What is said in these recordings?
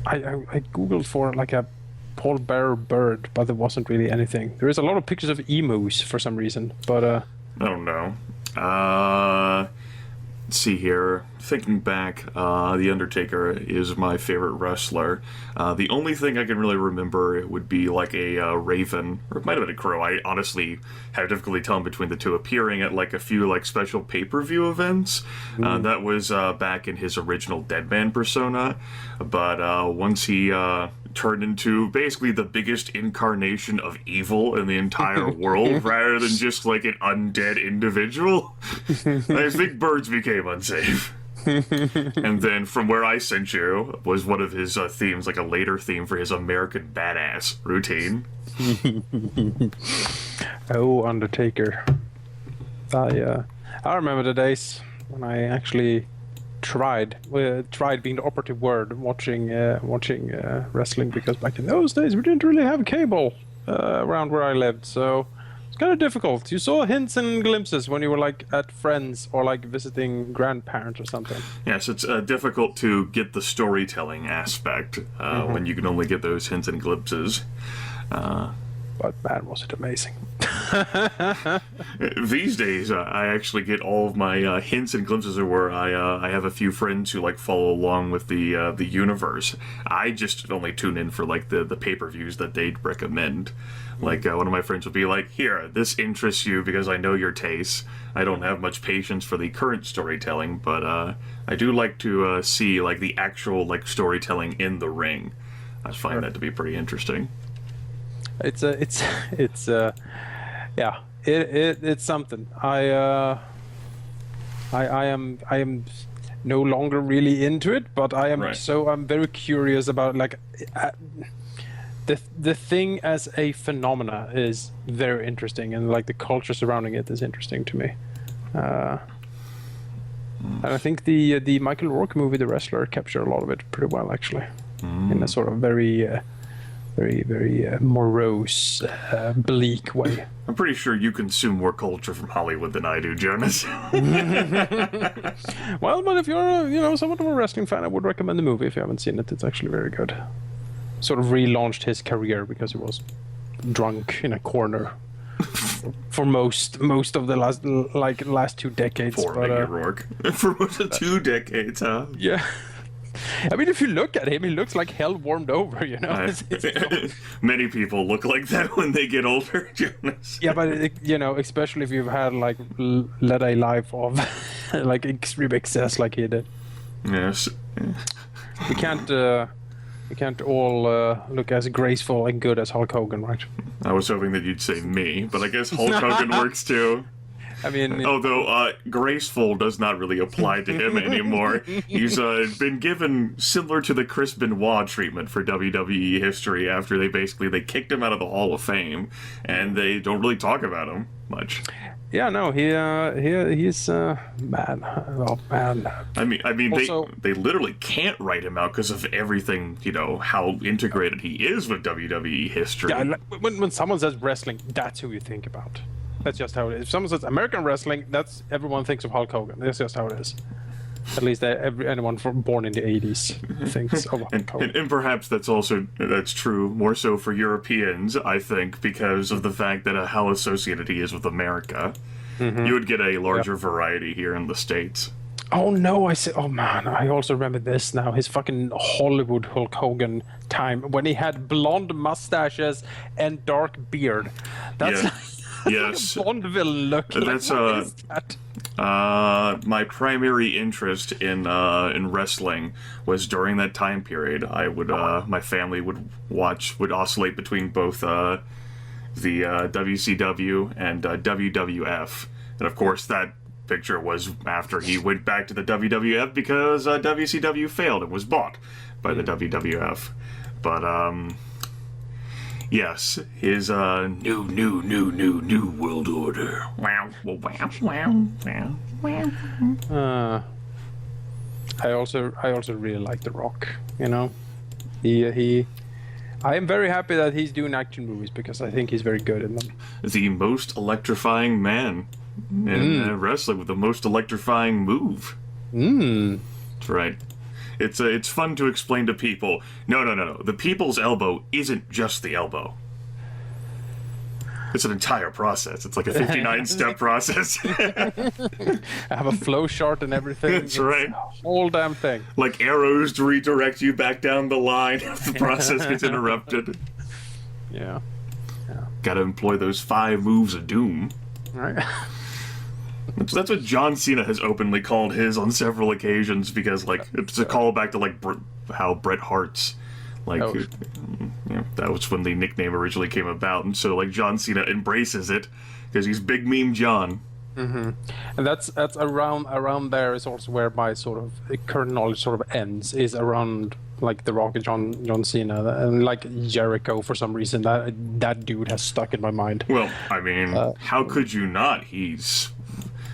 I googled for like a pallbearer bird, but there wasn't really anything. There is a lot of pictures of emus for some reason, but I don't know. Let's see here. Thinking back, The Undertaker is my favorite wrestler. The only thing I can really remember would be like a raven, or it might have been a crow. I honestly have difficulty telling between the two, appearing at like a few like special pay-per-view events. That was back in his original Deadman persona, but once he turned into basically the biggest incarnation of evil in the entire world, rather than just like an undead individual, I think birds became unsafe. And then From Where I Sent You was one of his themes, like a later theme for his American Badass routine. Oh, Undertaker. I remember the days when I actually tried being the operative word, watching wrestling, because back in those days we didn't really have cable around where I lived, so it's kind of difficult. You saw hints and glimpses when you were like at friends or like visiting grandparents or something. Yes, it's difficult to get the storytelling aspect when you can only get those hints and glimpses. But man, was it amazing. These days, I actually get all of my hints and glimpses of where I have a few friends who like follow along with the universe. I just only tune in for like the pay-per-views that they'd recommend. Like one of my friends will be like, "Here, this interests you because I know your tastes. I don't have much patience for the current storytelling, but I do like to see like the actual like storytelling in the ring. I find that to be pretty interesting." It's something. I am no longer really into it, but I am I'm very curious about like the thing as a phenomena is very interesting, and like the culture surrounding it is interesting to me. And I think the Michael Rourke movie, The Wrestler, captured a lot of it pretty well, actually, in a sort of very morose, bleak way. I'm pretty sure you consume more culture from Hollywood than I do, Jonas. Well, but if you're somewhat of a wrestling fan, I would recommend the movie if you haven't seen it. It's actually very good. Sort of relaunched his career because he was drunk in a corner for most of the last 2 decades. For Mickey Rourke. For most of 2 decades, huh? Yeah. I mean, if you look at him, he looks like hell warmed over, you know? Many people look like that when they get older, Jonas. Yeah, but, especially if you've had, like, led a life of, like, extreme excess like he did. Yes. We can't all look as graceful and good as Hulk Hogan, right? I was hoping that you'd say me, but I guess Hulk Hogan works, too. I mean, although graceful does not really apply to him anymore. He's been given similar to the Chris Benoit treatment for WWE history after they kicked him out of the Hall of Fame, and they don't really talk about him much. Yeah, no, he's man. Oh man. I mean, also, they literally can't write him out because of everything, how integrated he is with WWE history. Yeah, when someone says wrestling, that's who you think about. That's just how it is. If someone says American wrestling, everyone thinks of Hulk Hogan. That's just how it is. At least anyone born in the 80s thinks of Hulk Hogan. And perhaps that's true more so for Europeans, I think, because of the fact that how associated he is with America. Mm-hmm. You would get a larger variety here in the States. Oh no, oh man, I also remember this now. His fucking Hollywood Hulk Hogan time when he had blonde mustaches and dark beard. That's yes. Bond villain look. That's what is that? My primary interest in wrestling was during that time period. I would my family would oscillate between both the WCW and WWF, and of course that picture was after he went back to the WWF because WCW failed and was bought by the WWF. But yes, his new world order. I also really like The Rock. I am very happy that he's doing action movies because I think he's very good in them. The most electrifying man in wrestling with the most electrifying move. Mm. That's right. It's fun to explain to people. No. The people's elbow isn't just the elbow. It's an entire process. It's like a 59-step process. I have a flow chart and everything. That's right. A whole damn thing. Like arrows to redirect you back down the line if the process gets interrupted. Yeah. Gotta employ those 5 moves of doom. Right. That's what John Cena has openly called his on several occasions, because, like, it's a callback to, like, how Bret Hart's, like, that was when the nickname originally came about, and so, like, John Cena embraces it, because he's Big Meme John. Mm-hmm. And that's around there is also where my sort of current knowledge sort of ends, is around, like, The Rock and John Cena, and, like, Jericho, for some reason. That dude has stuck in my mind. Well, I mean, how could you not?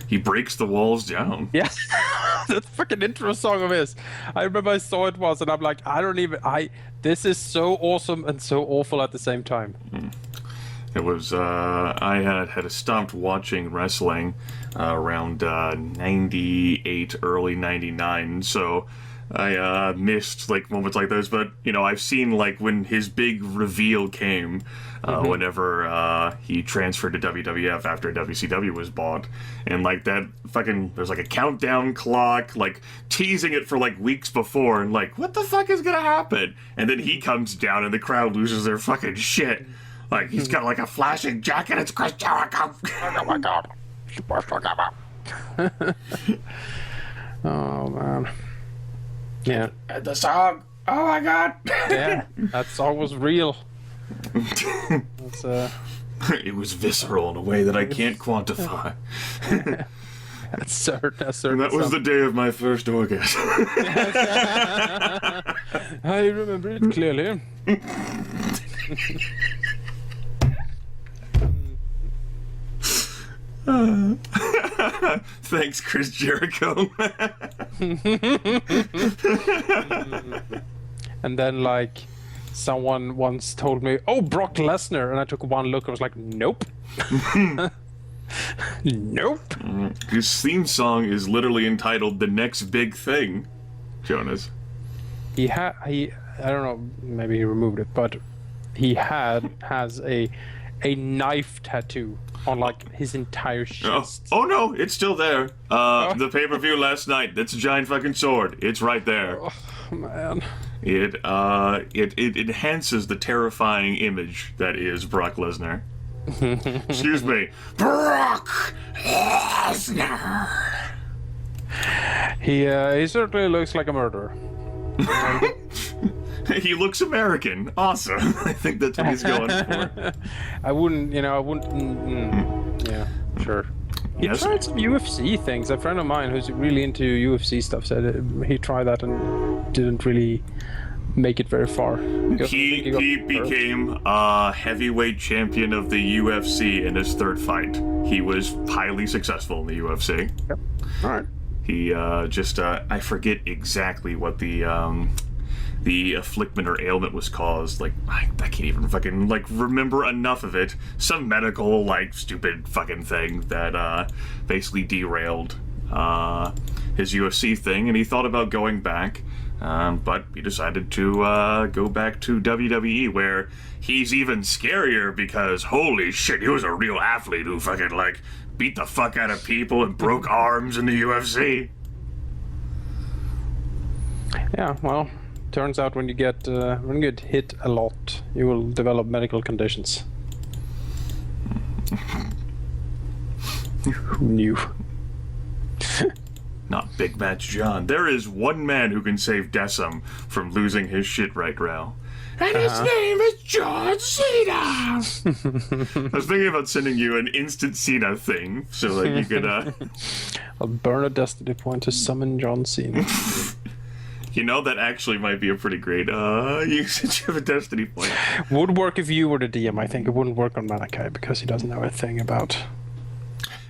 He breaks the walls down. Yeah, that freaking intro song of his. I remember I saw it once, and I'm like, this is so awesome and so awful at the same time. It was, I had stopped watching wrestling around 98, early 99, so I missed, like, moments like those, but, you know, I've seen, like, when his big reveal came, whenever he transferred to WWF after WCW was bought, and, like, that fucking, there's, like, a countdown clock, like, teasing it for, like, weeks before, and, like, what the fuck is gonna happen? And then he comes down and the crowd loses their fucking shit. Like, he's got, like, a flashing jacket, it's Chris Jericho! Oh my god. Oh, man. Yeah. And the song, oh my god! Yeah, that song was real. It's, It was visceral in a way that I can't quantify. That's certain. And that was the day of my first orgasm. I remember it clearly. Thanks, Chris Jericho. And then, like, someone once told me, "Oh, Brock Lesnar," and I took one look. I was like, "Nope." Nope. His theme song is literally entitled "The Next Big Thing," Jonas. He I don't know, maybe he removed it, but he has a knife tattoo on, like, his entire chest. Oh no, it's still there. The pay-per-view last night. That's a giant fucking sword. It's right there. Oh, man. It enhances the terrifying image that is Brock Lesnar. Excuse me, Brock Lesnar. He certainly looks like a murderer. He looks American. Awesome. I think that's what he's going for. I wouldn't. Yeah, sure. He tried some UFC things. A friend of mine who's really into UFC stuff said he tried that and didn't really make it very far. He became a heavyweight champion of the UFC in his 3rd fight. He was highly successful in the UFC. Yep. All right. He I forget exactly what the affliction or ailment was caused. Like, I can't even fucking, like, remember enough of it. Some medical, like, stupid fucking thing that basically derailed his UFC thing, and he thought about going back, but he decided to go back to WWE, where he's even scarier because, holy shit, he was a real athlete who fucking, like, beat the fuck out of people and broke arms in the UFC. Yeah, well, turns out when you get hit a lot, you will develop medical conditions. Who knew? Not Big Match John. There is one man who can save Decim from losing his shit right now. And his name is John Cena! I was thinking about sending you an instant Cena thing, so that you could, I'll burn a destiny point to summon John Cena. You know, that actually might be a pretty great, usage of a destiny point. Would work if you were the DM. I think it wouldn't work on Malachi because he doesn't know a thing about...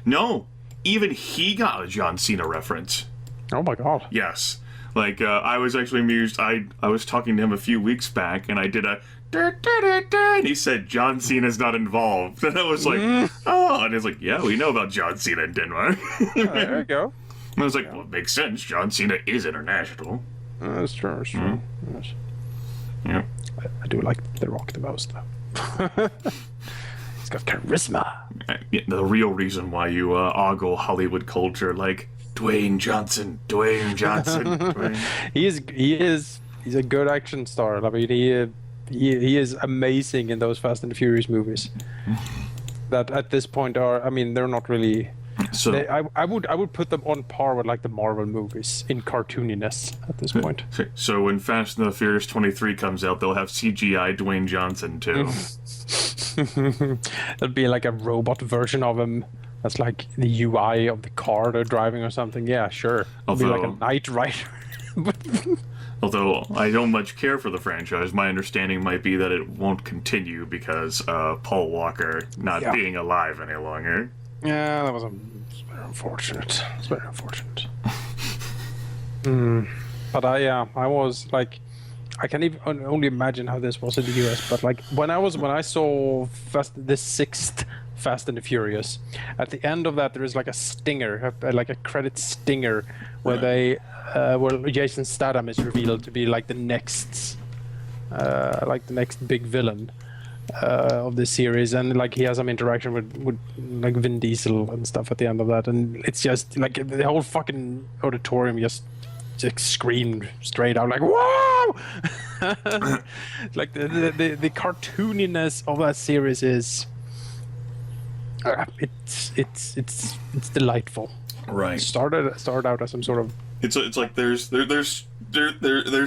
No! Even he got a John Cena reference. Oh my god. Yes. Like, I was actually amused. I was talking to him a few weeks back, and I did a... And he said, John Cena's not involved. And I was like, oh. And he's like, yeah, we know about John Cena in Denmark. There you go. And I was like, well, it makes sense. John Cena is international. That's true. That's true. Yes. Yeah. I do like The Rock the most, though. He's got charisma. Yeah, the real reason why you ogle Hollywood culture, like Dwayne Johnson. Dwayne. He's a good action star. I mean, he is amazing in those Fast and the Furious movies. That at this point are, I mean, they're not really. So I would put them on par with like the Marvel movies in cartooniness at this point. So when Fast and the Furious 23 comes out, they'll have CGI Dwayne Johnson too. There'll be like a robot version of him. That's like the UI of the car they're driving or something. Yeah, sure. It'll be like a Knight Rider. Although I don't much care for the franchise, my understanding might be that it won't continue because Paul Walker not being alive any longer. Yeah, that was very unfortunate. It's very unfortunate. But I was like, I can even only imagine how this was in the US. But like when I saw the sixth Fast and the Furious, at the end of that there is like a stinger, like a credit stinger, where where Jason Statham is revealed to be like the next big villain of this series, and like he has some interaction with like Vin Diesel and stuff at the end of that, and it's just like the whole fucking auditorium just screamed straight out like whoa. Like the cartooniness of that series is it's delightful. Right. Started out as some sort of. It's like there's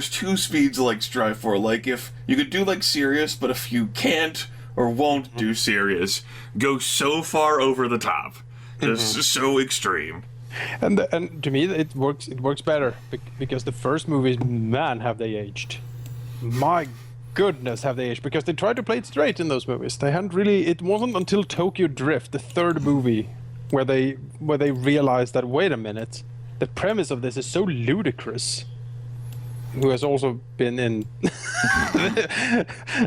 two speeds to like strive for. Like if you could do like serious, but if you can't or won't do serious, go so far over the top, just so extreme. And to me it works better because the first movies, man, have they aged. My goodness, have they aged, because they tried to play it straight in those movies. They hadn't really. It wasn't until Tokyo Drift, the third movie, where they realized that wait a minute. The premise of this is so ludicrous. Who has also been in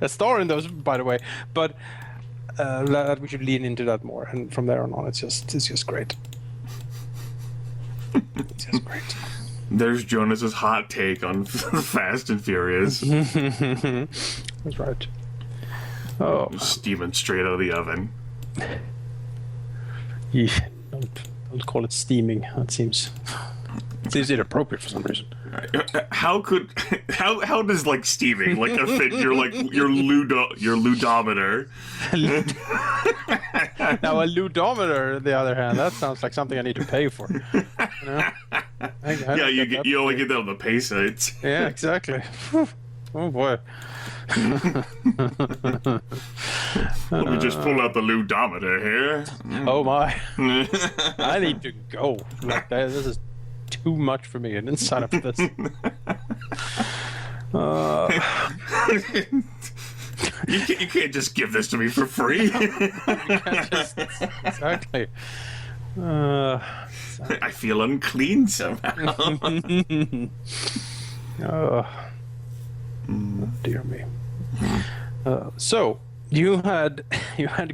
a star in those, by the way. But that we should lean into that more, and from there on, it's just great. It's just great. There's Jonas's hot take on Fast and Furious. That's right. Oh, steaming straight out of the oven. Yeah, don't call it steaming. That seems inappropriate for some reason. How does like steaming like affect your ludometer? Now a ludometer, on the other hand, that sounds like something I need to pay for. You know? You only get that on the pay sites. Yeah, exactly. Oh boy. Let me just pull out the ludometer here. Oh my. I need to go. Like this is too much for me. I didn't sign up for this. You can't just give this to me for free. Exactly. I feel unclean somehow. Dear me. So you had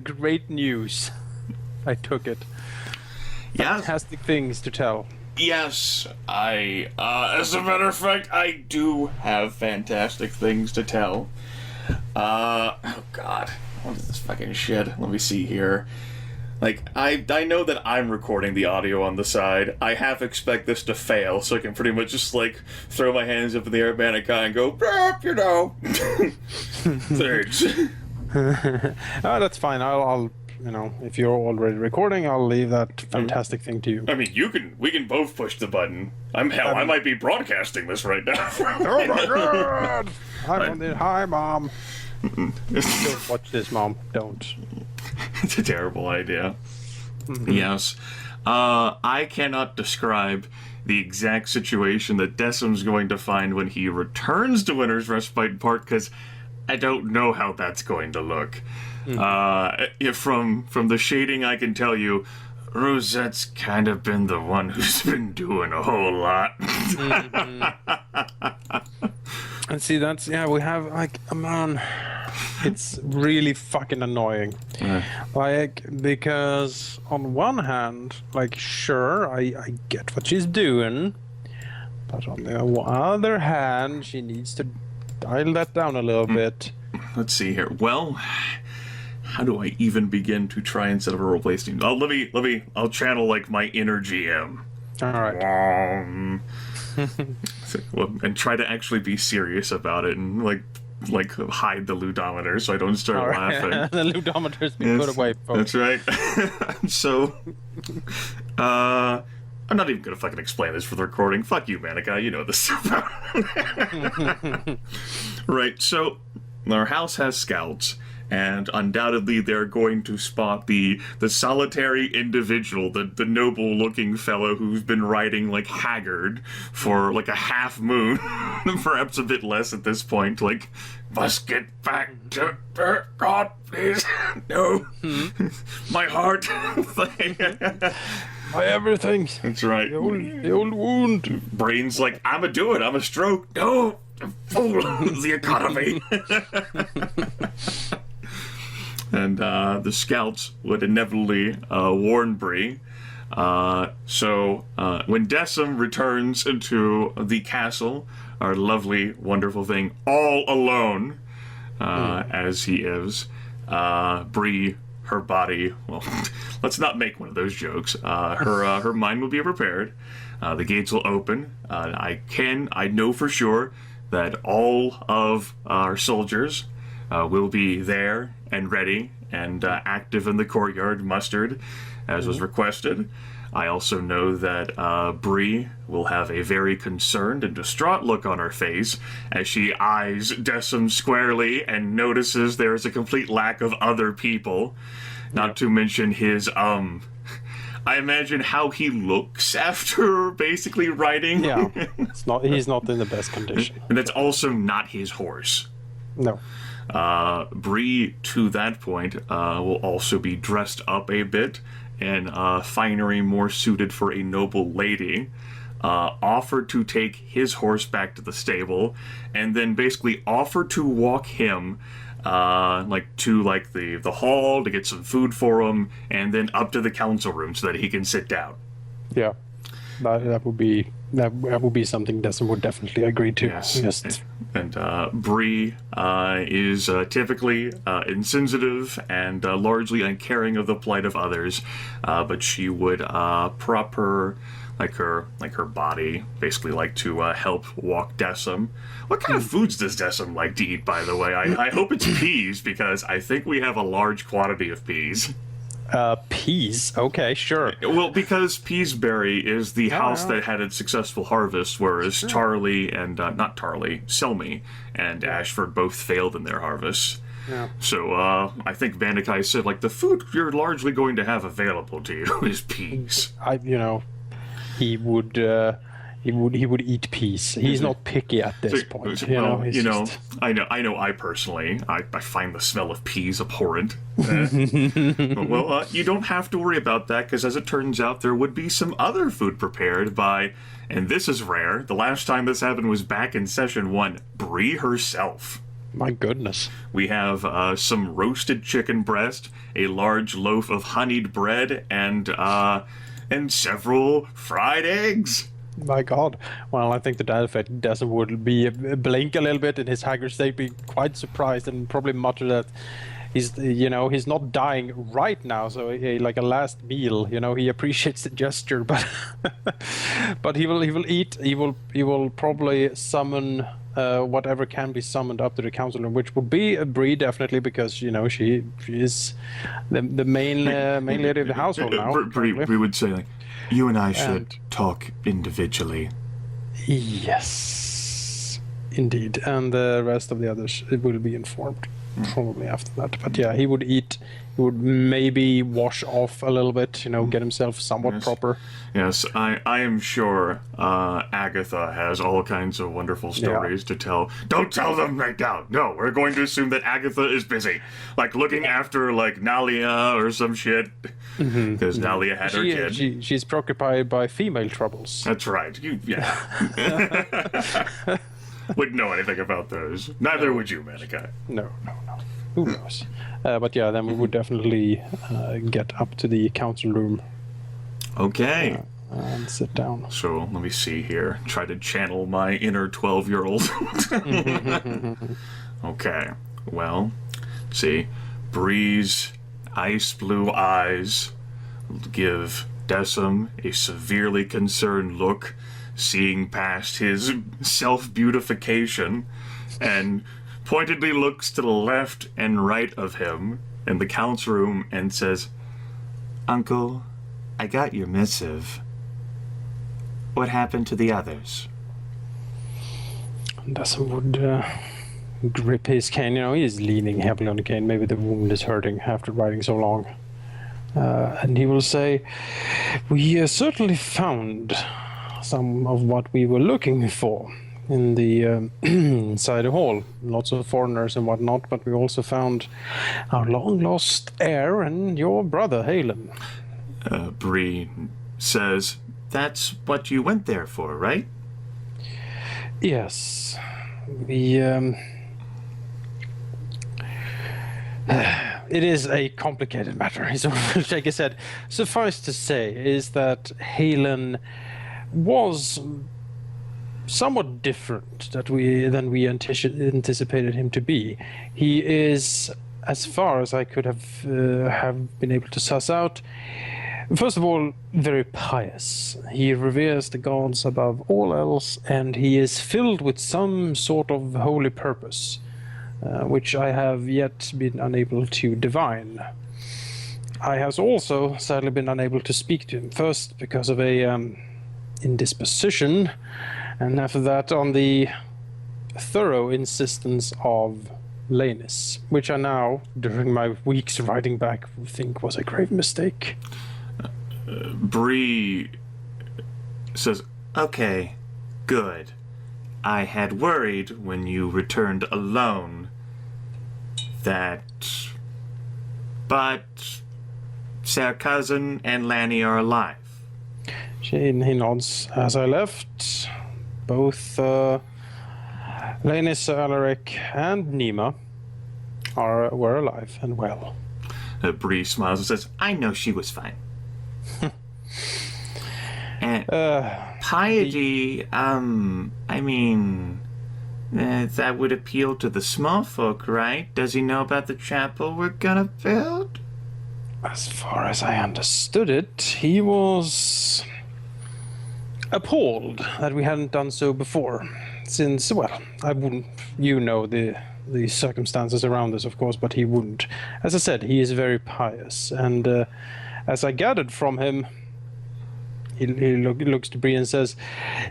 great news. I took it. Yeah. Fantastic things to tell. Yes, as a matter of fact, I do have fantastic things to tell. Oh god, what is this fucking shit? Let me see here. Like, I know that I'm recording the audio on the side. I half expect this to fail, so I can pretty much just, like, throw my hands up in the air, Bannakai, and go, you know. Thanks. Oh, that's fine. I'll if you're already recording, I'll leave that fantastic thing to you. I mean, we can both push the button. I might be broadcasting this right now. Oh my god! Hi, Mom. Don't watch this, Mom. Don't. It's a terrible idea. Yes. I cannot describe the exact situation that Decim's going to find when he returns to Winter's Respite Park, because I don't know how that's going to look. From the shading, I can tell you, Rosette's kind of been the one who's been doing a whole lot. And see, we have, like, man, it's really fucking annoying. Like, because on one hand, like, sure, I get what she's doing, But on the other hand, she needs to dial that down a little bit. Let's see here. Well, how do I even begin to try and set up a role-play team? Oh, I'll channel, like, my inner GM. All right. And try to actually be serious about it and, like hide the ludometer so I don't start laughing. The ludometer's been put away, folks. That's right. So, I'm not even gonna fucking explain this for the recording. Fuck you, Manica. You know this. Right, so our house has scouts, and undoubtedly they're going to spot the solitary individual, the noble-looking fellow who's been riding, like, haggard for, like, a half moon, perhaps a bit less at this point, like, must get back to God, please, no, my heart, My everything. That's right. The old wound. Brain's like, I'ma do it, I'm a stroke, no, fool, the economy. And the scouts would inevitably warn Bree. So when Decim returns into the castle, our lovely, wonderful thing, all alone, as he is, Bree, her body, well, let's not make one of those jokes. Her mind will be prepared. The gates will open. I know for sure that all of our soldiers will be there and ready and active in the courtyard, mustered, as was requested. I also know that Bree will have a very concerned and distraught look on her face as she eyes Decim squarely and notices there is a complete lack of other people, not to mention his, I imagine how he looks after basically riding. Yeah, he's not in the best condition. And that's also not his horse. No. Bree, to that point, will also be dressed up a bit in finery more suited for a noble lady, offered to take his horse back to the stable, and then basically offered to walk him to the hall to get some food for him, and then up to the council room so that he can sit down. Yeah, that would be something Decim would definitely agree to. Yes. And Bree is typically insensitive and largely uncaring of the plight of others, but she would prop her body, basically like to help walk Decim. What kind of foods does Decim like to eat, by the way? I hope it's peas, because I think we have a large quantity of peas. Peas? Okay, sure. Well, because Peasberry is the house that had its successful harvest, whereas Tarley and, Selmy and Ashford both failed in their harvests. Yeah. So, I think Bandakai said, like, the food you're largely going to have available to you is peas. He would eat peas. He's not picky at this point. I know. I personally, I find the smell of peas abhorrent. Well, you don't have to worry about that, because as it turns out, there would be some other food prepared by, and this is rare, the last time this happened was back in session 1, Bree herself. My goodness. We have some roasted chicken breast, a large loaf of honeyed bread, and several fried eggs. My God. Well, I think the Decim would be blink a little bit in his haggard state, be quite surprised, and probably mutter that he's not dying right now. So like a last meal, he appreciates the gesture, but but he will eat. He will probably summon whatever can be summoned up to the council room, which would be a Bree, definitely, because she is the main lady of the household now. We would say, like, you and I should talk individually. Yes, indeed. And the rest of the others will be informed probably after that. But yeah, he would eat. He would maybe wash off a little bit, get himself somewhat proper. Yes, I am sure Agatha has all kinds of wonderful stories to tell. Don't tell them right now. No, we're going to assume that Agatha is busy, like looking after like Nalia or some shit, because Nalia had her kid. She's preoccupied by female troubles. That's right. Wouldn't know anything about those. Neither would you, Manica. No. Who knows? But yeah, then we would definitely get up to the council room. Okay. and sit down. So let me see here. Try to channel my inner 12-year-old. Okay. Well, see. Bree's ice blue eyes give Decim a severely concerned look, seeing past his self-beautification, and pointedly looks to the left and right of him in the Count's room and says, "Uncle, I got your missive. What happened to the others?" Decim would grip his cane. You know, he's leaning heavily on the cane. Maybe the wound is hurting after riding so long. And he will say, "We certainly found some of what we were looking for in the inside the hall. Lots of foreigners and whatnot, but we also found our long-lost heir and your brother, Haylen." Bree says, "That's what you went there for, right?" Yes. We, it is a complicated matter. He sort of will shake his head. Suffice to say is that Haylen was somewhat different than we anticipated him to be. He is, as far as I could have been able to suss out, first of all, very pious. He reveres the gods above all else, and he is filled with some sort of holy purpose, which I have yet been unable to divine. I have also sadly been unable to speak to him, first because of a indisposition, and after that on the thorough insistence of Lanus, which I now, during my weeks riding back, think was a grave mistake. Bree says, "Okay, good. I had worried when you returned alone that... But Sir Cousin and Lanny are alive." He nods. As I left, both Lannis, Alaric, and Nima were alive and well. Bree smiles and says, "I know she was fine." And piety, I mean, that would appeal to the small folk, right? Does he know about the chapel we're gonna build? As far as I understood it, he was appalled that we hadn't done so before. Since, well, I wouldn't, you know the circumstances around this, of course, but he wouldn't. As I said, he is very pious, and as I gathered from him, he looks to Briyenn and says,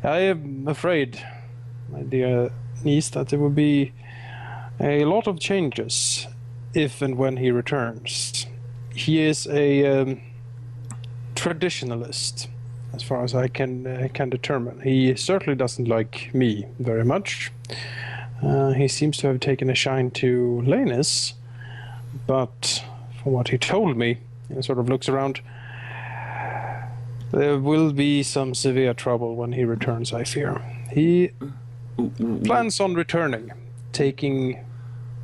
"I am afraid, my dear niece, that there will be a lot of changes if and when he returns. He is a traditionalist, as far as I can determine. He certainly doesn't like me very much. He seems to have taken a shine to Lanus, but from what he told me," he sort of looks around, "there will be some severe trouble when he returns, I fear. He plans on returning, taking..."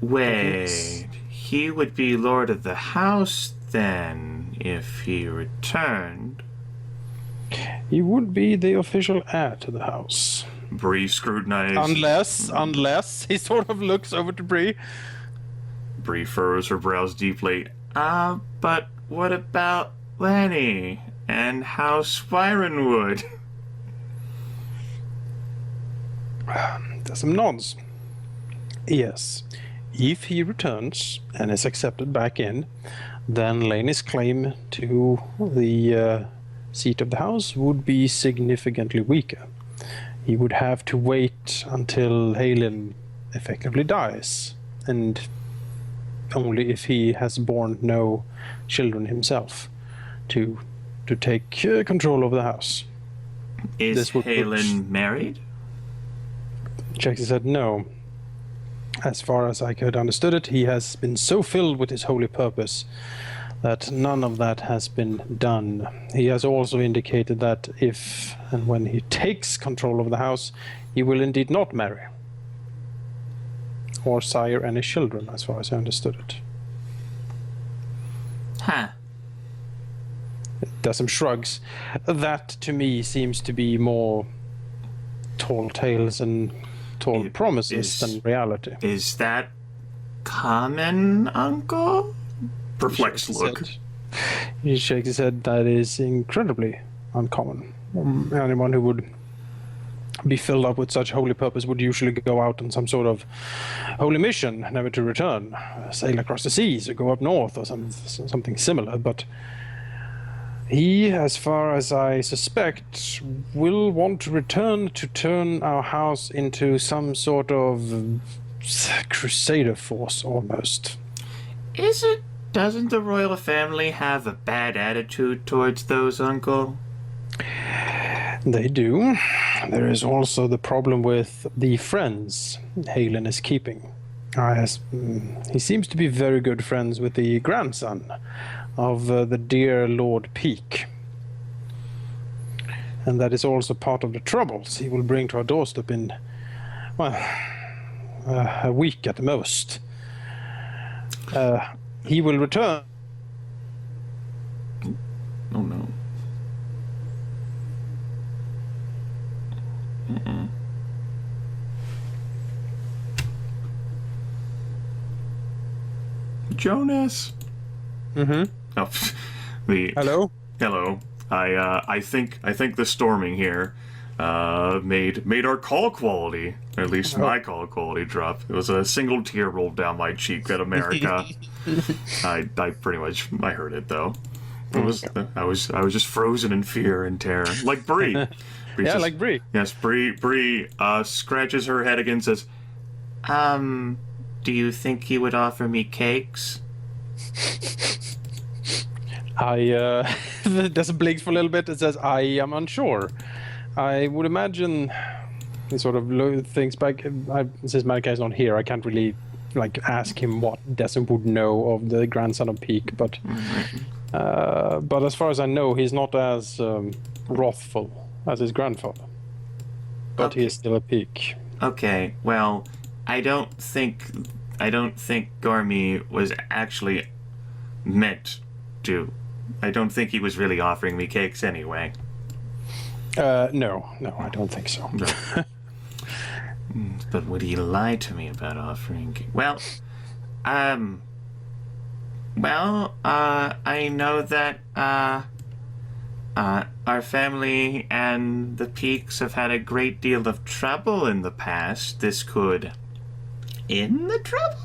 Wait, he would be lord of the house then, if he returned. He would be the official heir to the house. Bree scrutinizes. Unless he sort of looks over to Bree. Bree furrows her brows deeply. But what about Lanny and House Byronwood? There's some nods. Yes, if he returns and is accepted back in, then Laney's claim to the seat of the house would be significantly weaker. He would have to wait until Haylen effectively dies, and only if he has borne no children himself to take control of the house. Is Haylen married? Jackson said no. As far as I could understood it, he has been so filled with his holy purpose that none of that has been done. He has also indicated that if and when he takes control of the house, he will indeed not marry or sire any children, as far as I understood it. Huh. does some shrugs. That to me seems to be more tall tales and tall promises than reality. Is that common, Uncle? Perplexed look. He shakes his head. That is incredibly uncommon. Anyone who would be filled up with such holy purpose would usually go out on some sort of holy mission, never to return, sail across the seas or go up north or something similar. But he, as far as I suspect, will want to return to turn our house into some sort of crusader force, almost. Doesn't the royal family have a bad attitude towards those, Uncle? They do. There is also the problem with the friends Haylen is keeping. He seems to be very good friends with the grandson of the dear Lord Peak. And that is also part of the troubles he will bring to our doorstep in, well, a week at the most. He will return. Oh no. Jonas. Mm-hmm. Oh, Hello. I think the storming here made our call quality, or at least my call quality, drop. It was a single tear rolled down my cheek at America. I pretty much heard it though. It was I was just frozen in fear and terror, like Bree. Like Bree. Yes, Bree scratches her head again and says, do you think he would offer me cakes? Doesn't blink for a little bit. It says, I am unsure. I would imagine he sort of thinks back. Since Malika is not here, I can't really ask him what Desmond would know of the grandson of Peak. But as far as I know, he's not as wrathful as his grandfather. But okay. He is still a Peak. Okay, well, I don't think Gormy was actually meant to. I don't think he was really offering me cakes anyway. No, I don't think so. But would he lie to me about offering? Well, I know that our family and the Peaks have had a great deal of trouble in the past. This could end the trouble?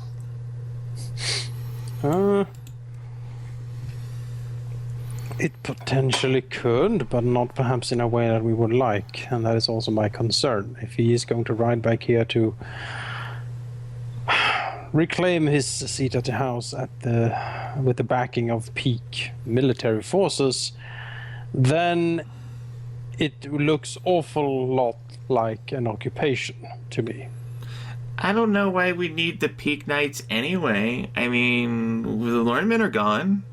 It potentially could, but not perhaps in a way that we would like, and that is also my concern. If he is going to ride back here to reclaim his seat at the house with the backing of Peak military forces, then it looks awful lot like an occupation to me. I don't know why we need the Peak Knights anyway. I mean, the Lordmen are gone.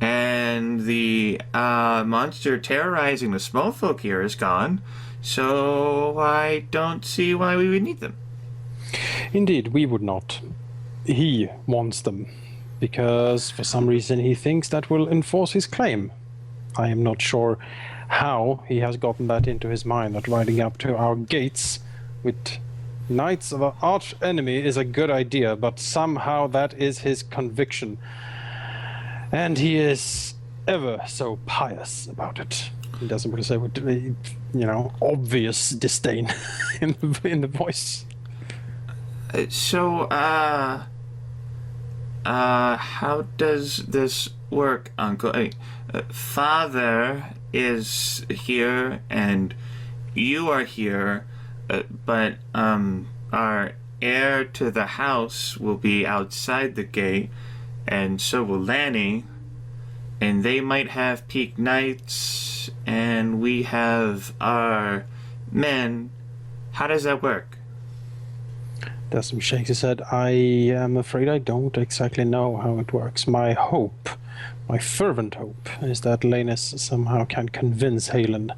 And the monster terrorizing the small folk here is gone, so I don't see why we would need them. Indeed, we would not. He wants them, because for some reason he thinks that will enforce his claim. I am not sure how he has gotten that into his mind, that riding up to our gates with knights of our arch enemy is a good idea, but somehow that is his conviction. And he is ever so pious about it. He doesn't want to say with, obvious disdain in the voice. So, how does this work, Uncle? Father is here, and you are here, but our heir to the house will be outside the gate. And so will Lanny, and they might have Peak Knights, and we have our men. How does that work? Desmond shakes his head. I am afraid I don't exactly know how it works. My hope, my fervent hope, is that Lannis somehow can convince Haylen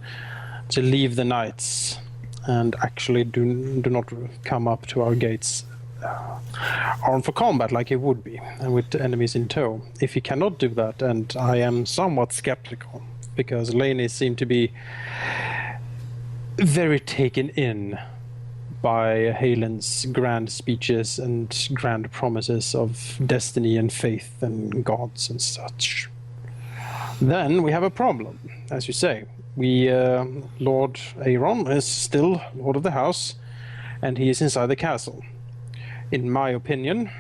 to leave the Knights and actually do not come up to our gates armed for combat like he would be, and with enemies in tow. If he cannot do that, and I am somewhat skeptical, because Laney seemed to be very taken in by Haylen's grand speeches and grand promises of destiny and faith and gods and such. Then we have a problem, as you say. Lord Aaron is still Lord of the House, and he is inside the castle. In my opinion,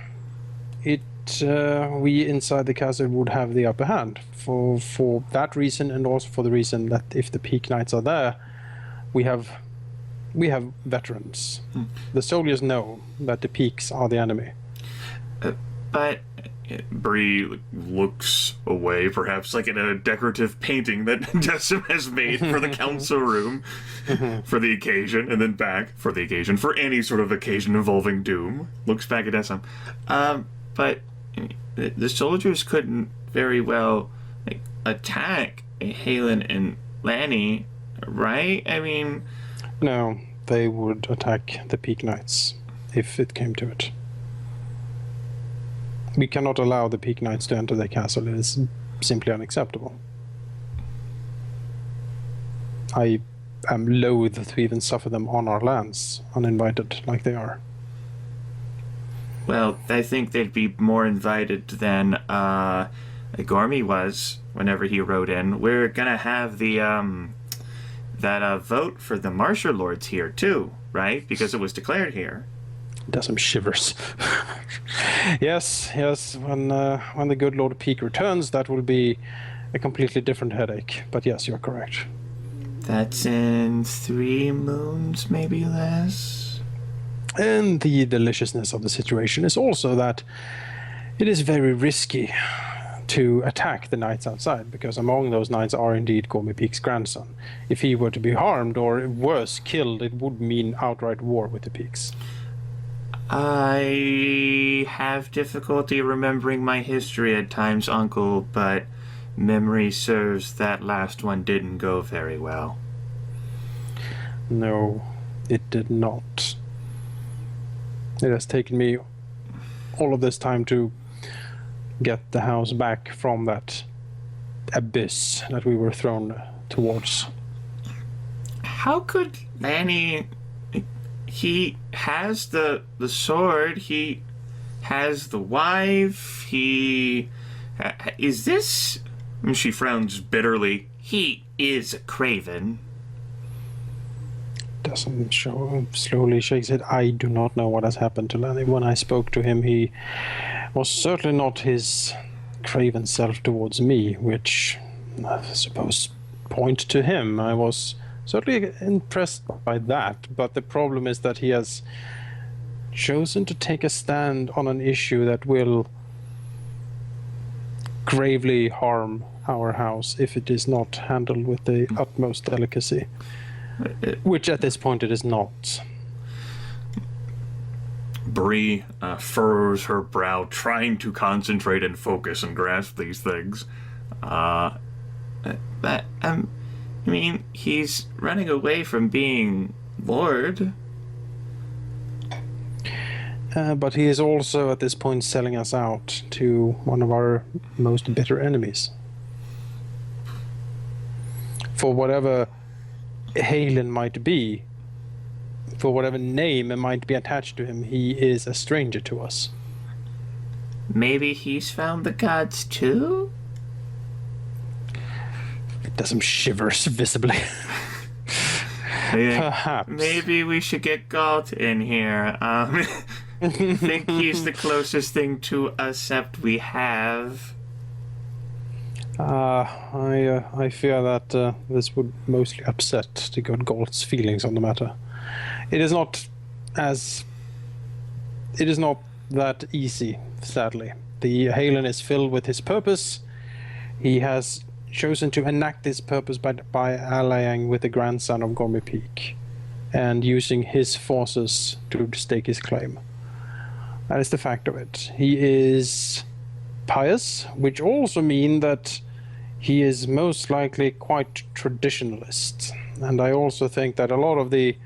we inside the castle would have the upper hand for that reason, and also for the reason that if the Peak Knights are there, we have veterans. The soldiers know that the Peaks are the enemy. But Bree looks away, perhaps like in a decorative painting that Decim has made for the council room for the occasion, and then back for the occasion, for any sort of occasion involving doom. Looks back at Decim. But the soldiers couldn't very well attack Haylen and Lanny, right? I mean... No, they would attack the Peak Knights, if it came to it. We cannot allow the Peak Knights to enter the castle. It is simply unacceptable. I am loath to even suffer them on our lands, uninvited, like they are. Well, I think they'd be more invited than Gormy was whenever he rode in. We're gonna have the that vote for the Marcher Lords here too, right? Because it was declared here. Does some shivers. Yes. When the good Lord Peak returns, that will be a completely different headache. But yes, you're correct. That's in 3 moons, maybe less. And the deliciousness of the situation is also that it is very risky to attack the knights outside, because among those knights are indeed Gormy Peak's grandson. If he were to be harmed, or worse, killed, it would mean outright war with the Peaks. I have difficulty remembering my history at times, Uncle, but memory serves that last one didn't go very well. No, it did not. It has taken me all of this time to get the house back from that abyss that we were thrown towards. How could Lanny... He has the sword, he has the wife, he... is this... She frowns bitterly. He is a craven. Doesn't show. Slowly shakes it. I do not know what has happened to Lanny. When I spoke to him, he was certainly not his craven self towards me, which I suppose point to him. I was certainly impressed by that, but the problem is that he has chosen to take a stand on an issue that will gravely harm our house if it is not handled with the utmost delicacy, which at this point it is not. Bree furrows her brow, trying to concentrate and focus and grasp these things. I mean, he's running away from being Lord. But he is also at this point selling us out to one of our most bitter enemies. For whatever Haylen might be, for whatever name it might be attached to him, he is a stranger to us. Maybe he's found the gods too? It does some shivers visibly. Perhaps. Maybe we should get Galt in here. I think he's the closest thing to a sept we have. I fear that this would mostly upset the good Galt's feelings on the matter. It is not that easy, sadly. The Haylen is filled with his purpose. He has chosen to enact this purpose by allying with the grandson of Gormy Peak and using his forces to stake his claim. That is the fact of it. He is pious, which also means that he is most likely quite traditionalist. And I also think that a lot of the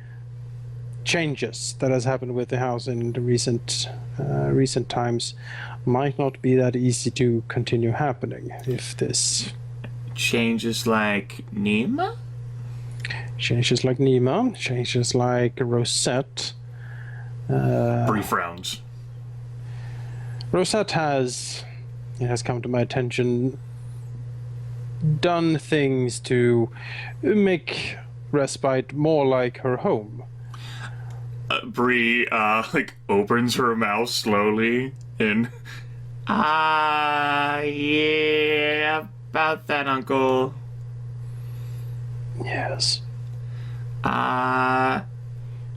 changes that has happened with the house in the recent times might not be that easy to continue happening if this Changes like Nima? changes like Nima, changes like Rosette. Bree frowns. Rosette it has come to my attention, done things to make Respite more like her home. Bree, opens her mouth slowly and... Yeah, about that, Uncle. Yes.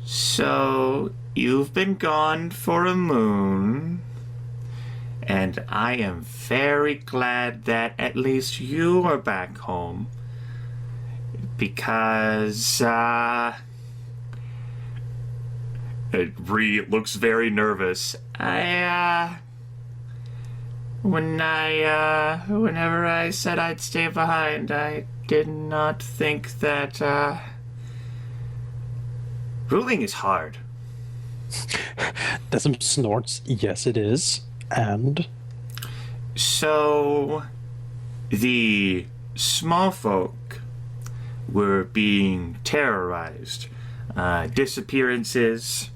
So you've been gone for a moon, and I am very glad that at least you are back home, because, Bree looks very nervous. Whenever I said I'd stay behind, I did not think that, ruling is hard. There's some snorts. Yes, it is. And? So, the small folk were being terrorized. Disappearances.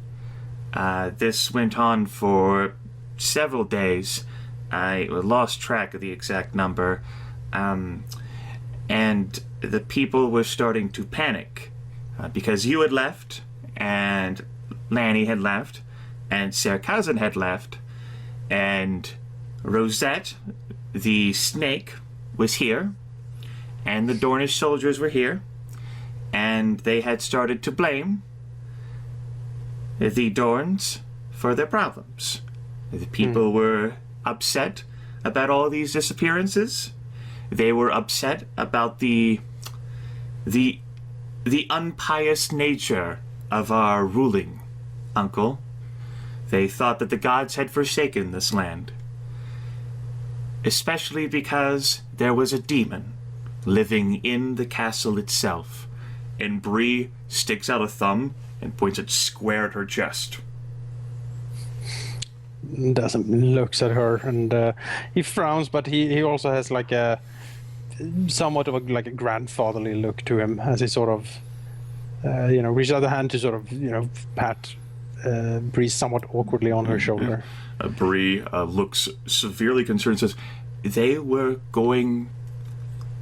This went on for several days. I lost track of the exact number. And the people were starting to panic. Because you had left, and Lanny had left, and Sarah Cousin had left, and Rosette, the snake, was here, and the Dornish soldiers were here, and they had started to blame the Dorns for their problems. The people were upset about all these disappearances. They were upset about the unpious nature of our ruling, Uncle. They thought that the gods had forsaken this land. Especially because there was a demon living in the castle itself. And Bree sticks out a thumb and points it square at her chest. Doesn't looks at her, and he frowns, but he also has like a somewhat of a grandfatherly look to him as he sort of reaches out the hand to sort of pat Bree somewhat awkwardly on her shoulder. Bree looks severely concerned, says, they were going,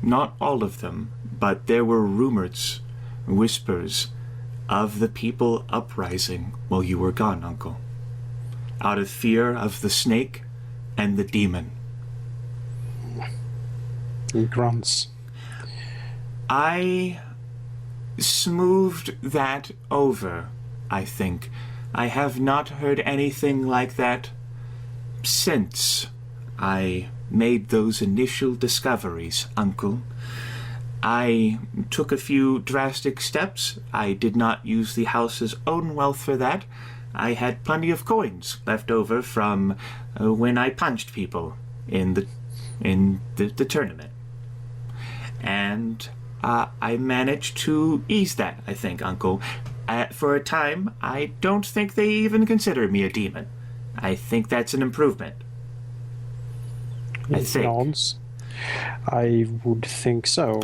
not all of them, but there were rumors, whispers, of the people uprising while you were gone, Uncle. Out of fear of the snake and the demon. He grunts. I smoothed that over, I think. I have not heard anything like that since I made those initial discoveries, Uncle. I took a few drastic steps. I did not use the house's own wealth for that. I had plenty of coins left over from when I punched people in the tournament. And I managed to ease that, I think, Uncle. For a time, I don't think they even consider me a demon. I think that's an improvement. He nods. I would think so.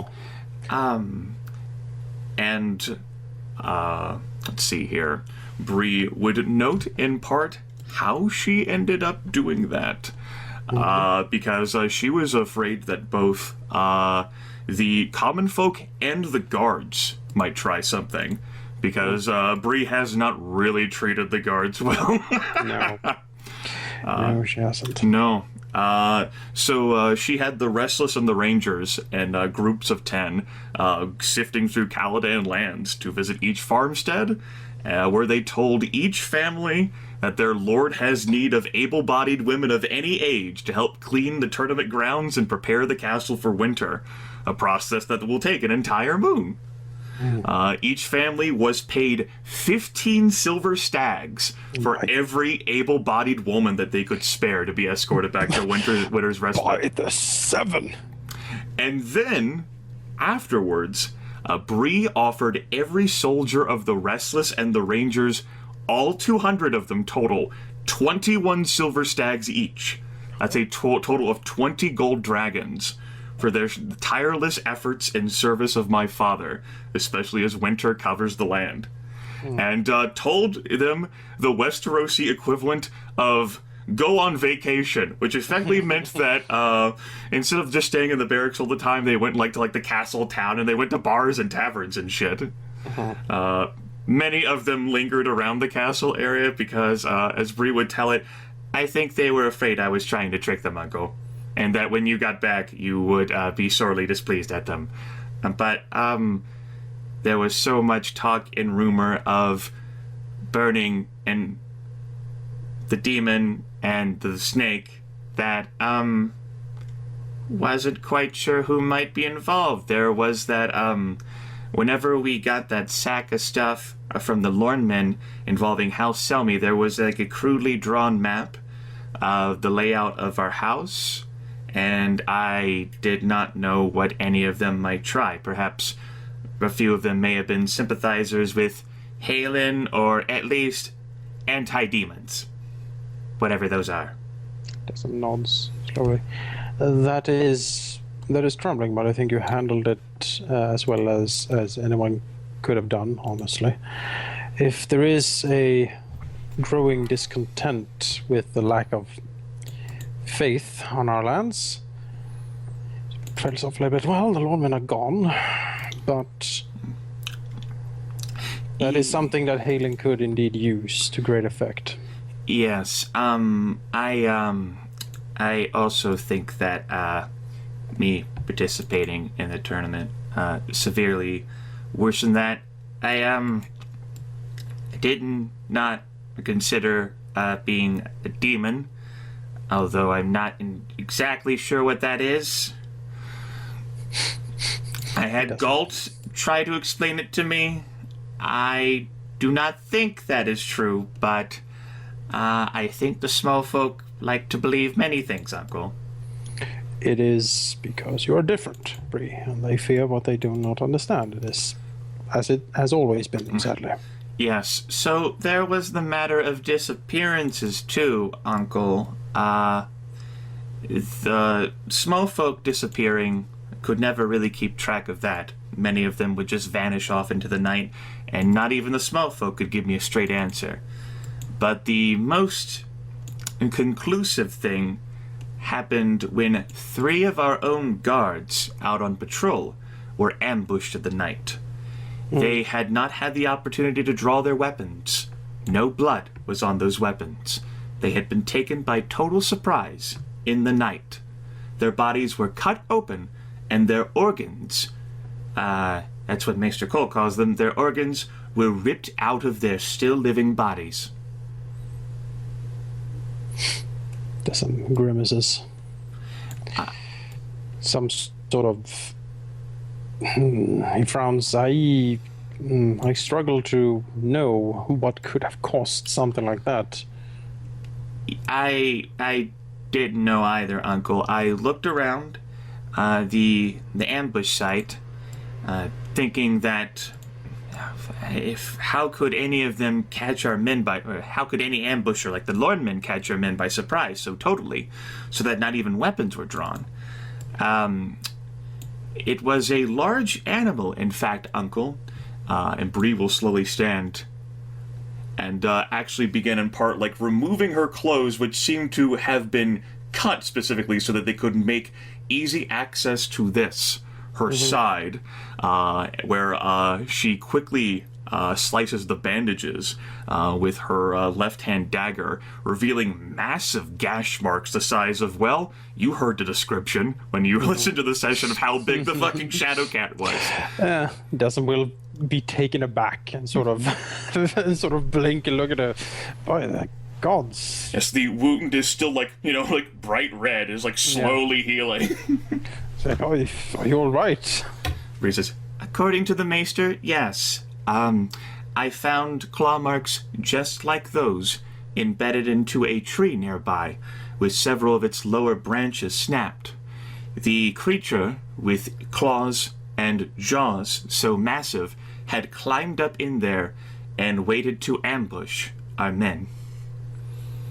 Let's see here. Bree would note in part how she ended up doing that. Because she was afraid that both the common folk and the guards might try something. Because Bree has not really treated the guards well. No. No, she hasn't. No. So she had the Restless and the Rangers and groups of 10 sifting through Caladan lands to visit each farmstead, where they told each family that their lord has need of able-bodied women of any age to help clean the tournament grounds and prepare the castle for winter, a process that will take an entire moon. Each family was paid 15 silver stags for every able-bodied woman that they could spare to be escorted back to Winter's Respite. By the 7. And then, afterwards, Bree offered every soldier of the Restless and the Rangers, all 200 of them total, 21 silver stags each. That's a total of 20 gold dragons for their tireless efforts in service of my father, especially as winter covers the land. And told them the Westerosi equivalent of go on vacation, which effectively meant that instead of just staying in the barracks all the time, they went to the castle town and they went to bars and taverns and shit. Many of them lingered around the castle area because, as Bree would tell it, I think they were afraid I was trying to trick them, Uncle, and that when you got back, you would be sorely displeased at them. But there was so much talk and rumor of burning and the demon and the snake that wasn't quite sure who might be involved. There was that whenever we got that sack of stuff from the Lornmen involving House Selmy, there was like a crudely drawn map of the layout of our house, and I did not know what any of them might try. Perhaps a few of them may have been sympathizers with Haylen, or at least anti-demons. Whatever those are. Does some nods slowly. That is troubling, but I think you handled it as well as anyone could have done, honestly. If there is a growing discontent with the lack of faith on our lands, trails off a little bit. Well, the Lordmen are gone, but that is something that Haylen could indeed use to great effect. Yes, I also think that me participating in the tournament severely worsened that. I did not consider being a demon, although I'm not exactly sure what that is. I had Galt try to explain it to me. I do not think that is true, but I think the small folk like to believe many things, Uncle. It is because you are different, Bree, and they fear what they do not understand. It is as it has always been, sadly. Yes, so there was the matter of disappearances too, Uncle. The small folk disappearing, could never really keep track of that. Many of them would just vanish off into the night, and not even the small folk could give me a straight answer. But the most conclusive thing happened when 3 of our own guards out on patrol were ambushed in the night. They had not had the opportunity to draw their weapons. No blood was on those weapons. They had been taken by total surprise in the night. Their bodies were cut open, and their organs, that's what Maester Cole calls them, their organs were ripped out of their still living bodies. There's some grimaces. Some sort of... he frowns. I struggle to know what could have caused something like that. I didn't know either, Uncle. I looked around the ambush site, thinking that how could any of them catch our men or how could any ambusher like the Lornmen catch our men by surprise so totally, so that not even weapons were drawn? It was a large animal, in fact, Uncle, and Bree will slowly stand and actually begin in part removing her clothes, which seemed to have been cut specifically so that they could make easy access to this, her side, where she quickly slices the bandages with her left-hand dagger, revealing massive gash marks the size of, well, you heard the description when you listened to the session of how big the fucking Shadow Cat was. Doesn't will be taken aback and sort of blink and look at her. By the gods. Yes, the wound is still bright red, is slowly healing. Are you all right? Bree says, According to the Maester, yes. I found claw marks just like those embedded into a tree nearby, with several of its lower branches snapped. The creature, with claws and jaws so massive had climbed up in there and waited to ambush our men.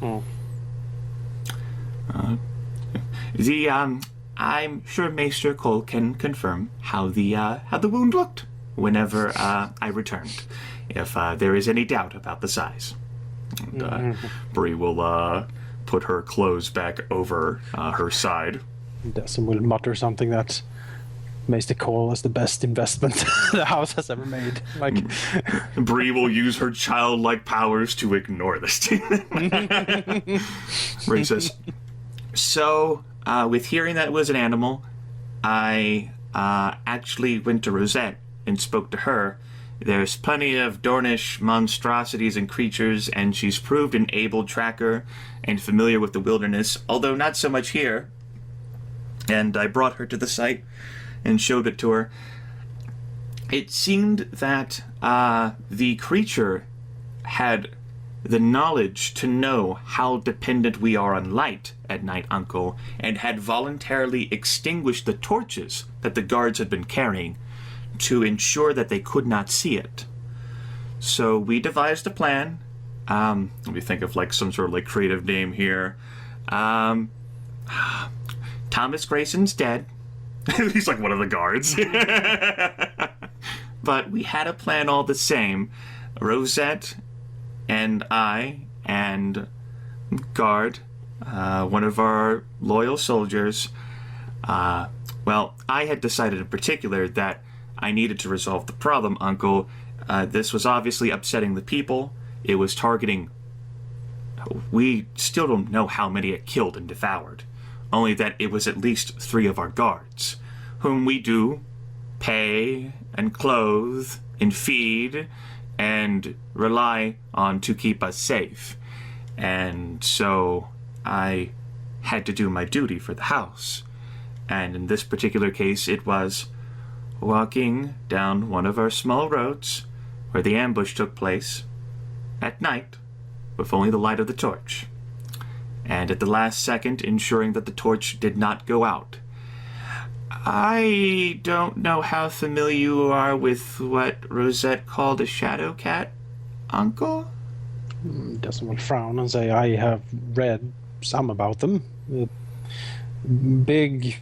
Oh. I'm sure Maester Cole can confirm how the wound looked whenever I returned, if there is any doubt about the size. And, Bree will put her clothes back over her side. Desmond will mutter something that Maester Cole is the best investment the house has ever made. Like, Bree will use her childlike powers to ignore this. Bree says, so, with hearing that it was an animal, I actually went to Rosette and spoke to her. There's plenty of Dornish monstrosities and creatures, and she's proved an able tracker and familiar with the wilderness, although not so much here. And I brought her to the site and showed it to her. It seemed that the creature had the knowledge to know how dependent we are on light at night, Uncle, and had voluntarily extinguished the torches that the guards had been carrying to ensure that they could not see it. So we devised a plan. Let me think of like some sort of like creative name here. Thomas Grayson's dead. He's like one of the guards. But we had a plan all the same. Rosette and I and Guard, one of our loyal soldiers, well, I had decided in particular that I needed to resolve the problem, Uncle. This was obviously upsetting the people. It was targeting... We still don't know how many it killed and devoured. Only that it was at least 3 of our guards, whom we do pay and clothe and feed and rely on to keep us safe. And so I had to do my duty for the house. And in this particular case, it was walking down one of our small roads where the ambush took place at night with only the light of the torch. And at the last second, ensuring that the torch did not go out. I don't know how familiar you are with what Rosette called a shadow cat, Uncle? Desmond will frown and say, I have read some about them. Big,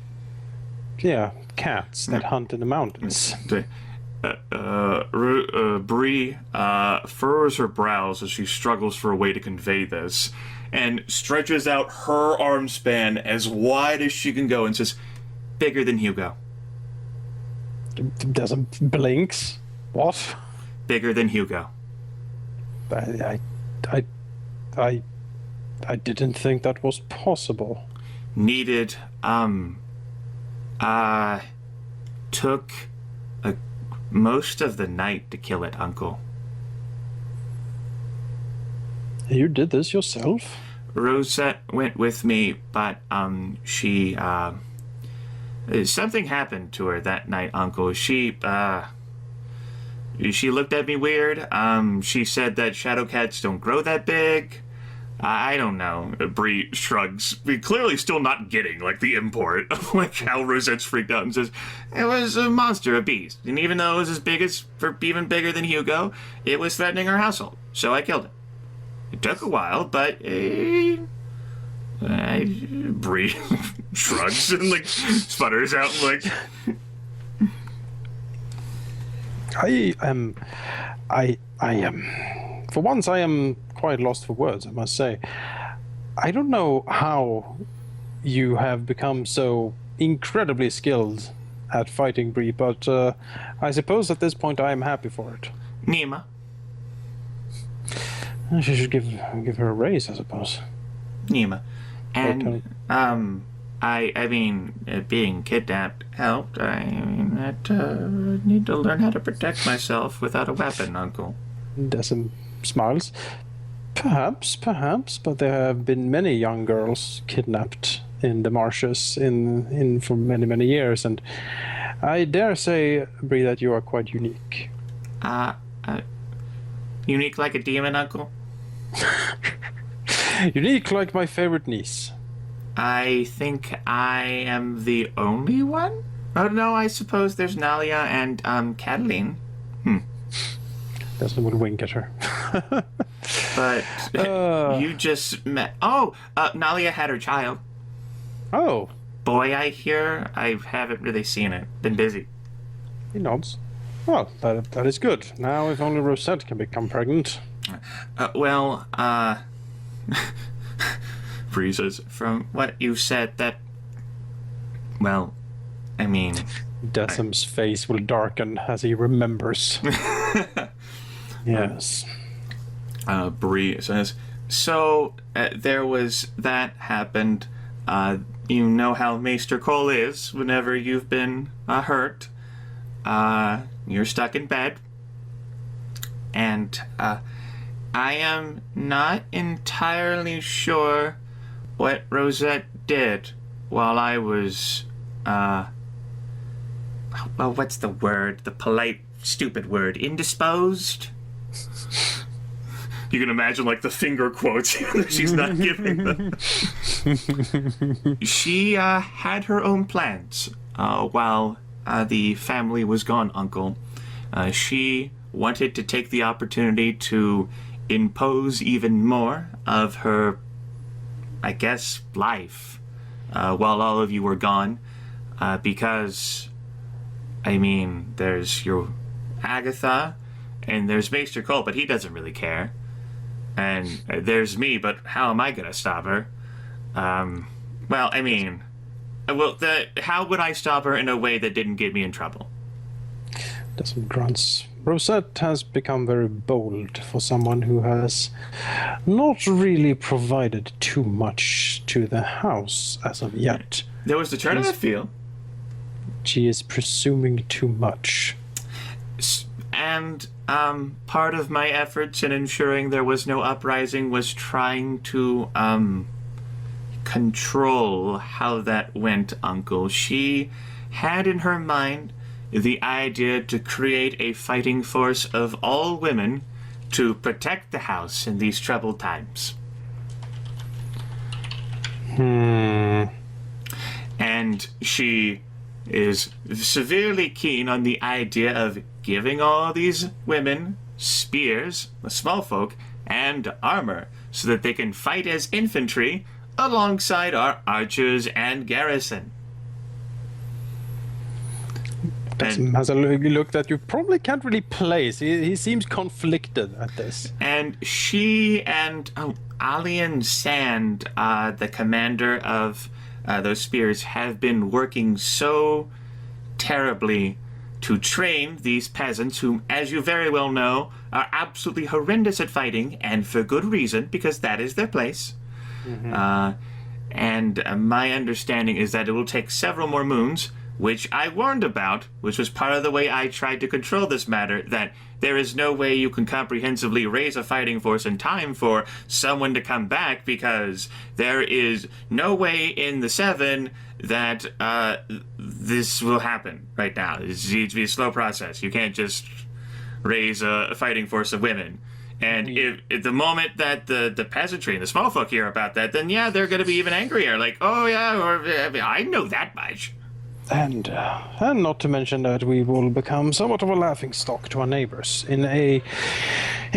cats that hunt in the mountains. Bree furrows her brows as she struggles for a way to convey this, and stretches out her arm span as wide as she can go and says, bigger than Hugo. Doesn't blinks. What? Bigger than Hugo. I didn't think that was possible. Needed, took most of the night to kill it, Uncle. You did this yourself? Rosette went with me, but, she, something happened to her that night, Uncle. She looked at me weird. She said that shadow cats don't grow that big. I don't know. Bree shrugs, clearly still not getting, like, the import of, like, how Rosette's freaked out and says, it was a monster, a beast. And even though it was even bigger than Hugo, it was threatening our household. So I killed it. It took a while, but... Bree shrugs and, like, sputters out, like... I am... For once, I am quite lost for words, I must say. I don't know how you have become so incredibly skilled at fighting, Bree, but I suppose at this point I am happy for it. Nima. She should give her a raise, I suppose. Nima. And, I mean, being kidnapped helped. I need to learn how to protect myself without a weapon, Uncle. Desmond smiles. Perhaps, but there have been many young girls kidnapped in the marshes for many, many years, and I dare say, Bree, that you are quite unique. Unique like a demon, Uncle? Unique like my favorite niece. I think I am the only one? Oh, no, I suppose there's Nalia and, Caladan. Desmond will wink at her. But you just met... Oh, Nalia had her child. Oh, Boy, I hear. I haven't really seen it. Been busy. he nods. Well, that is good. Now, if only Rosette can become pregnant. Bree says, From what you said, that... Well, I mean... Decim's face will darken as he remembers. Yes. Bree says, So, there was... That happened. You know how Maester Cole is whenever you've been hurt. You're stuck in bed. And, I am not entirely sure what Rosette did while I was, well, what's the word? The polite, stupid word. Indisposed? you can imagine, like, the finger quotes that she's not giving them. She, had her own plans, while, the family was gone, Uncle. She wanted to take the opportunity to impose even more of her, I guess, life, while all of you were gone, because, I mean, there's your Agatha, and there's Maester Cole, but he doesn't really care, and there's me, but how am I gonna stop her? Well, I mean, how would I stop her in a way that didn't get me in trouble? Desmond grunts. Rosette has become very bold for someone who has not really provided too much to the house as of yet. There was the turn of the field. She is presuming too much. And part of my efforts in ensuring there was no uprising was trying to control how that went, Uncle. She had in her mind the idea to create a fighting force of all women to protect the house in these troubled times. And she is severely keen on the idea of giving all these women spears, the small folk, and armor, so that they can fight as infantry alongside our archers and garrison. Desmond has a look that you probably can't really place. He seems conflicted at this. And she and Alian Sand, the commander of those spears, have been working so terribly to train these peasants whom, as you very well know, are absolutely horrendous at fighting, and for good reason, because that is their place. And my understanding is that it will take several more moons, which I warned about, which was part of the way I tried to control this matter, that there is no way you can comprehensively raise a fighting force in time for someone to come back, because there is no way in the Seven that this will happen right now. This needs to be a slow process. You can't just raise a fighting force of women. And if the moment that the peasantry and the small folk hear about that, then yeah, they're going to be even angrier. Like, oh yeah, or I know that much. And not to mention that we will become somewhat of a laughingstock to our neighbors in a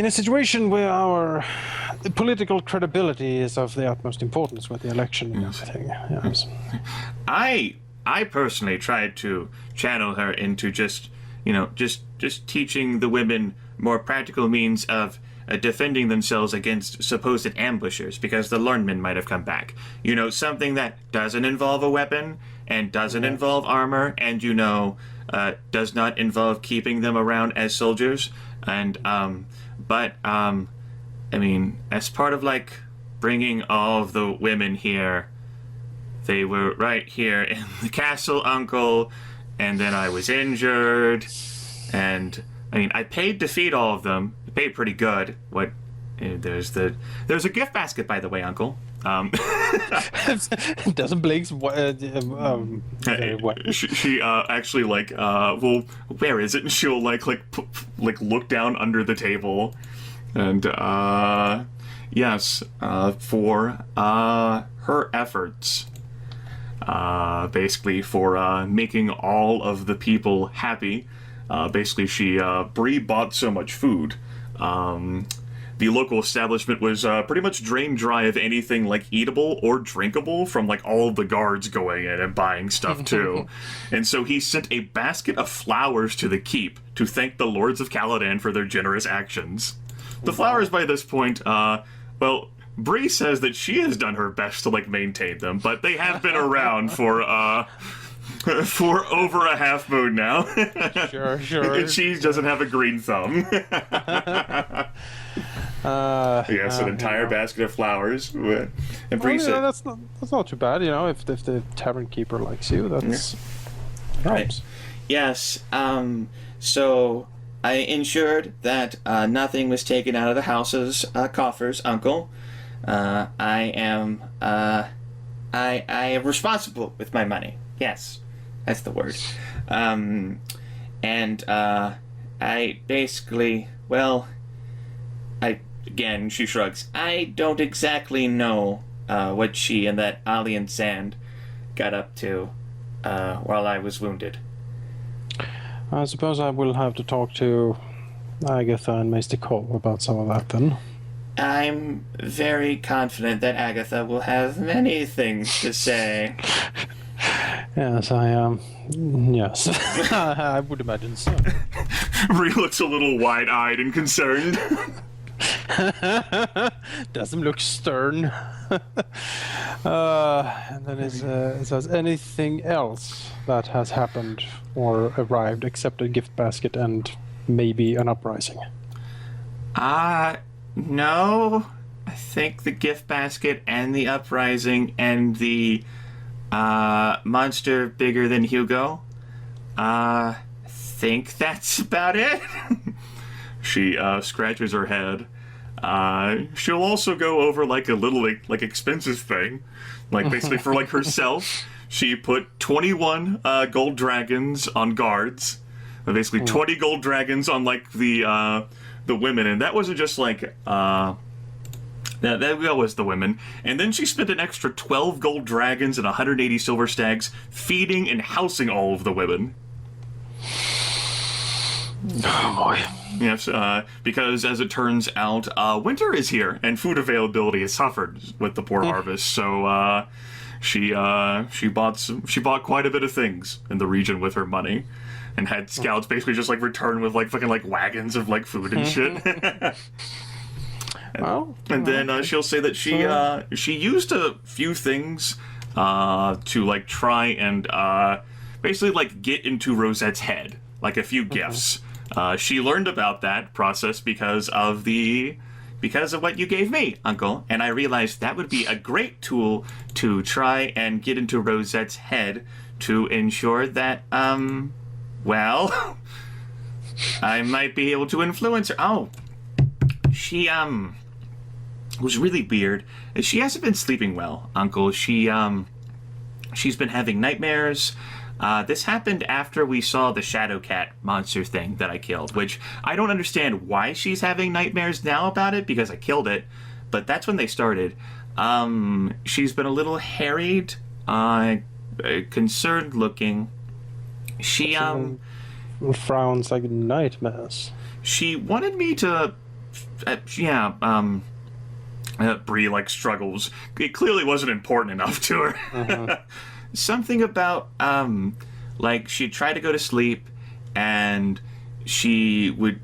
situation where our political credibility is of the utmost importance with the election and everything. Yes. I personally tried to channel her into just teaching the women more practical means of defending themselves against supposed ambushers, because the Lornmen might have come back. Something that doesn't involve a weapon and doesn't involve armor, and does not involve keeping them around as soldiers. And but I mean, as part of bringing all of the women here, they were right here in the castle, Uncle, and then I was injured, and I mean, I paid to feed all of them. I paid pretty good. There's a gift basket, by the way, Uncle. Doesn't Blake's she actually well, where is it? And she'll look down under the table, and yes, for her efforts basically for making all of the people happy. Basically, Bree bought so much food. The local establishment was pretty much drained dry of anything like eatable or drinkable from like all of the guards going in and buying stuff too. And so he sent a basket of flowers to the keep to thank the lords of Caladan for their generous actions. The flowers by this point, well, Bree says that she has done her best to like maintain them, but they have been around for over a half moon now. Sure. And she doesn't have a green thumb. Yes, an entire basket of flowers. And Bree said, that's not too bad, you know. If the tavern keeper likes you, that's helps. Yes. So I ensured that nothing was taken out of the house's coffers, Uncle. I am responsible with my money. Yes, that's the word. And I basically, well, again, she shrugs. I don't exactly know what she and that alien Sand got up to while I was wounded. I suppose I will have to talk to Agatha and Maester Cole about some of that then. I'm very confident that Agatha will have many things to say. Yes, yes. I would imagine so. Bree looks a little wide-eyed and concerned. Doesn't look stern. And then it says anything else that has happened or arrived except a gift basket and maybe an uprising. No. I think the gift basket and the uprising and the monster bigger than Hugo. I think that's about it. She scratches her head. She'll also go over like a little like expenses thing, like basically for like herself. She put 21 gold dragons on guards, basically 20 gold dragons on like the women, and that wasn't just like that was the women. And then she spent an extra 12 gold dragons and 180 silver stags feeding and housing all of the women. Oh boy. Yes, because as it turns out, winter is here and food availability has suffered with the poor harvest. So she bought quite a bit of things in the region with her money, and had scouts basically just like return with like fucking like wagons of like food and shit. And then she'll say that she used a few things to like try and basically like get into Rosette's head, like a few gifts. She learned about that process because of what you gave me, Uncle, and I realized that would be a great tool to try and get into Rosette's head to ensure that, well, I might be able to influence her. Oh, she, was really weird. She hasn't been sleeping well, Uncle. She's been having nightmares. This happened after we saw the Shadow Cat monster thing that I killed, which I don't understand why she's having nightmares now about it, because I killed it, but that's when they started. She's been a little harried, concerned looking. She frowns like nightmares. She wanted me to, Bree like struggles. It clearly wasn't important enough to her. Something about, like, she'd try to go to sleep, and she would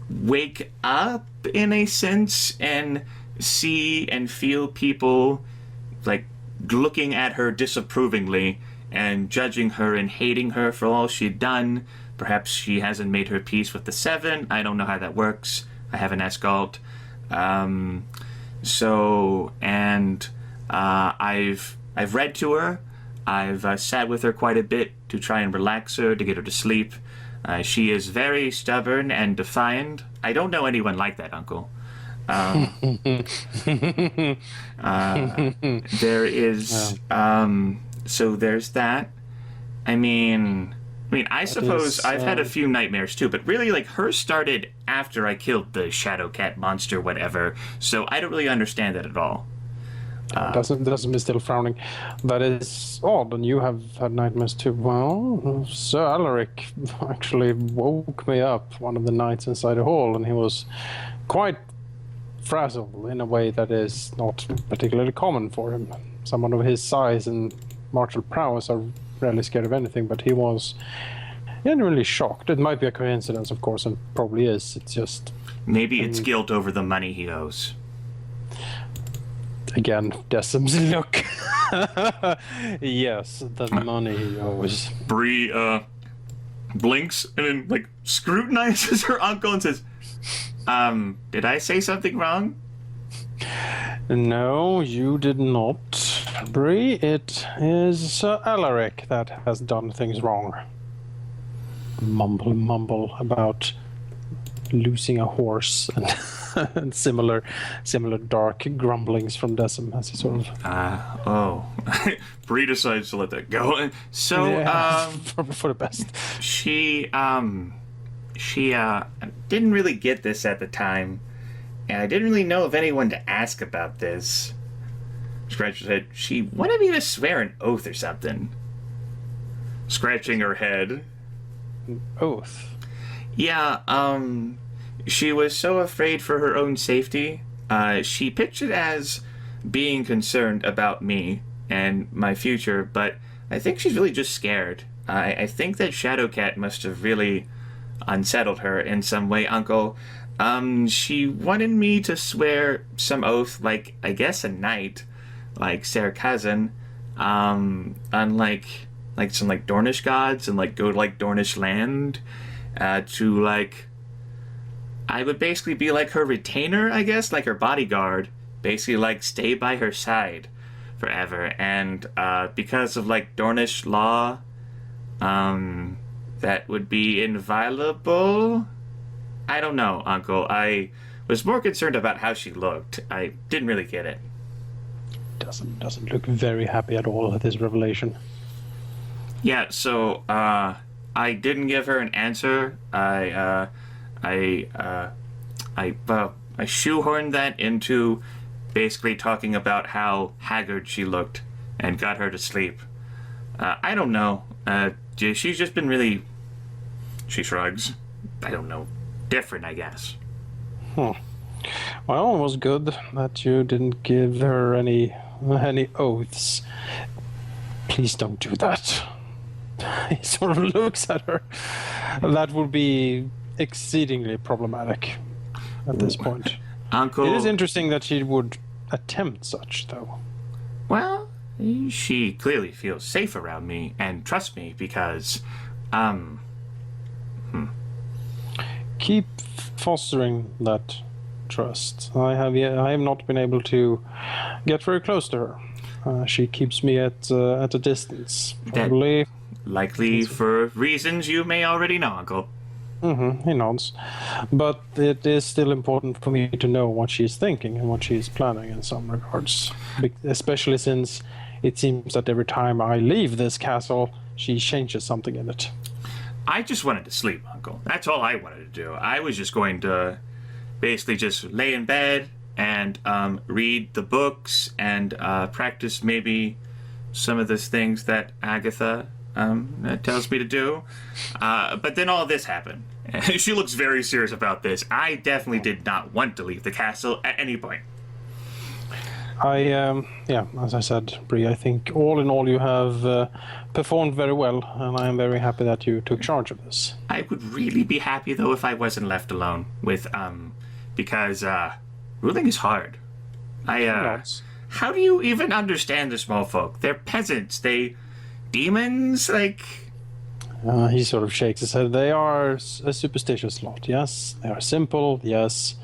wake up, in a sense, and see and feel people, like, looking at her disapprovingly, and judging her and hating her for all she'd done. Perhaps she hasn't made her peace with the Seven. I don't know how that works. I haven't asked Galt. I've read to her. I've sat with her quite a bit to try and relax her, to get her to sleep. She is very stubborn and defiant. I don't know anyone like that, Uncle. There is... so there's that. I suppose I've had a few nightmares too, but really, like, hers started after I killed the Shadow Cat monster, whatever, so I don't really understand it at all. Doesn't be still frowning. That is odd, and you have had nightmares too. Well, Sir Alaric actually woke me up one of the nights inside the hall, and he was quite frazzled in a way that is not particularly common for him. Someone of his size and martial prowess are rarely scared of anything, but he was genuinely shocked. It might be a coincidence, of course, and probably is. It's just... Maybe it's guilt over the money he owes. Again, Decim's look. Yes, the money he owes. Bree blinks and then like scrutinizes her uncle and says, did I say something wrong? No, you did not, Bree. It is Sir Alaric that has done things wrong. Mumble about losing a horse and, and similar dark grumblings from Decim as he sort of... Bree decides to let that go. So, for the best. She didn't really get this at the time, and I didn't really know of anyone to ask about this. Scratch said she wanted me to swear an oath or something. Scratching her head. Oath? Yeah, she was so afraid for her own safety. She pitched it as being concerned about me and my future, but I think she's really just scared. I think that Shadowcat must have really unsettled her in some way, Uncle. She wanted me to swear some oath, like, I guess a knight, like Ser Kazan, on like some like Dornish gods, and like go to like Dornish land, to like, I would basically be like her retainer, I guess, like her bodyguard, basically like stay by her side forever. And because of like Dornish law, that would be inviolable. I don't know, Uncle. I was more concerned about how she looked. I didn't really get it. Doesn't look very happy at all at this revelation. Yeah, so I didn't give her an answer. I shoehorned that into basically talking about how haggard she looked and got her to sleep. I don't know. She's just been really... She shrugs. I don't know. Different, I guess. Well, it was good that you didn't give her any oaths. Please don't do that. He sort of looks at her. That would be exceedingly problematic at this point. Uncle... It is interesting that she would attempt such, though. Well, she clearly feels safe around me and trusts me because, Keep fostering that trust. I have not been able to get very close to her. She keeps me at a distance. Probably. Likely for reasons you may already know, Uncle. He nods. But it is still important for me to know what she's thinking and what she's planning in some regards. Especially since it seems that every time I leave this castle, she changes something in it. I just wanted to sleep, Uncle. That's all I wanted to do. I was just going to basically just lay in bed and read the books and practice maybe some of those things that Agatha tells me to do. But then all this happened. She looks very serious about this. I definitely did not want to leave the castle at any point. As I said, Bree, I think all in all you have performed very well, and I am very happy that you took charge of this. I would really be happy, though, if I wasn't left alone with, because, ruling is hard. How do you even understand the small folk? They're peasants, demons, like... He sort of shakes his head. They are a superstitious lot, yes. They are simple, yes.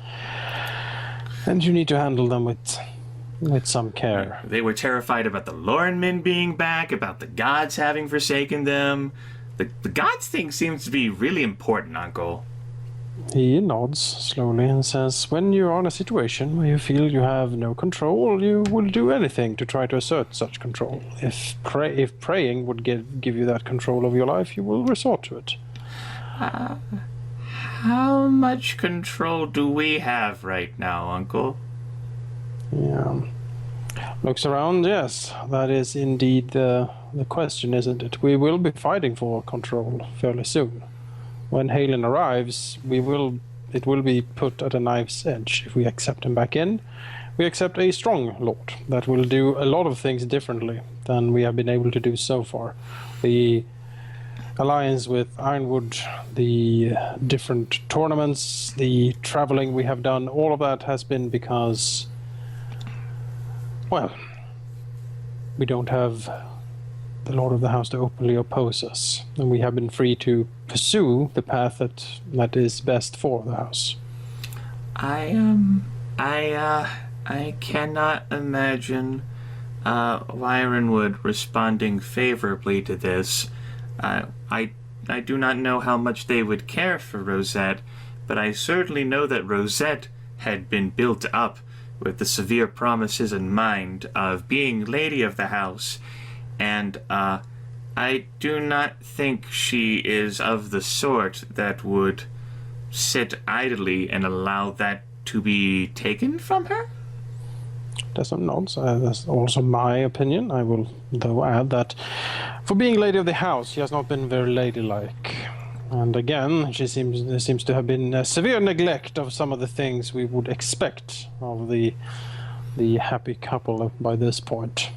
And you need to handle them with some care. They were terrified about the Lorenmen being back, about the gods having forsaken them. The gods thing seems to be really important, Uncle. He nods slowly and says, when you are in a situation where you feel you have no control, you will do anything to try to assert such control. If praying would give you that control of your life, you will resort to it. How much control do we have right now, Uncle? Yeah. Looks around, yes. That is indeed the question, isn't it? We will be fighting for control fairly soon. When Haylen arrives, it will be put at a knife's edge. If we accept him back in, we accept a strong lord that will do a lot of things differently than we have been able to do so far. The alliance with Ironwood, the different tournaments, the traveling we have done, all of that has been because, well, we don't have the Lord of the House to openly oppose us, and we have been free to pursue the path that is best for the house. I cannot imagine Ironwood responding favorably to this. I do not know how much they would care for Rosette, but I certainly know that Rosette had been built up with the severe promises in mind of being Lady of the House, and I do not think she is of the sort that would sit idly and allow that to be taken from her. There's some nods. That's also my opinion. I will, though, add that for being Lady of the House, she has not been very ladylike. And again, there seems to have been a severe neglect of some of the things we would expect of the happy couple by this point.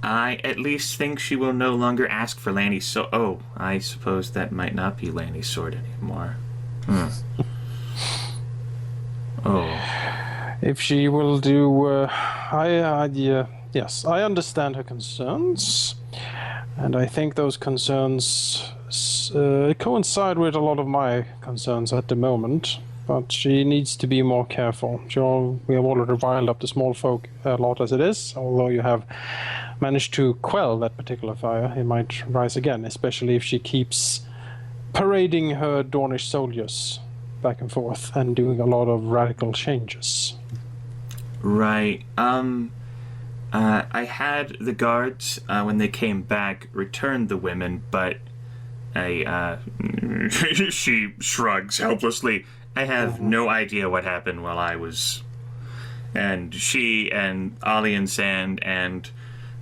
I at least think she will no longer ask for Lanny's sword. Oh, I suppose that might not be Lanny's sword anymore. Oh. If she will do... yes, I understand her concerns. And I think those concerns coincide with a lot of my concerns at the moment. But she needs to be more careful. We have already riled up the small folk a lot as it is. Although you have managed to quell that particular fire, it might rise again. Especially if she keeps parading her Dornish soldiers back and forth and doing a lot of radical changes. Right. I had the guards, when they came back, return the women, but she shrugs helplessly. I have no idea what happened while I was... And she and Ollie and Sand and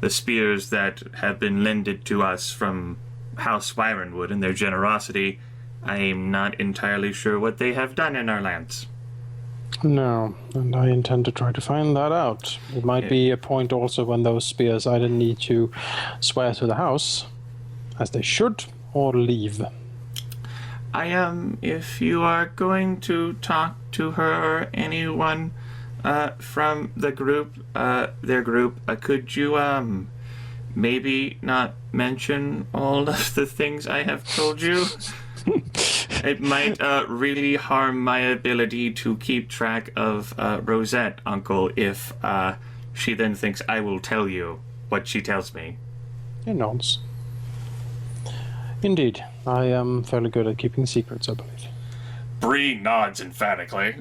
the spears that have been lended to us from House Ironwood and their generosity, I am not entirely sure what they have done in our lands. No, and I intend to try to find that out. It might be a point also when those spears either need to swear to the house, as they should, or leave. If you are going to talk to her or anyone from the group, their group, could you maybe not mention all of the things I have told you? It might really harm my ability to keep track of Rosette, Uncle, if she then thinks I will tell you what she tells me. He nods. Indeed, I am fairly good at keeping secrets, I believe. Bree nods emphatically.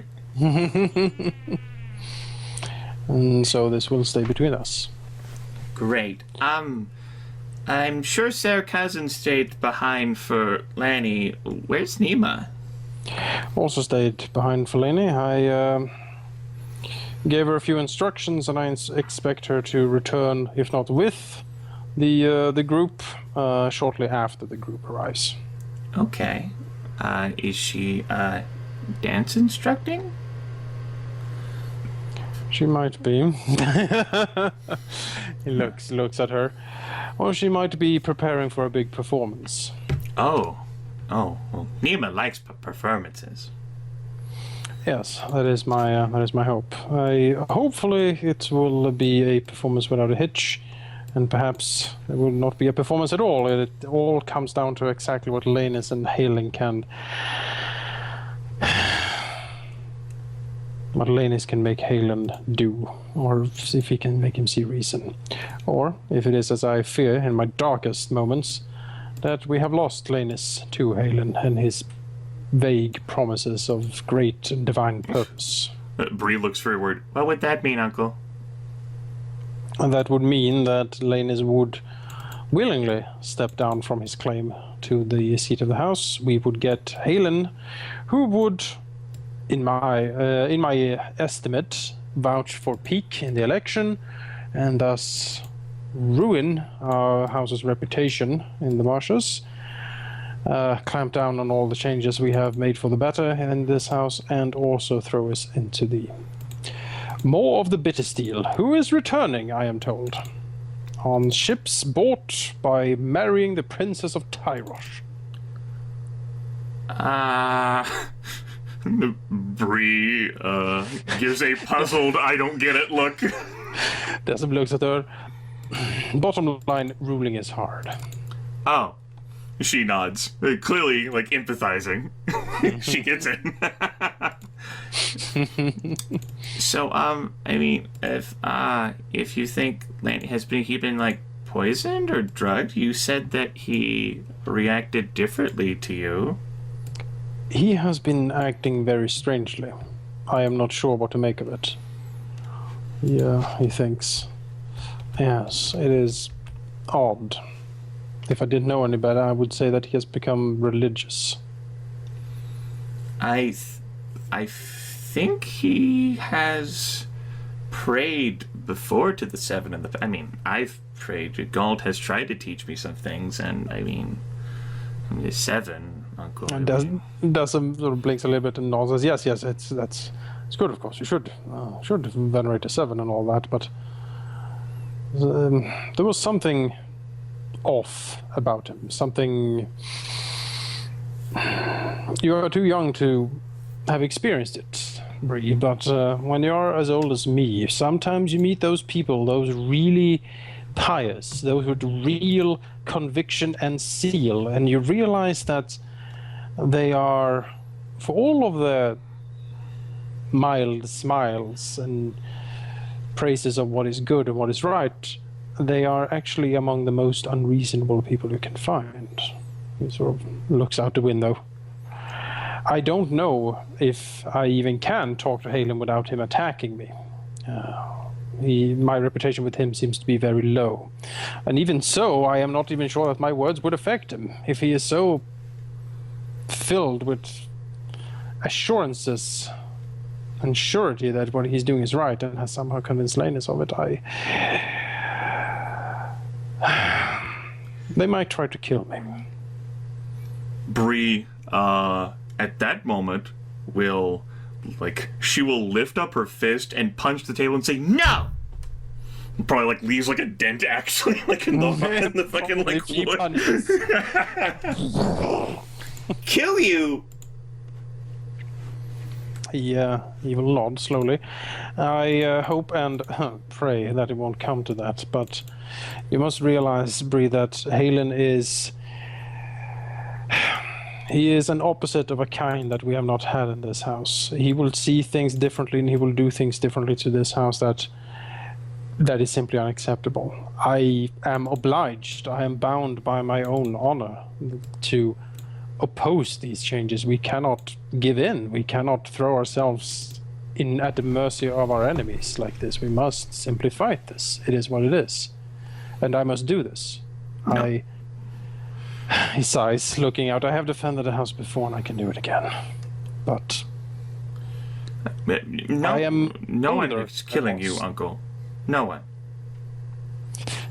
And so this will stay between us. Great. I'm sure Sarah Cousin stayed behind for Lanny. Where's Nima? Also stayed behind for Lanny. I gave her a few instructions, and I expect her to return, if not with the group, shortly after the group arrives. Okay. Is she dance instructing? She might be. He looks at her. Or she might be preparing for a big performance. Oh, well, Nima likes performances. Yes, that is my hope. Hopefully it will be a performance without a hitch, and perhaps it will not be a performance at all. It all comes down to exactly what Lannis and Haylen can... what Lannis can make Haylen do, or if he can make him see reason. Or, if it is as I fear in my darkest moments, that we have lost Lannis to Haylen and his vague promises of great and divine purpose. Bree looks very worried. What would that mean, Uncle? And that would mean that Lannis would willingly step down from his claim to the seat of the house. We would get Haylen, who would... in my estimate, vouch for Peak in the election, and thus ruin our house's reputation in the marshes, clamp down on all the changes we have made for the better in this house, and also throw us into the maw of the bitter steel, who is returning, I am told, on ships bought by marrying the princess of Tyrosh. Bree gives a puzzled, I don't get it look. Desmond looks at her. Bottom line, ruling is hard. Oh. She nods, clearly, like, empathizing. She gets it. So, I mean, if you think Lanny has been like poisoned or drugged, you said that he reacted differently to you. He has been acting very strangely. I am not sure what to make of it. Yeah, he thinks. Yes, it is odd. If I didn't know any better, I would say that he has become religious. I think he has prayed before to the Seven and the... I mean, I've prayed. Galt has tried to teach me some things, and I mean the Seven, Uncle. And does sort of blinks a little bit and nods. Says, yes, it's good. Of course, you should venerate the Seven and all that. But there was something off about him. Something. You are too young to have experienced it, Bree. But when you are as old as me, sometimes you meet those people, those really pious, those with real conviction and zeal, and you realize that they are, for all of the mild smiles and praises of what is good and what is right, they are actually among the most unreasonable people you can find. He sort of looks out the window. I don't know if I even can talk to Haylen without him attacking me. My reputation with him seems to be very low. And even so, I am not even sure that my words would affect him. If he is so filled with assurances and surety that what he's doing is right and has somehow convinced Lanus of it, they might try to kill me. Bree, at that moment, she will lift up her fist and punch the table and say, "No!" Probably, leaves, a dent, actually, in the fucking, wood. Kill you! Yeah, he will nod slowly. I hope and pray that it won't come to that, but you must realize, Bree, that Haylen is... He is an opposite of a kind that we have not had in this house. He will see things differently and he will do things differently to this house that is simply unacceptable. I am obliged, I am bound by my own honor to oppose these changes. We cannot give in. We cannot throw ourselves in at the mercy of our enemies like this. We must simply fight this. It is what it is. And I must do this. No. He sighs, looking out. I have defended the house before and I can do it again. But no one is killing you, Uncle. No one.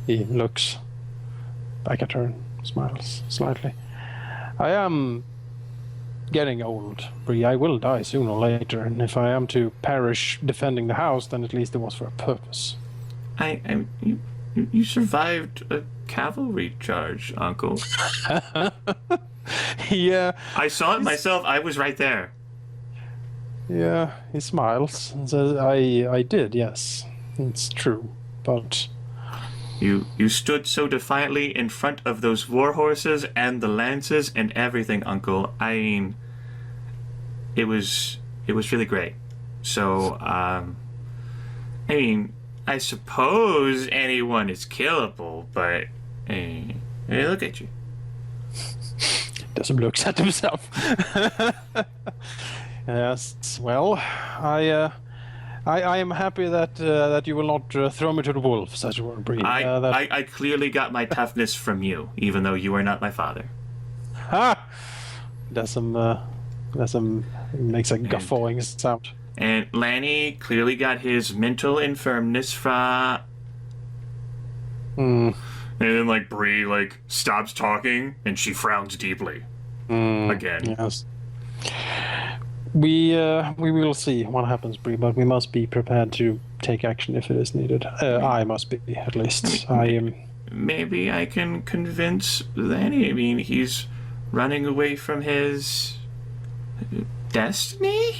He looks back at her and smiles slightly. I am getting old, Bree. I will die sooner or later, and if I am to perish defending the house, then at least it was for a purpose. You survived a cavalry charge, Uncle. Yeah. I saw it myself. I was right there. Yeah, he smiles and says, I did, yes. It's true, but... You stood so defiantly in front of those war horses and the lances and everything, Uncle. I mean, it was really great. So, I suppose anyone is killable, but hey, look at you. Doesn't look at himself. Yes, well, I am happy that you will not throw me to the wolves, as you were, Bree. I clearly got my toughness from you, even though you are not my father. Ha! Makes a guffawing sound. And Lanny clearly got his mental infirmness from And then, like, Bree, like, stops talking, and she frowns deeply. Again. Yes. We will see what happens, Bree, but we must be prepared to take action if it is needed. I must be, at least. I am. Maybe I can convince Lenny. I mean, he's running away from his destiny.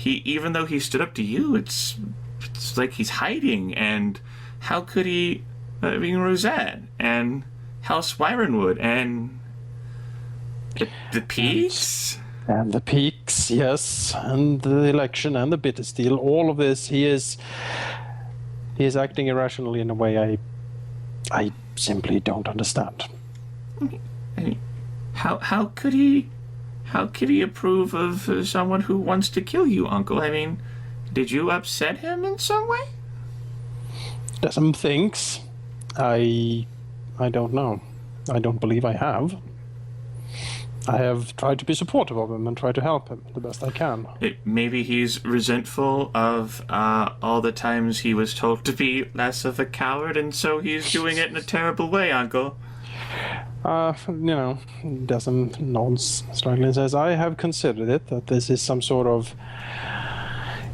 Even though he stood up to you, it's like he's hiding. And how could he? I mean, Rosette and House Wyronwood and the Peaks. And the Peaks, yes, and the election and the Bittersteel, all of this, he is acting irrationally in a way I simply don't understand. I mean, how could he approve of someone who wants to kill you, Uncle? I mean, did you upset him in some way? Some things. I don't know. I don't believe I have. I have tried to be supportive of him and try to help him the best I can. Maybe he's resentful of all the times he was told to be less of a coward, and so he's doing it in a terrible way, Uncle. Desmond nods slightly and says, I have considered it, that this is some sort of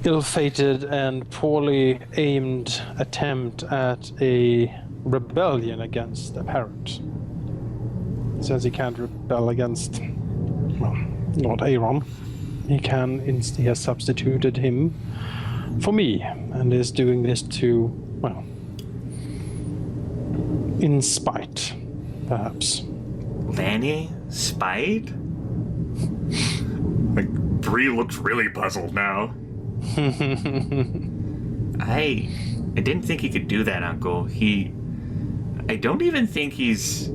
ill-fated and poorly aimed attempt at a rebellion against a parent. Since he can't rebel against, well, Lord Aaron, he has substituted him for me, and is doing this to, well, in spite, perhaps. Lanny? Spite? Like, Bree looks really puzzled now. I didn't think he could do that, Uncle. I don't even think he's...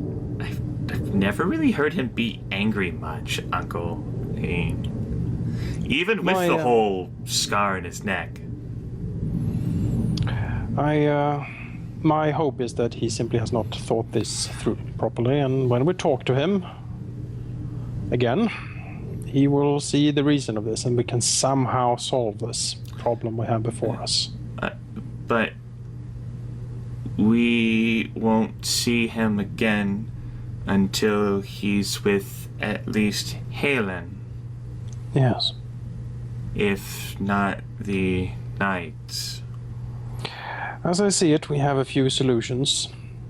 I've never really heard him be angry much, Uncle. Even with the whole scar in his neck. My hope is that he simply has not thought this through properly, and when we talk to him again, he will see the reason of this, and we can somehow solve this problem we have before us. But we won't see him again until he's with at least Haylen. Yes. If not the Knights. As I see it, we have a few solutions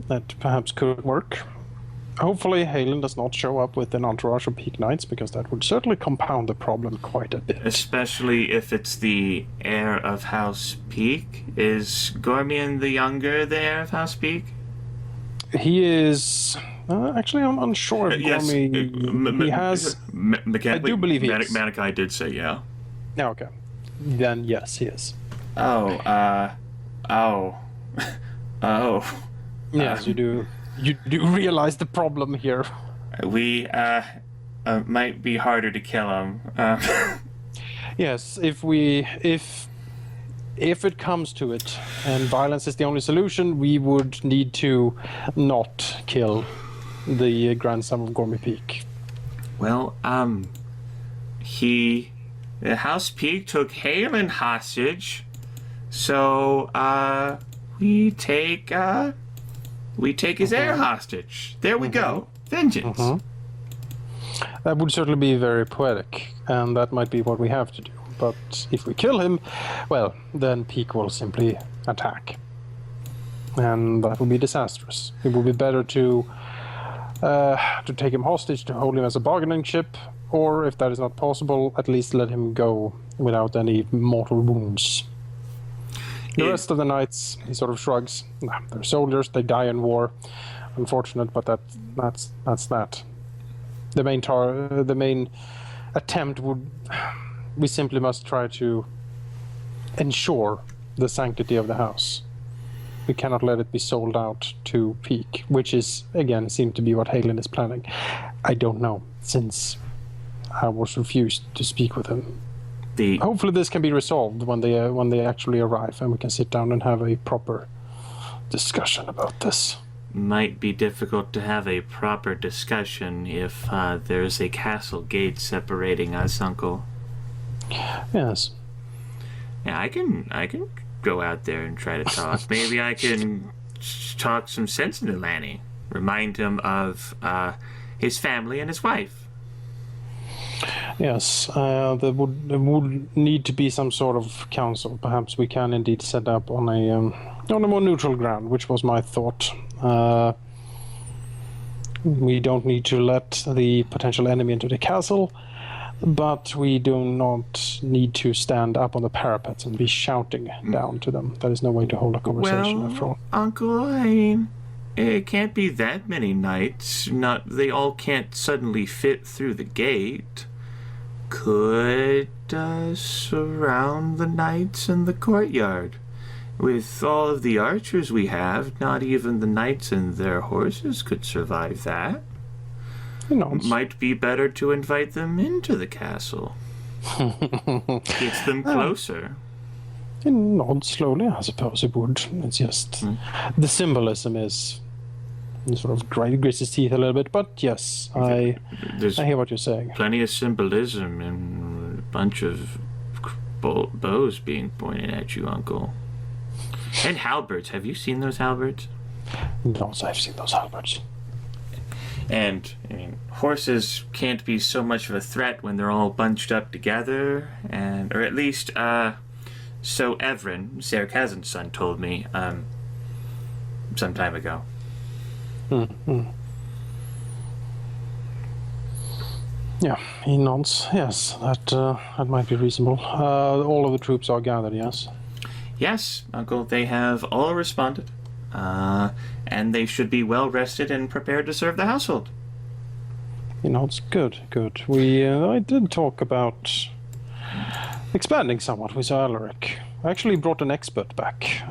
that perhaps could work. Hopefully Haylen does not show up with an entourage of Peak Knights, because that would certainly compound the problem quite a bit. Especially if it's the heir of House Peak. Is Gormian the younger the heir of House Peak? He is... actually, I'm unsure if Yes. Gormy... he has... I do believe he is. Manikai did say yeah. Yeah, okay. Then yes, he is. Oh. Yes, you do. You do realize the problem here. We might be harder to kill him. Yes, if it comes to it, and violence is the only solution, we would need to not kill the grandson of Gormy Peak. Well, the House Peak took Haylen hostage, so we take his heir hostage. There we go. Vengeance. That would certainly be very poetic, and that might be what we have to do. But if we kill him, well, then Peak will simply attack. And that would be disastrous. It would be better to take him hostage, to hold him as a bargaining chip, or if that is not possible, at least let him go without any mortal wounds. The rest of the knights, he sort of shrugs. They're soldiers, they die in war. Unfortunate, but that's that. The main attempt would... We simply must try to ensure the sanctity of the house. We cannot let it be sold out to Peak, which is, again, seemed to be what Haylen is planning. I don't know, since I was refused to speak with him. Hopefully this can be resolved when they actually arrive, and we can sit down and have a proper discussion about this. Might be difficult to have a proper discussion if there's a castle gate separating us, Uncle. Yes. Yeah, I can go out there and try to talk. Maybe I can talk some sense into Lanny. Remind him of his family and his wife. Yes, there would need to be some sort of council. Perhaps we can indeed set up on a more neutral ground, which was my thought. We don't need to let the potential enemy into the castle, but we do not need to stand up on the parapets and be shouting down to them. That is no way to hold a conversation after all. Uncle, I mean, it can't be that many knights. They all can't suddenly fit through the gate. Could surround the knights in the courtyard. With all of the archers we have, not even the knights and their horses could survive that. Might be better to invite them into the castle. Gets them closer. Nod slowly, I suppose it would. It's just the symbolism is sort of grits his teeth a little bit, but yes, I hear what you're saying. Plenty of symbolism and a bunch of bows being pointed at you, Uncle. And halberds. Have you seen those halberds? No, I've seen those halberds. And, I mean, horses can't be so much of a threat when they're all bunched up together, or at least, so Evren, Sarah Kazan's son, told me, some time ago. Yeah, he nods. Yes, that might be reasonable. All of the troops are gathered, yes? Yes, Uncle, they have all responded. And they should be well rested and prepared to serve the household. It's good. I did talk about expanding somewhat with Alaric. I actually brought an expert back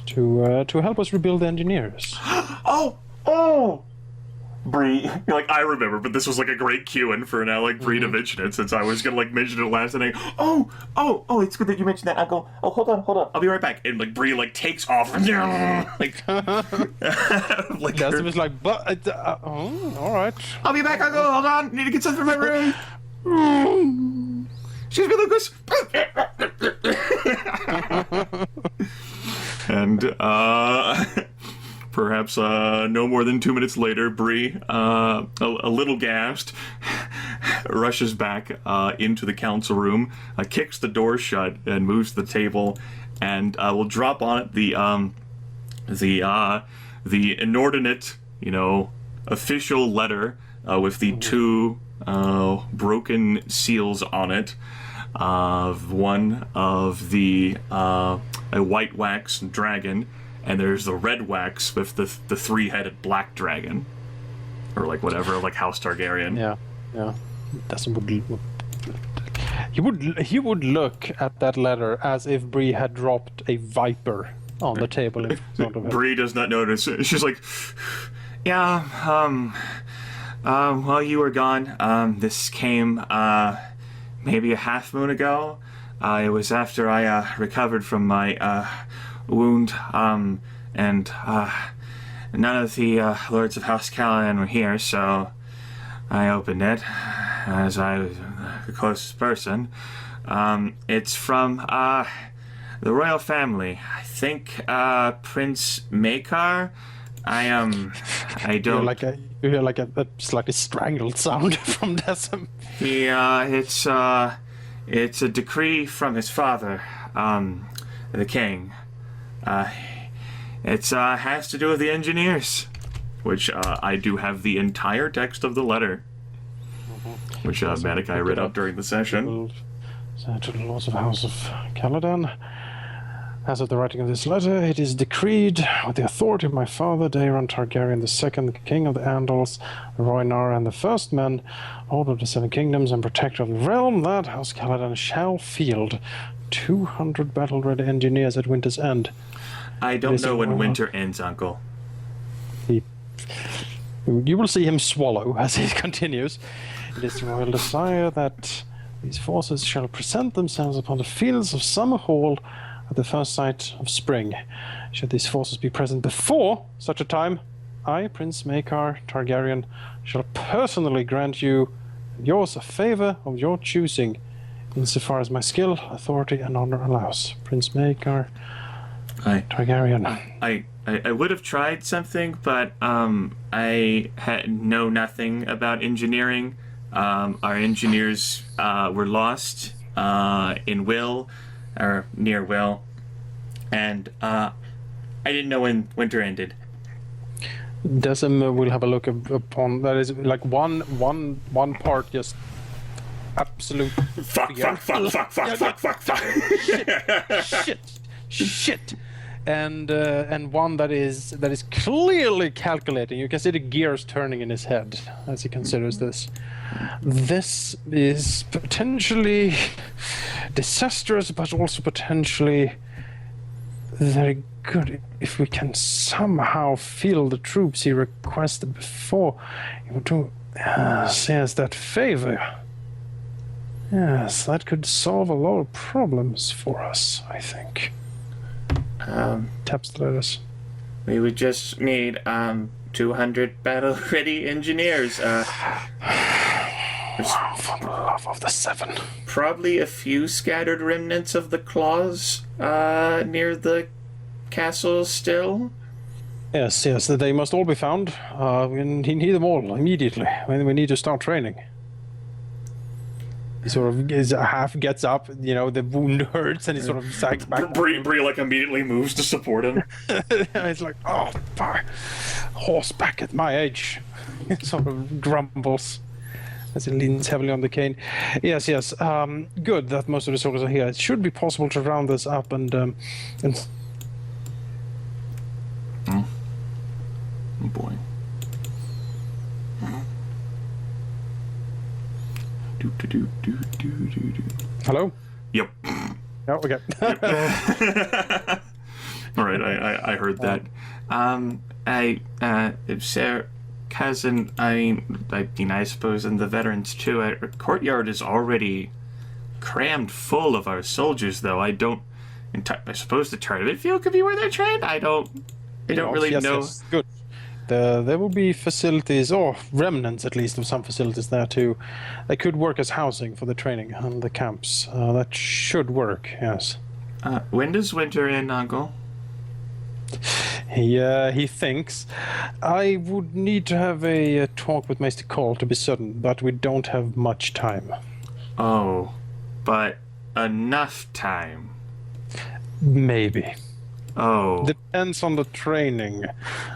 to help us rebuild the engineers. Oh! Bree, I remember, but this was a great cue-in for now, Bree to mention it, since I was gonna mention it last night. Oh, it's good that you mentioned that, Uncle. Oh, hold on, I'll be right back. And Bree takes off. Gus was all right. I'll be back, Uncle. Hold on, need to get something from my room. Excuse me, Lucas. And perhaps no more than 2 minutes later, Bree, a little gassed, rushes back into the council room, kicks the door shut, and moves the table, and will drop on it the inordinate, official letter with the two broken seals on it. One of the a white wax dragon. And there's the red wax with the three-headed black dragon, or whatever, House Targaryen. Yeah. He would look at that letter as if Bree had dropped a viper on the table in front of him. Bree does not notice. She's like, yeah. While you were gone, this came maybe a half moon ago. It was after I recovered from my wound, and none of the lords of House Caladan were here, so I opened it, as I was the closest person. It's from the royal family. I think Prince Maekar. I don't. You hear a slightly strangled sound from Decim. It's a decree from his father, the king. It has to do with the engineers, which I do have the entire text of the letter, which Manikai read out during the session. To the Lords of House of Caladan. As of the writing of this letter, it is decreed, with the authority of my father, Daeron Targaryen II, King of the Andals, Rhoynar, and the First Men, Lord of the Seven Kingdoms, and Protector of the Realm, that House Caladan shall field 200 battle-ready engineers at winter's end. I don't know when winter ends, Uncle. You will see him swallow as he continues. It is the royal desire that these forces shall present themselves upon the fields of Summer Hall at the first sight of spring. Should these forces be present before such a time, I, Prince Maekar Targaryen, shall personally grant you and yours a favor of your choosing, insofar as my skill, authority, and honor allows. Prince Maekar Targaryen. I would have tried something, but I know nothing about engineering. Our engineers were lost in Will, or near Will, and I didn't know when winter ended. Decim will have a look upon that. Is like one part just absolute Fuck. shit, and one that is clearly calculating. You can see the gears turning in his head as he considers this. This is potentially disastrous, but also potentially very good if we can somehow fill the troops he requested before. He would do yes, that favor. Yes, that could solve a lot of problems for us, I think. Taps the letters. We would just need 200 battle-ready engineers. For the love of the seven. Probably a few scattered remnants of the claws near the castle still. Yes, they must all be found. We need them all immediately. We need to start training. He sort of half gets up, the wound hurts, and he sort of sags back. Bree like immediately moves to support him. It's like, oh, horseback at my age. He sort of grumbles as he leans heavily on the cane. Yes. Good that most of the soldiers are here. It should be possible to round this up and Oh boy. Hello? Yep. Oh, okay. All right, I heard that. Sir, cousin, I suppose, and the veterans too. Our courtyard is already crammed full of our soldiers, though. I suppose the tournament field could be where they're trained. I don't really know. Yes, good. There will be facilities, or remnants at least, of some facilities there too. They could work as housing for the training and the camps. That should work, yes. When does winter end, Uncle? He thinks. I would need to have a talk with Maester Cole to be certain, but we don't have much time. Oh, but enough time. Maybe. Oh. Depends on the training,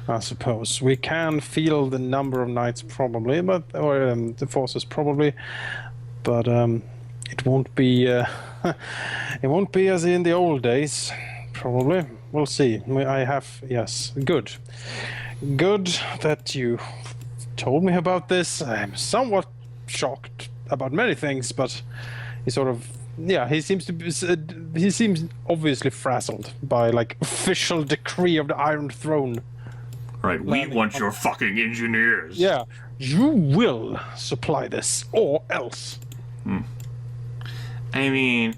I suppose. We can field the number of knights probably, or the forces probably, but it won't be. It won't be as in the old days, probably. We'll see. Yes, good that you told me about this. I'm somewhat shocked about many things, but he sort of. Yeah, he seems obviously frazzled by official decree of the Iron Throne. Right, we want your fucking engineers. Yeah, you will supply this or else. I mean,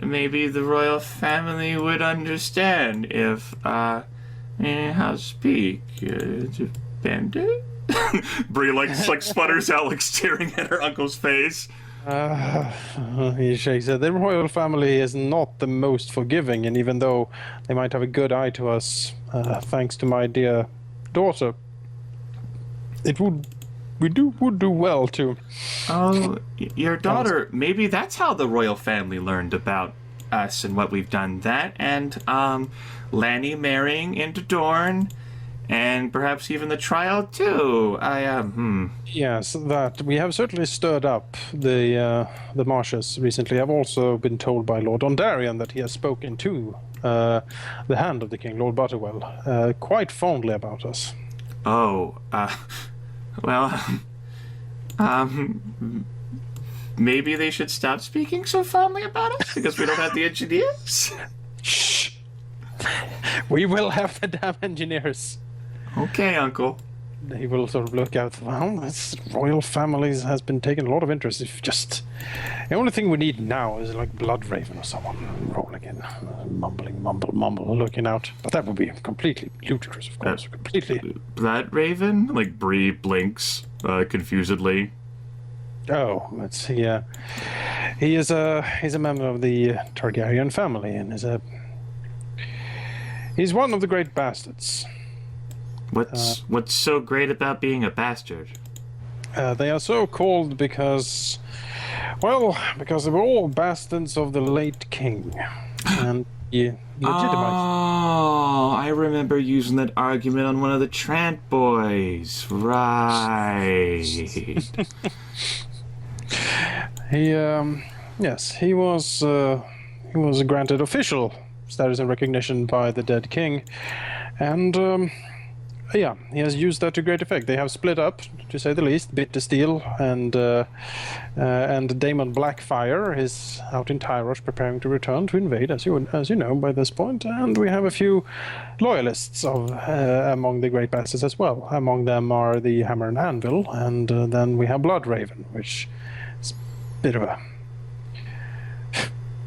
maybe the royal family would understand if, how to speak, bandit? Bree sputters out, staring at her uncle's face. He shakes it. The royal family is not the most forgiving, and even though they might have a good eye to us, thanks to my dear daughter, would do well to. Oh, your daughter. Maybe that's how the royal family learned about us and what we've done. That and Lanny marrying into Dorne. And perhaps even the trial too. Yes, that we have certainly stirred up the marshes recently. I've also been told by Lord Ondarian that he has spoken to the hand of the king, Lord Butterwell, quite fondly about us. Oh, maybe they should stop speaking so fondly about us because we don't have the engineers. Shh. We will have the damn engineers. Okay, Uncle. He will sort of look out. Well, this royal families has been taking a lot of interest. If just the only thing we need now is Bloodraven or someone rolling in, mumble, looking out. But that would be completely ludicrous, of course. Completely. Bloodraven? Bree blinks confusedly. Oh, let's see. He's a member of the Targaryen family, and is a. He's one of the great bastards. What's so great about being a bastard? They are so called because they were all bastards of the late king. And he legitimized. Oh, I remember using that argument on one of the Trant boys. Right. He was granted official status and recognition by the dead king, and he has used that to great effect. They have split up, to say the least. Bitter Steel and Daemon Blackfire is out in Tyrosh preparing to return to invade, as you know by this point. And we have a few loyalists among the Great Bastards as well. Among them are the Hammer and Anvil, and then we have Bloodraven, which is a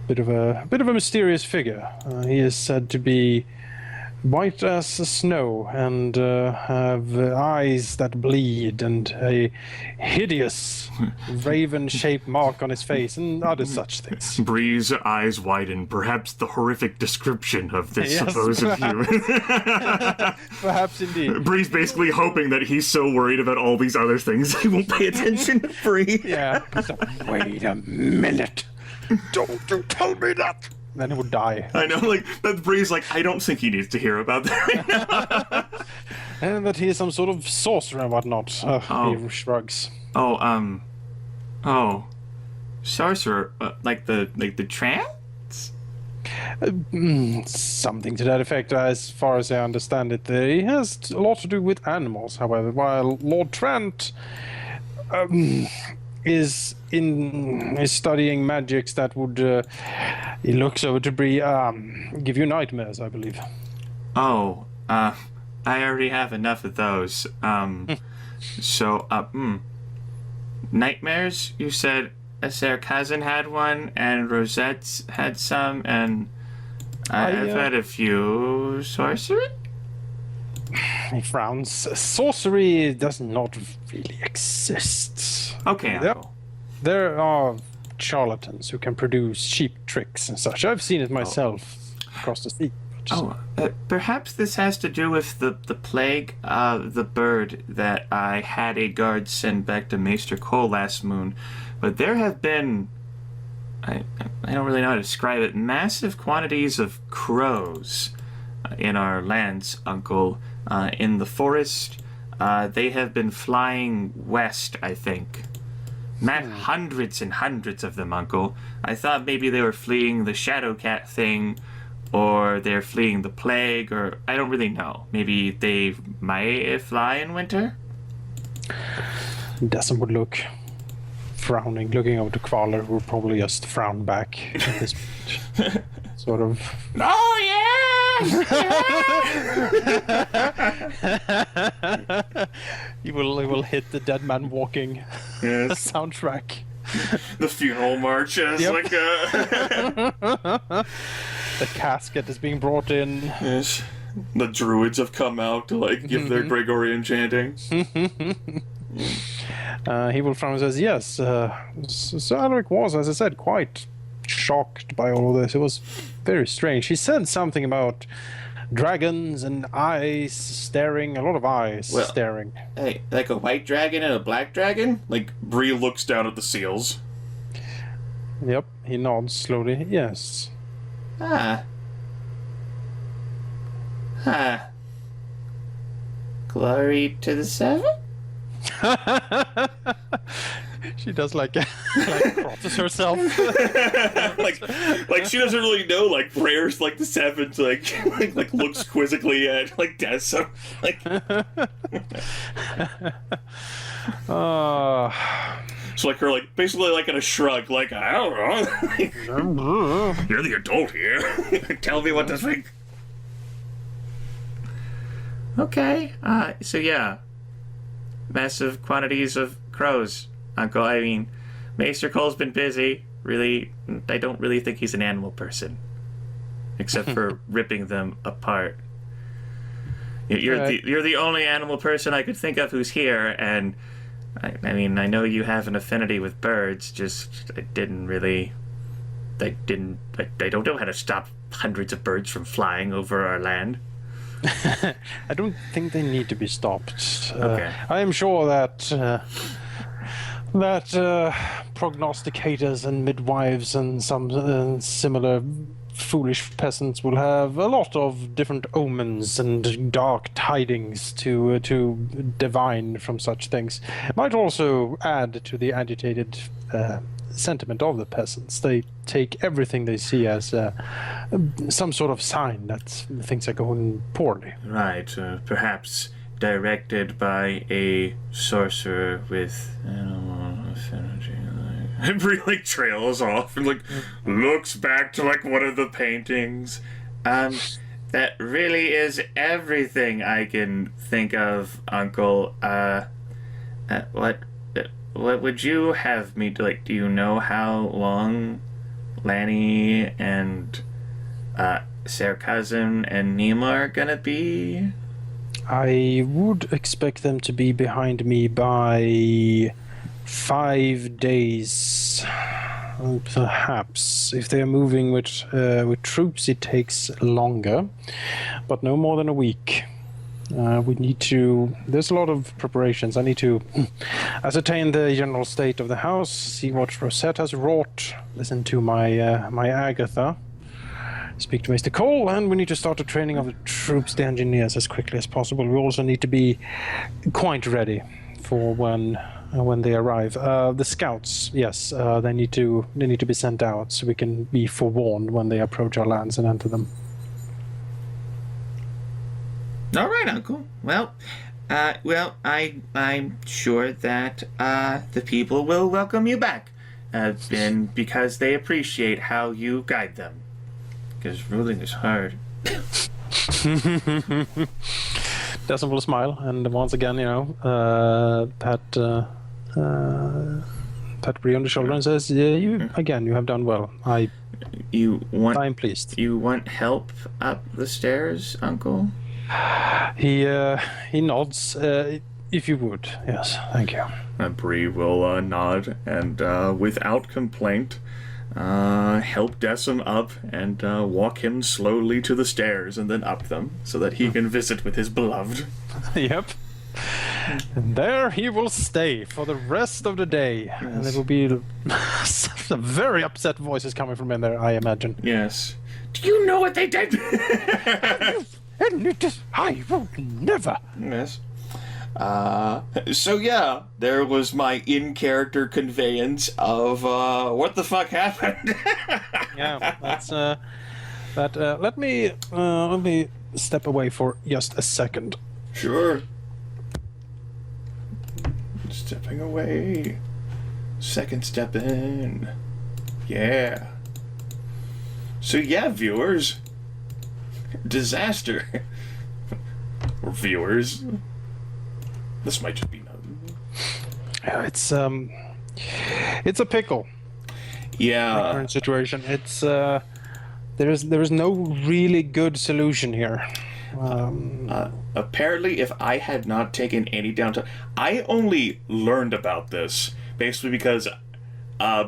bit of a mysterious figure. He is said to be white as snow and have eyes that bleed and a hideous raven-shaped mark on his face and other such things. Bree's eyes widen. Perhaps the horrific description of this supposed human. Perhaps indeed. Bree's basically hoping that he's so worried about all these other things he won't pay attention to Bree. Yeah. Wait a minute. Don't you tell me that. Then he would die. I know, like, that Bree's like, I don't think he needs to hear about that right now. And that he is some sort of sorcerer and whatnot. He shrugs. Sorcerer, like the Trants? Something to that effect, as far as I understand it. He has a lot to do with animals, however, while Lord Trant is studying magics that would, he looks over to Bree, give you nightmares, I believe. Oh, I already have enough of those. Nightmares? You said Sarah Cousin had one, and Rosette's had some, and I've had a few. Sorcery? He frowns. Sorcery does not really exist. Okay, Uncle. There are charlatans who can produce cheap tricks and such. I've seen it myself across the sea. Perhaps this has to do with the plague, the bird that I had a guard send back to Maester Cole last moon. But there have been, I don't really know how to describe it, massive quantities of crows in our lands, Uncle. In the forest, they have been flying west, I think. Hundreds and hundreds of them, Uncle. I thought maybe they were fleeing the Shadowcat thing, or they're fleeing the plague, or I don't really know. Maybe they might fly in winter? Desmond would look frowning, looking over to Kvalar, who would probably just frown back at this sort of... Oh, yeah! He will hit the Dead Man Walking soundtrack. The funeral march is like a... The casket is being brought in. Yes. The druids have come out to like give their Gregorian chanting. He will frown and says, yes, Sir Alaric was, as I said, quite shocked by all of this. It was very strange. He said something about dragons and eyes staring, a lot of eyes staring. Hey, like a white dragon and a black dragon? Like, Bree looks down at the seals. Yep, he nods slowly. Yes. Glory to the Seven? She does like crosses herself. like she doesn't really know like prayers like the sevens like looks quizzically at like Dessa so like her like basically like in a shrug like I don't know. You're the adult here. Tell me what to think. Okay. So yeah, massive quantities of crows, Uncle. I mean, Maester Cole's been busy. Really, I don't really think he's an animal person, except for ripping them apart. You're the only animal person I could think of who's here, and I mean, I know you have an affinity with birds. Just I don't know how to stop hundreds of birds from flying over our land. I don't think they need to be stopped. Okay. I am sure that prognosticators and midwives and some similar foolish peasants will have a lot of different omens and dark tidings to divine from such things. It might also add to the agitated sentiment of the peasants. They take everything they see as some sort of sign that things are going poorly. Right, perhaps directed by a sorcerer with animal affinity. And Bree, like, trails off and, like, looks back to, like, one of the paintings. That really is everything I can think of, Uncle. What would you have me do? Like, do you know how long Lanny and Sarah Cousin and Nima are gonna be? I would expect them to be behind me by 5 days, perhaps. If they are moving with troops, it takes longer, but no more than a week. We need to. There's a lot of preparations. I need to ascertain the general state of the house, see what Rosette has wrought, listen to my Agatha, speak to Mr. Cole, and we need to start the training of the troops, the engineers, as quickly as possible. We also need to be quite ready for when they arrive. The scouts, yes, they need to be sent out so we can be forewarned when they approach our lands and enter them. All right, Uncle. Well, I'm sure that the people will welcome you back, and because they appreciate how you guide them. Because ruling is hard. Desmond will smile, and once again, pat Bree on the shoulder and says, "You have done well. I'm pleased." You want help up the stairs, Uncle? He nods. If you would, yes, thank you. Bree will nod and, without complaint, help Decim up and walk him slowly to the stairs and then up them so that he can visit with his beloved. Yep. And there he will stay for the rest of the day. Yes. And there will be some very upset voices coming from in there, I imagine. Yes. Do you know what they did? I will never. Yes. So yeah, there was my in-character conveyance of what the fuck happened. Yeah, that's let me step away for just a second. Sure. Stepping away. Second step in. Yeah. So yeah, viewers. Disaster. Or viewers. This might just be Yeah, it's a pickle. Yeah. The current situation. It's there is no really good solution here. Apparently, if I had not taken any downtime, I only learned about this basically because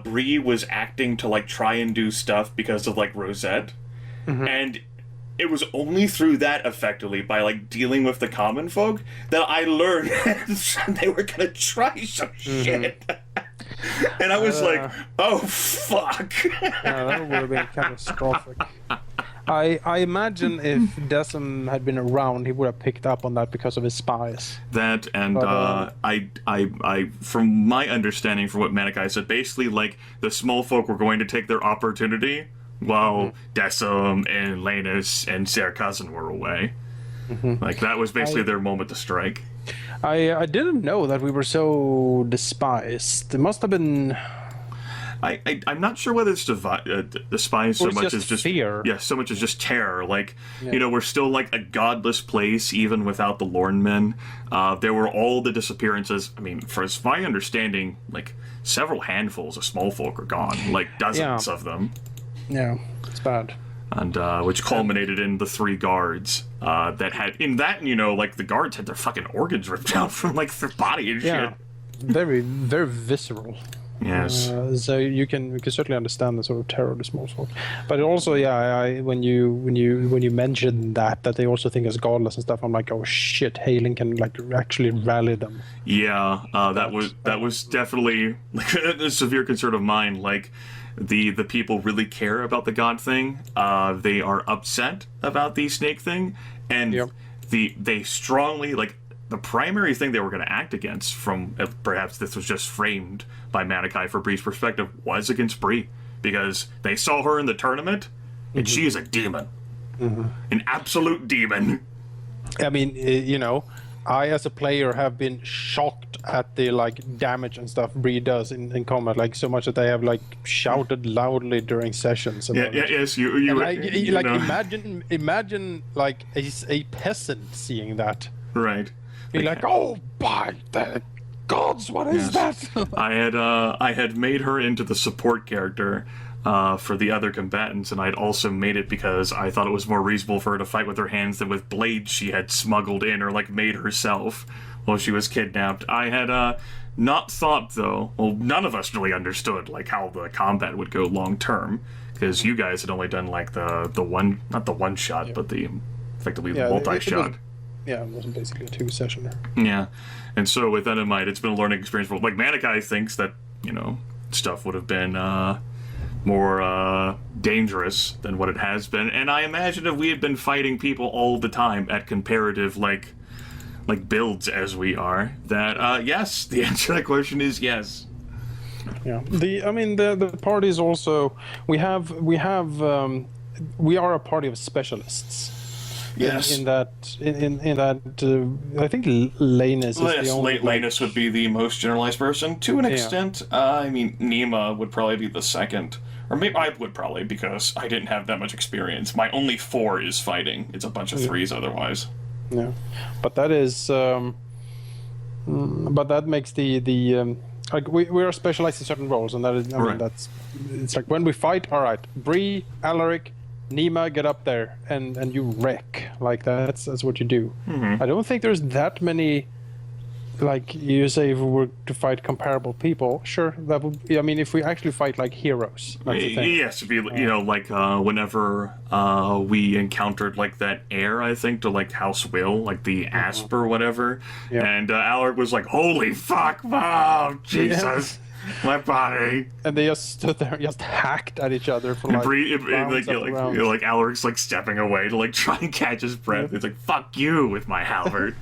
Bree was acting to like try and do stuff because of like Rosette, and it was only through that, effectively, by like dealing with the common folk, that I learned they were gonna try some shit. And I was like, oh fuck. Yeah, that would have been catastrophic. I imagine if Decim had been around, he would have picked up on that because of his spies. That and I from my understanding, from what Manikai said, basically like the small folk were going to take their opportunity while Decim and Lanus and Sarah Cousin were away. Like that was basically their moment to strike. I didn't know that we were so despised. It must have been. I'm not sure whether it's despise so much as just fear. Yeah, so much as just terror. Like we're still like a godless place even without the Lorn men. There were all the disappearances. I mean, for as my understanding, like several handfuls of small folk are gone, like dozens of them. Yeah, it's bad. And which culminated in the 3 guards that had in that like the guards had their fucking organs ripped out from like their body and shit. Very, very visceral. Yes. So you can certainly understand the sort of terror of the small folk. But also, when you mention that they also think it's godless and stuff, I'm like, oh shit, Haylen can like actually rally them. Yeah, that was definitely like a severe concern of mine. Like, the people really care about the god thing. They are upset about the snake thing, and Yep. they strongly like. The primary thing they were going to act against, from perhaps this was just framed by Manikai for Bree's perspective, was against Bree, because they saw her in the tournament, and she is a demon, an absolute demon. I mean, I as a player have been shocked at the like damage and stuff Bree does in combat, like so much that they have like shouted loudly during sessions. Yeah, yes, you like know. imagine like a peasant seeing that. Right. Be like, oh by the gods, what is that? I had made her into the support character for the other combatants, and I'd also made it because I thought it was more reasonable for her to fight with her hands than with blades she had smuggled in or like made herself while she was kidnapped. I had not thought, though, well, none of us really understood like how the combat would go long term, because you guys had only done like the one, not the one shot, but the effectively multi-shot. Yeah, it was basically a 2-sessioner. Yeah, and so with that in mind, it's been a learning experience. For, like, Manikai thinks that, stuff would have been more dangerous than what it has been. And I imagine if we had been fighting people all the time at comparative, like builds as we are, that, yes, the answer to that question is yes. Yeah, the party is also, we are a party of specialists. Yes. In that, I think Lanus is the only. Lanus would be the most generalized person to an extent. I mean, Nima would probably be the second, or maybe I would probably, because I didn't have that much experience. My only 4 is fighting. It's a bunch of 3s otherwise. Yeah, but that is, but that makes the like we are specialized in certain roles, and that is, I mean, that's, it's like when we fight. All right, Bree, Alaric, Nima, get up there and you wreck. Like that's what you do. I don't think there's that many, like you say, if we were to fight comparable people, sure, that would be, I mean, if we actually fight like heroes, that's the thing. Yes, it'd be, like whenever we encountered like that heir, I think, to like House Will, like the Asp or whatever, and Alaric was like, holy fuck, oh, Jesus. My body. And they just stood there, just hacked at each other for like like Alaric's like stepping away to like try and catch his breath. It's like, fuck you with my halberd.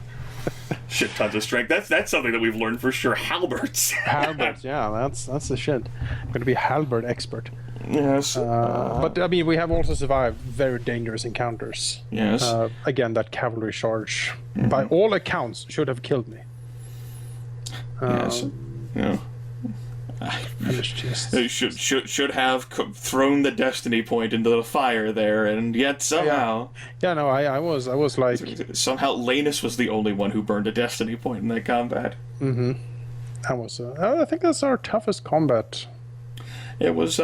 Shit tons of strength. That's something that we've learned for sure. Halberds. Halberds, yeah, that's the shit. I'm gonna be a halberd expert. Yes. But I mean, we have also survived very dangerous encounters. Yes. Again, that cavalry charge, by all accounts, should have killed me. Yes. Yeah. They should have thrown the destiny point into the fire there, and yet somehow... I was like... Somehow Lanus was the only one who burned a destiny point in that combat. That was... I think that's our toughest combat. It was...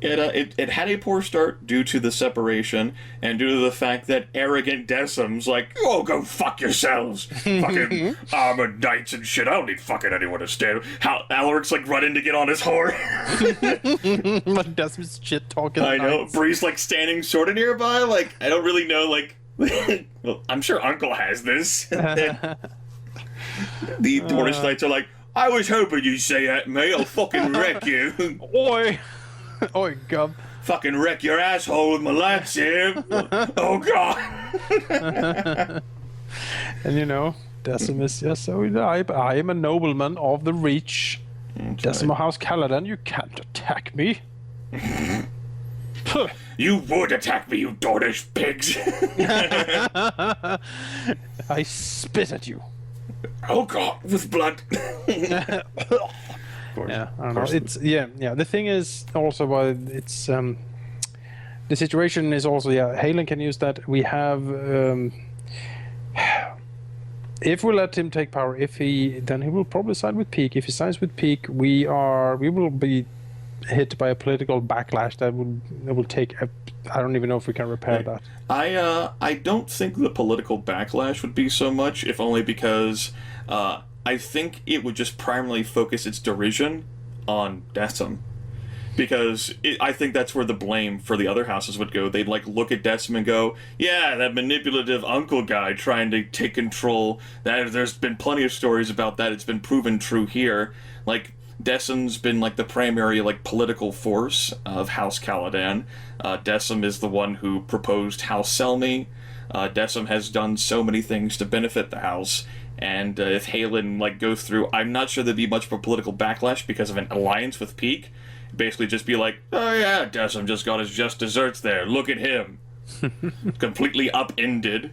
It had a poor start due to the separation and due to the fact that arrogant Decim's like, oh, go fuck yourselves, fucking armored knights and shit. I don't need fucking anyone to stand. How Alaric's like running to get on his horse. But Decim's shit talking. I know. Bree's like standing sort of nearby. Like, I don't really know. Like, well, I'm sure Uncle has this. The Dwarvish knights are like, I was hoping you'd say that, mate. I'll fucking wreck you. Oi. Oi, Gub. Fucking wreck your asshole with my lance here. Oh, God. And Decimus, yes, so I am a nobleman of the Reach. Decimo House Caladan, you can't attack me. You would attack me, you Dwarvish pigs. I spit at you. Oh, God, with blood. Yeah, I don't know. It's the thing is also it's the situation is also Haylen can use that. We have if we let him take power, then he will probably side with Peak. If he sides with Peak, we will be hit by a political backlash that will take I don't even know if we can repair that. I don't think the political backlash would be so much, if only because I think it would just primarily focus its derision on Decim. Because I think that's where the blame for the other houses would go. They'd like look at Decim and go, yeah, that manipulative uncle guy trying to take control. There's been plenty of stories about that. It's been proven true here. Like, Decim's been like the primary like political force of House Caladan. Decim is the one who proposed House Selmy. Decim has done so many things to benefit the house. And if Haylen like goes through, I'm not sure there'd be much of a political backlash because of an alliance with Peak. Basically just be like, oh yeah, Decim just got his just desserts there. Look at him. Completely upended.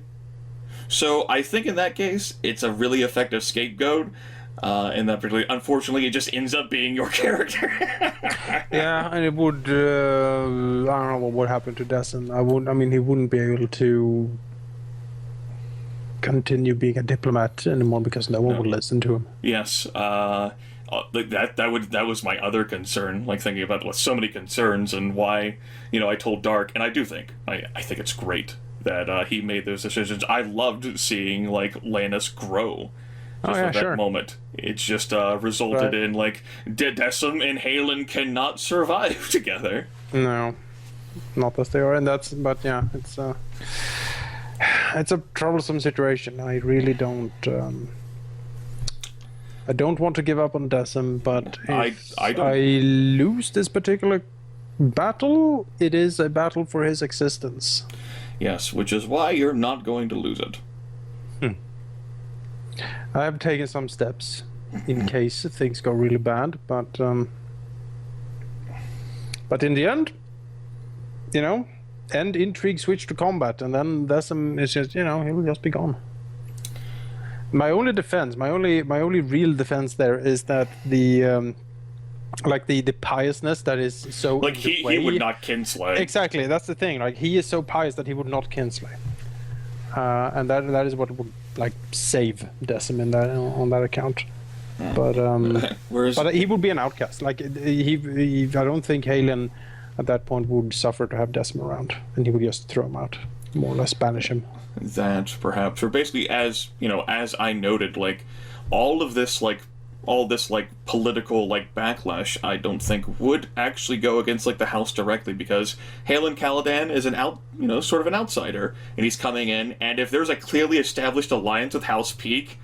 So I think in that case, it's a really effective scapegoat. In that particular, unfortunately, it just ends up being your character. Yeah, and it would. I don't know what would happen to Decim. I mean, he wouldn't be able to continue being a diplomat anymore because no one would listen to him. Yes. That was my other concern, like thinking about so many concerns and why, I told Dark, and I do think, I think it's great that he made those decisions. I loved seeing, like, Lannis grow just at that moment. It's just resulted in, like, Decim and Haylen cannot survive together. No, not as they are, and but yeah, it's a troublesome situation. I really don't... I don't want to give up on Decim, but if I lose this particular battle, it is a battle for his existence. Yes, which is why you're not going to lose it. I have taken some steps in case things go really bad, but in the end, end intrigue switch to combat, and then Decim is just, he'll just be gone. My only defense, my only real defense there is that the the piousness that is so like he would not kinslay. Exactly, that's the thing. Like, he is so pious that he would not kinslay, and that is what would like save Decim on that account. But but he would be an outcast. Like he I don't think Haylen at that point would suffer to have Decim around, and he would just throw him out, more or less banish him. That perhaps, or basically, as I noted, like all this political like backlash, I don't think would actually go against like the house directly, because Haylen Caladan is sort of an outsider, and he's coming in, and if there's a clearly established alliance with House Peak,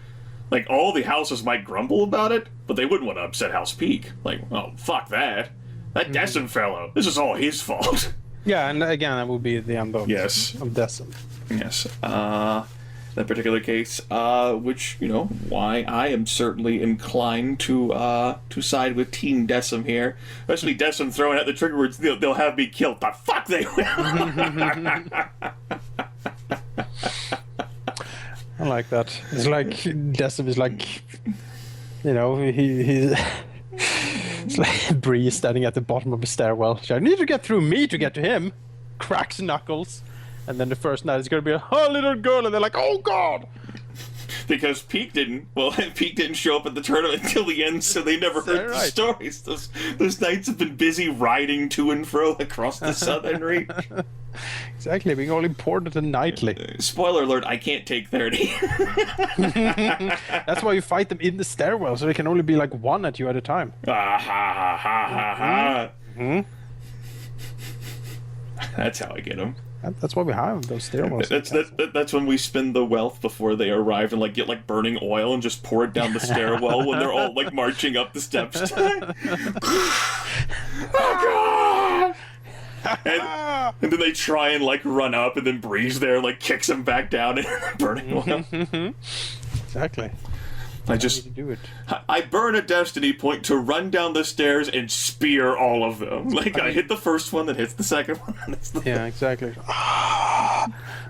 like all the houses might grumble about it, but they wouldn't want to upset House Peak. Like, oh fuck that Decim fellow, this is all his fault. Yeah, and again, that would be the end of Decim. Yes. That particular case, which, why I am certainly inclined to side with Team Decim here. Especially Decim throwing out the trigger words, they'll have me killed, but fuck they will! I like that. It's like, Decim is like, he's... It's like Bree standing at the bottom of a stairwell. I need to get through me to get to him. Cracks knuckles. And then the first night is going to be a little girl, and they're like, oh god! Because Peak didn't show up at the tournament until the end, so they never heard the stories. Those knights have been busy riding to and fro across the southern reach. Exactly, being all important and knightly. Spoiler alert, I can't take 30. That's why you fight them in the stairwell, so they can only be like one at you at a time. Ah, ha, ha, ha, ha, ha. Mm-hmm. That's how I get them. That's why we have those stairwells. That's when we spend the wealth before they arrive and like get like burning oil and just pour it down the stairwell when they're all like marching up the steps. Oh god! And then they try and like run up, and then Breeze there like kicks them back down and burning oil. Exactly. I burn a destiny point to run down the stairs and spear all of them. Like, I hit the first one, then hits the second one. Yeah, exactly.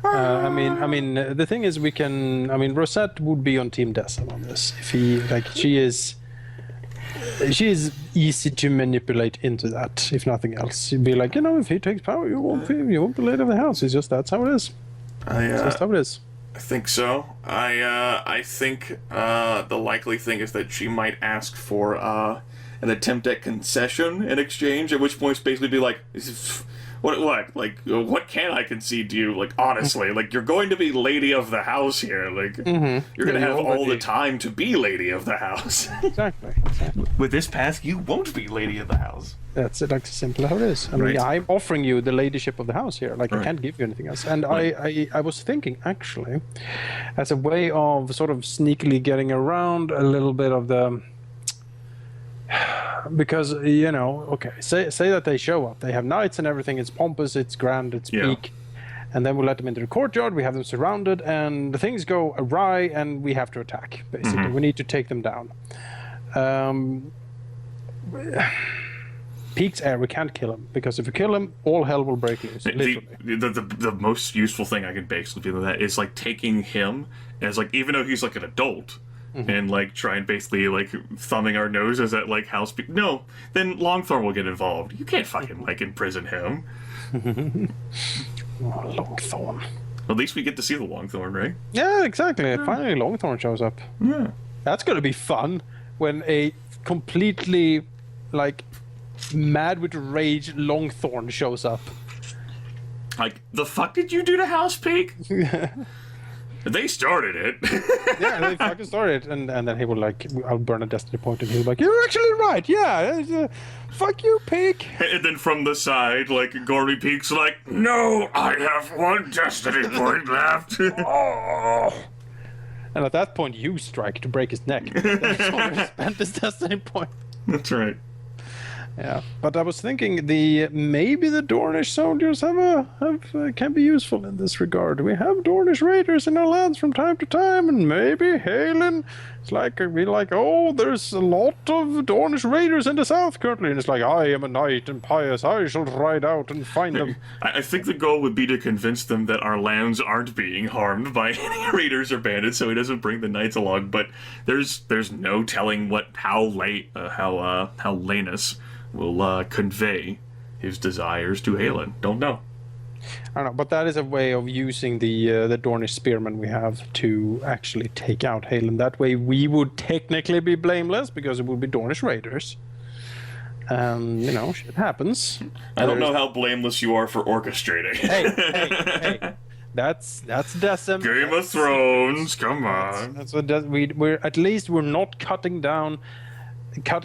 I mean, the thing is, Rosette would be on Team Decim on this. If she is easy to manipulate into that, if nothing else. You'd be like, if he takes power, you won't be late of the house. It's just, that's how it is. It's just how it is. I think so. I think the likely thing is that she might ask for an attempt at concession in exchange, at which point it's basically be like, What? Like, what can I concede to you? Like, honestly, like, you're going to be lady of the house here. Like, you're going to have all the time to be lady of the house. Exactly. With this path, you won't be lady of the house. That's it, like as simple as how it is. I mean, I'm offering you the ladyship of the house here. Like, I can't give you anything else. And I was thinking, actually, as a way of sort of sneakily getting around a little bit of the... Because, you know, okay, say that they show up. They have knights and everything. It's pompous, it's grand, it's peak. And then we let them into the courtyard. We have them surrounded, and the things go awry, and we have to attack, basically. We need to take them down. Peak's heir, we can't kill him, because if we kill him, all hell will break loose. The most useful thing I can basically do with that is, like, taking him as, like, even though he's, like, an adult, and, like, try and basically, like, thumbing our noses at, like, house people. No, then Longthorn will get involved. You can't fucking, like, imprison him. Oh, Longthorn. At least we get to see the Longthorn, right? Yeah, exactly. Finally, Longthorn shows up. Yeah. That's gonna be fun when a completely, like, mad with rage Longthorn shows up. Like, the fuck did you do to House Peak? They started it. Yeah, they fucking started, and then he will, like, I'll burn a destiny point, and he'll be like, you're actually right, yeah, fuck you, Peak. And then from the side, like, Gormy Peak's like, no, I have one destiny point left. Oh. And at that point, you strike to break his neck. He's already spent his destiny point. That's right. Yeah, but I was thinking maybe the Dornish soldiers can be useful in this regard. We have Dornish raiders in our lands from time to time, and maybe Haylen. It's like oh, there's a lot of Dornish raiders in the south currently, and it's like, I am a knight and pious. I shall ride out and find them. I think the goal would be to convince them that our lands aren't being harmed by any raiders or bandits, so he doesn't bring the knights along. But there's no telling how Lanus will convey his desires to Haylen. Don't know. I don't know, but that is a way of using the Dornish spearmen we have to actually take out Haylen. That way we would technically be blameless, because it would be Dornish raiders. You know, shit happens. I don't know how blameless you are for orchestrating. Hey. That's Decim. Game of Thrones, come on. That's what we're at least we're not cutting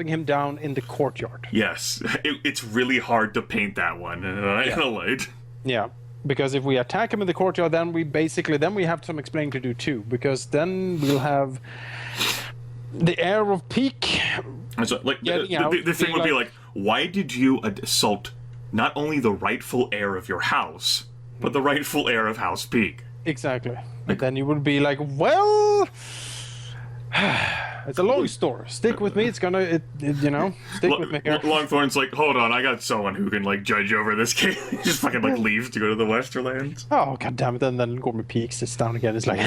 him down in the courtyard. Yes, it's really hard to paint that one in a light. Yeah, because if we attack him in the courtyard, then we have some explaining to do too, because then we'll have the heir of Peak. So, like, the thing would be like, why did you assault not only the rightful heir of your house, but the rightful heir of House Peak? Exactly. And then you would be like, well, it's a long story. Stick with me. It's gonna, stick with me here. Longthorn's like, hold on, I got someone who can, like, judge over this case. He just fucking, like, leaves to go to the Westerlands. Oh, god damn it. And then Gormy Peak sits down again. It's like,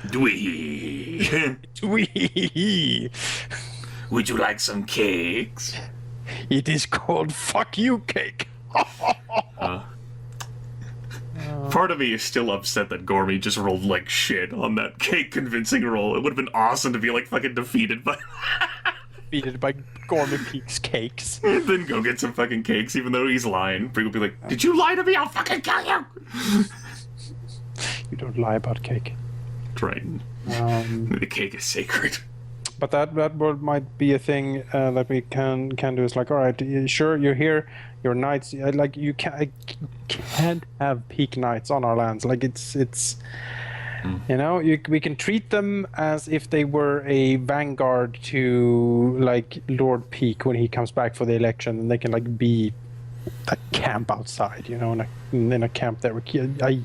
Dwee. Dwee. Would you like some cakes? It is called fuck you cake. Part of me is still upset that Gormy just rolled like shit on that cake convincing roll. It would have been awesome to be, like, fucking defeated by Gormy Peak's cakes. Then go get some fucking cakes, even though he's lying. Brig will be like, did you lie to me? I'll fucking kill you! You don't lie about cake. That's right. The cake is sacred. But that might be a thing that we can do. Is like, all right, sure, you're here, you're knights. Like, you can't have Peak knights on our lands. Like, it's you know, we can treat them as if they were a vanguard to, like, Lord Peak when he comes back for the election, and they can, like, be a camp outside, you know, in a camp there. I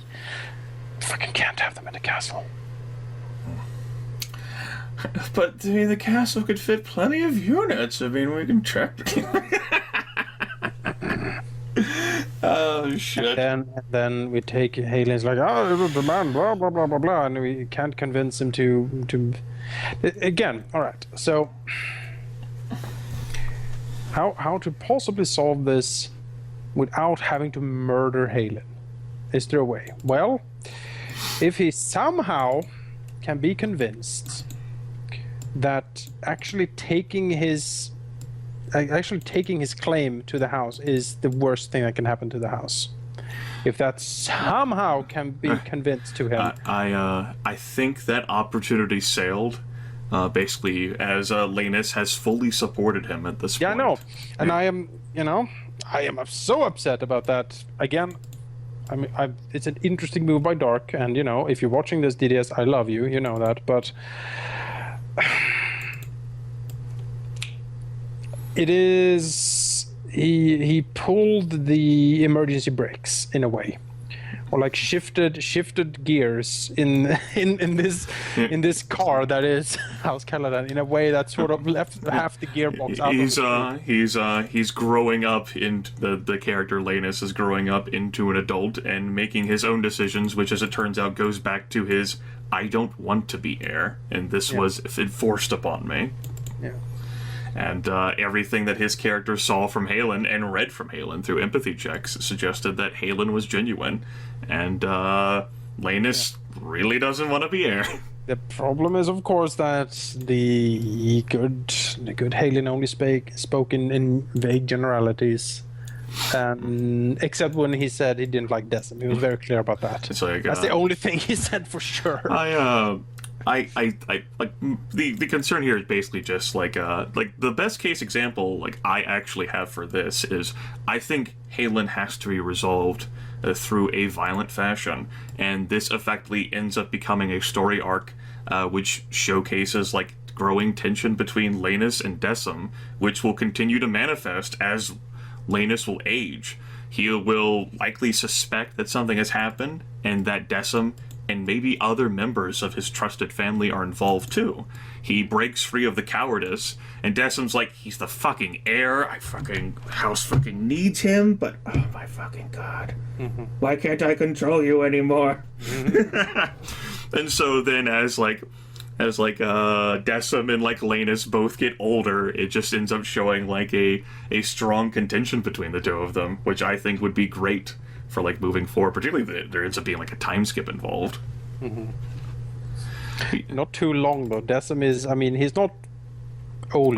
fucking can't have them in the castle. But, I mean, the castle could fit plenty of units. I mean, we can check. Oh, shit. And then we take Haylen's like, oh, it was the man, blah, blah, blah, blah, blah, and we can't convince him to... Again, all right, so... How to possibly solve this without having to murder Haylen? Is there a way? Well, if he somehow can be convinced that actually taking his actually taking his claim to the house is the worst thing that can happen to the house. If that somehow can be convinced to him. I think that opportunity sailed, basically, as Lanus has fully supported him at this point. Yeah, I know. And I am so upset about that. Again, I mean, it's an interesting move by Dark, and if you're watching this, DDS, I love you, you know that, but it is he pulled the emergency brakes in a way, or like shifted gears in this car that is House Caladan in a way that sort of left half the gearbox out. He's growing up into the character. Lanus is growing up into an adult and making his own decisions, which, as it turns out, goes back to his "I don't want to be heir," and this was enforced upon me. Yeah. And everything that his character saw from Haylen and read from Haylen through empathy checks suggested that Haylen was genuine, and Lanus really doesn't want to be heir. The problem is, of course, that the good Haylen only spoke in vague generalities, except when he said he didn't like Decim. He was very clear about that. It's like, that's the only thing he said for sure. I like the concern here is basically just like the best case example I actually have for this is I think Haylen has to be resolved through a violent fashion, and this effectively ends up becoming a story arc which showcases growing tension between Lanus and Decim, which will continue to manifest as Lanus will age. He will likely suspect that something has happened and that Decim and maybe other members of his trusted family are involved too. He breaks free of the cowardice, and Decim's like, he's the fucking heir. House fucking needs him, but oh my fucking god. Mm-hmm. Why can't I control you anymore? And so then as Decim and Lanus both get older, it just ends up showing a strong contention between the two of them, which I think would be great for moving forward, particularly if there ends up being a time skip involved. Mm-hmm. Not too long though. Decim is, he's not old,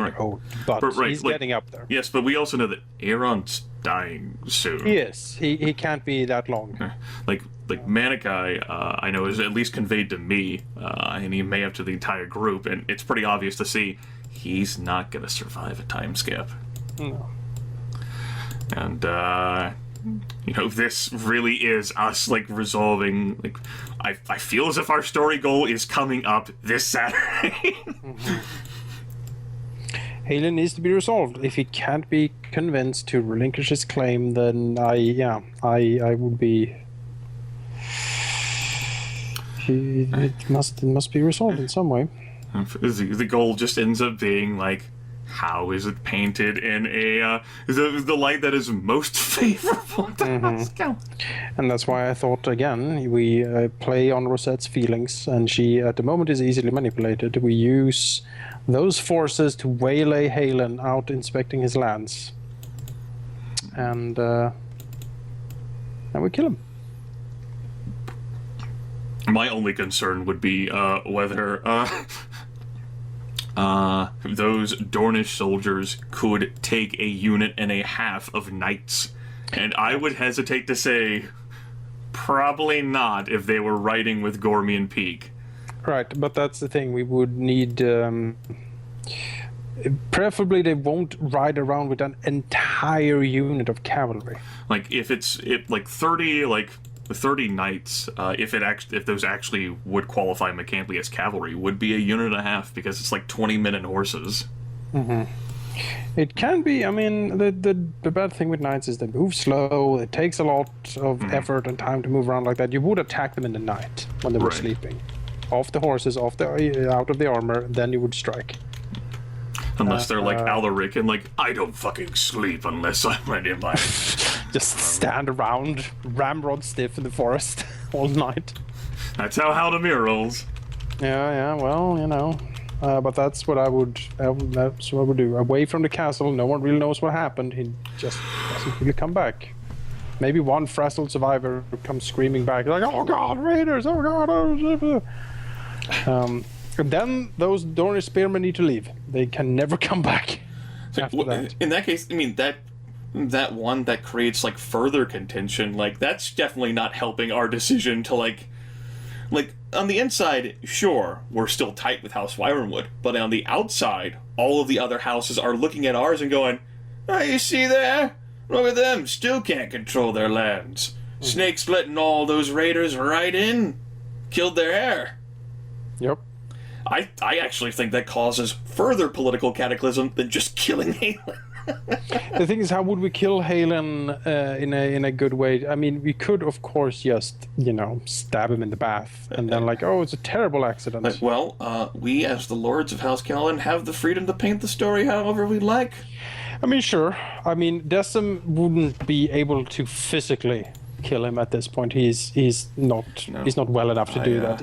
but he's getting up there. Yes, but we also know that Aaron's dying soon. Yes, he can't be that long. Manikai, I know, is at least conveyed to me, and he may have to the entire group, and it's pretty obvious to see he's not going to survive a time skip. No. And this really is us resolving. I feel as if our story goal is coming up this Saturday. Mm-hmm. Haylen needs to be resolved. If he can't be convinced to relinquish his claim, then I would be. It must be resolved in some way. The goal just ends up being how is it painted in the light that is most favorable to Moscow? And that's why I thought, again, we play on Rosette's feelings, and she, at the moment, is easily manipulated. We use those forces to waylay Haylen out inspecting his lands. And we kill him. My only concern would be whether those Dornish soldiers could take a unit and a half of knights. And I would hesitate to say probably not if they were riding with Gormian Peak. Right, but that's the thing. We would need... preferably they won't ride around with an entire unit of cavalry. If 30 knights, if those actually would qualify mechanically as cavalry, would be a unit and a half, because it's 20 men and horses. Mm-hmm. It can be. The bad thing with knights is they move slow. It takes a lot of effort and time to move around like that. You would attack them in the night when they were sleeping, off the horses, out of the armor. Then you would strike. Unless they're Alaric and I don't fucking sleep unless I'm ready to just stand around ramrod stiff in the forest all night. That's how Haldemir rolls. Yeah, well, but that's what I would do. Away from the castle, no one really knows what happened. He just doesn't really come back. Maybe one frazzled survivor comes screaming back, oh god, raiders, oh god, and then those Dornish spearmen need to leave. They can never come back. after that. In that case, I mean, that one that creates, like, further contention, like, that's definitely not helping our decision to, like, on the inside, sure, we're still tight with House Wyronwood, but on the outside, all of the other houses are looking at ours and going, oh, you see there? Look at them, still can't control their lands. Snake's letting all those raiders right in. Killed their heir. Yep. I actually think that causes further political cataclysm than just killing Haylen. The thing is, how would we kill Haylen in a good way? I mean, we could, of course, just, stab him in the bath, and then oh, it's a terrible accident. Well, we, as the Lords of House Caladan, have the freedom to paint the story however we like. I mean, sure. I mean, Decim wouldn't be able to physically kill him at this point. He's not well enough to do that.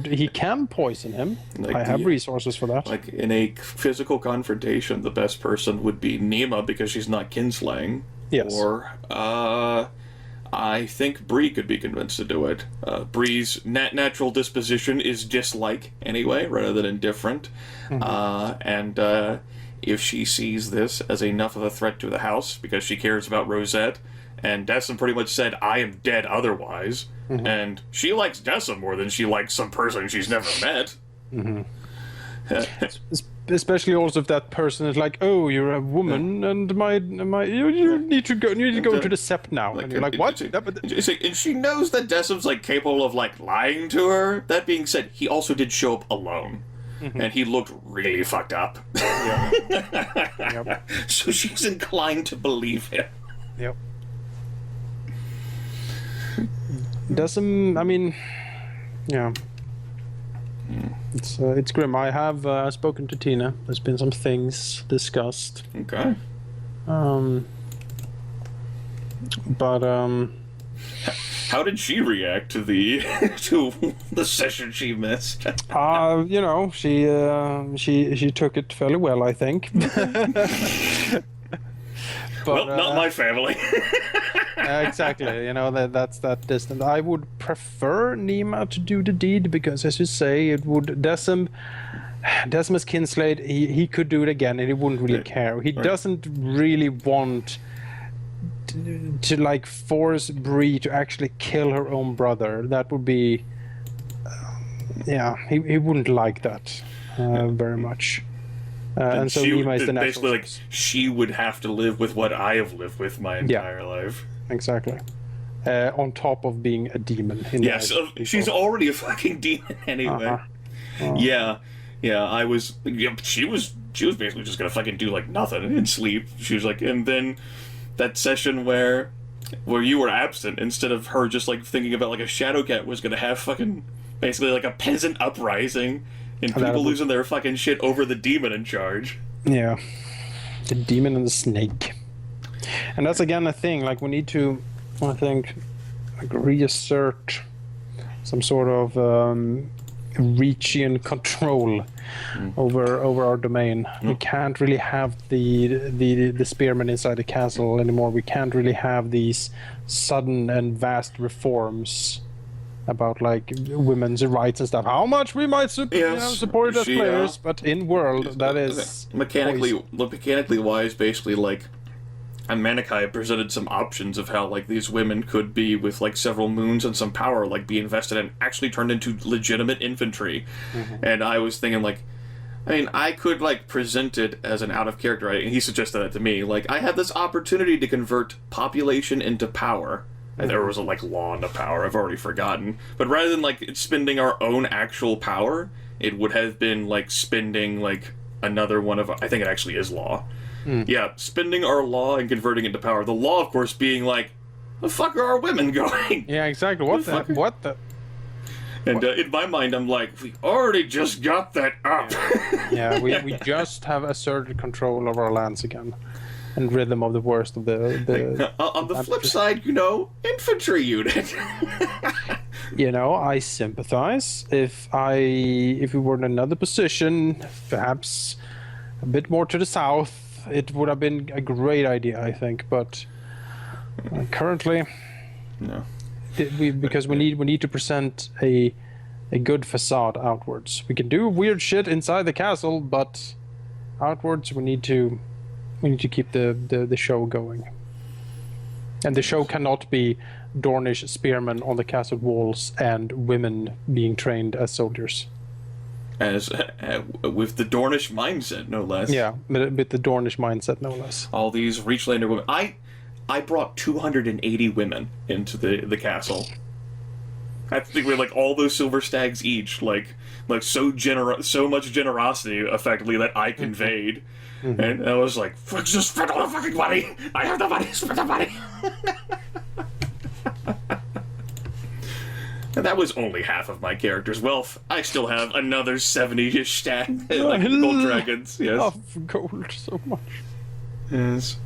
He can poison him. I have resources for that. Like, in a physical confrontation, the best person would be Nima because she's not kinslaying. Yes. Or I think Bree could be convinced to do it. Bree's natural disposition is dislike anyway, rather than indifferent. And if she sees this as enough of a threat to the house because she cares about Rosette, and Decim pretty much said, I am dead otherwise. And she likes Decim more than she likes some person she's never met. Especially also if that person is like, oh, you're a woman, and you need to go to the sept now. And you're like, what? And she knows that Decim's capable of lying to her. That being said, he also did show up alone. And he looked really fucked up. Yep. So she's inclined to believe him. Yep. Decim, I mean, yeah. It's grim. I have spoken to Tina. There's been some things discussed. Okay. But how did she react to the session she missed? She took it fairly well, I think. But, well, not my family. Exactly. That's that distant. I would prefer Nima to do the deed because, as you say, it would Decim is kinslayed. He could do it again, and he wouldn't really care. He doesn't really want to force Bree to actually kill her own brother. That would be, he wouldn't like that very much. And so Nima is the natural basically she would have to live with what I have lived with my entire life. Exactly. On top of being a demon. So she's already a fucking demon anyway. Yeah. I was. She was basically just gonna fucking do nothing and sleep. She was and then that session where you were absent, instead of her just thinking about a Shadowcat was gonna have fucking basically a peasant uprising. And people losing their fucking shit over the demon in charge. Yeah. The demon and the snake. And that's again a thing, we need to, I think, reassert some sort of Reachian control over our domain. We can't really have the spearmen inside the castle anymore. We can't really have these sudden and vast reforms about women's rights and stuff. How much we might support it as players, but in world that is mechanically wise, basically Manikai presented some options of how these women could be with several moons and some power, be invested and actually turned into legitimate infantry. And I was thinking I could present it as an out of character, and he suggested that to me. I had this opportunity to convert population into power. And there was a law into power, I've already forgotten. But rather than spending our own actual power, it would have been spending another one of, I think it actually is law. Yeah, spending our law and converting it into power. The law, of course, being the fuck are our women going? Yeah, exactly. What the? And in my mind, I'm we already just got that up. Yeah, we just have asserted control of our lands again. And rid them of the worst of the on the flip side, infantry unit. I sympathize. If we were in another position, perhaps a bit more to the south, it would have been a great idea, I think. But currently, no. Because we need to present a good facade outwards. We can do weird shit inside the castle, but outwards we need to We need to keep the show going. And the show cannot be Dornish spearmen on the castle walls and women being trained as soldiers. As with the Dornish mindset, no less. Yeah, with the Dornish mindset, no less. All these Reachlander women. I brought 280 women into the castle. I think we had like all those silver stags each, like so much generosity, effectively, that I conveyed. Mm-hmm. And I was like, just spend all the fucking money! I have the money, spend the money! And that was only half of my character's wealth. I still have another 70-ish stag, like gold dragons. Yes. Love gold so much. Yes.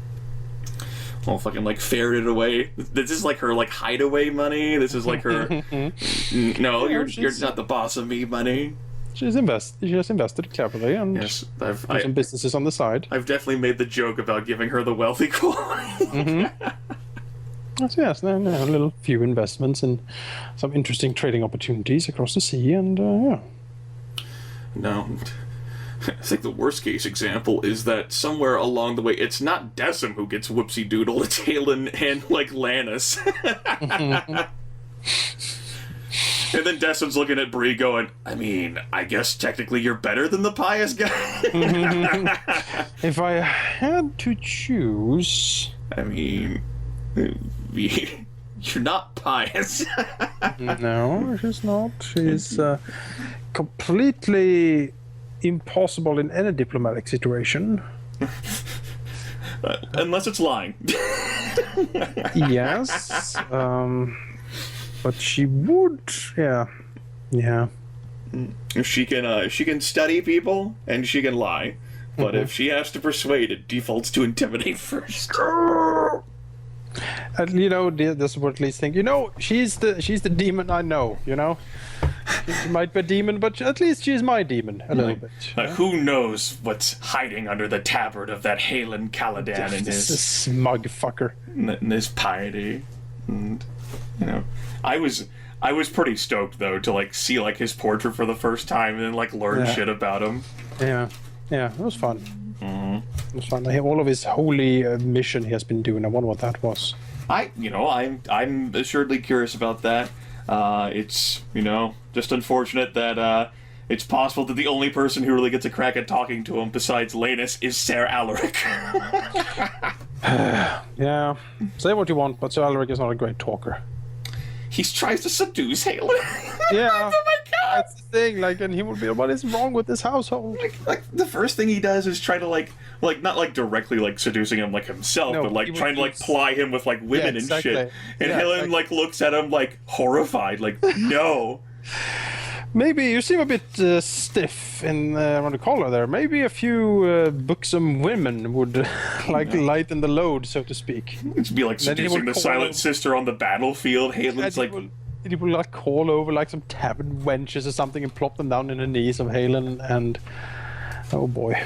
All fucking like ferreted away. This is like her like hideaway money. This is like her. No, you're not the boss of me money. She has invested cleverly and yes, some businesses on the side. I've definitely made the joke about giving her the wealthy quality. Mm-hmm. Yes, a little few investments and some interesting trading opportunities across the sea, and yeah. No, I think the worst case example is that somewhere along the way, it's not Decim who gets whoopsie doodle, it's Haylen and like Lannis. And then Decim's looking at Bree going, I mean, I guess technically you're better than the pious guy. If I had to choose, I mean, you're not pious. No, she's not. She's completely impossible in any diplomatic situation. Unless it's lying. Yes. But she would, yeah. She can study people and she can lie, but if she has to persuade, it defaults to intimidate first. And this would at least think, she's the demon I know. She might be a demon, but at least she's my demon a little bit. Who knows what's hiding under the tabard of that Haylen Caladan and his smug fucker and his piety, and I was pretty stoked though to like see like his portrait for the first time and then like learn shit about him. Yeah, it was fun. Mm-hmm. It was fun. All of his holy mission he has been doing. I wonder what that was. I'm assuredly curious about that. It's just unfortunate that it's possible that the only person who really gets a crack at talking to him besides Lannis is Ser Alaric. Yeah, say what you want, but Ser Alaric is not a great talker. He tries to seduce Haylen. Yeah. Oh my god! That's the thing, and he would be, what is wrong with this household? Like the first thing he does is try to like not like directly like seducing him like himself, but like trying to like ply him with like women and shit. And Haylen like looks at him like horrified, like no. Maybe you seem a bit stiff around the collar there. Maybe a few buxom women would lighten the load, so to speak. It'd be like seducing the silent sister on the battlefield. Haylen's like... He would like call over like some tavern wenches or something and plop them down in the knees of Haylen, and oh boy.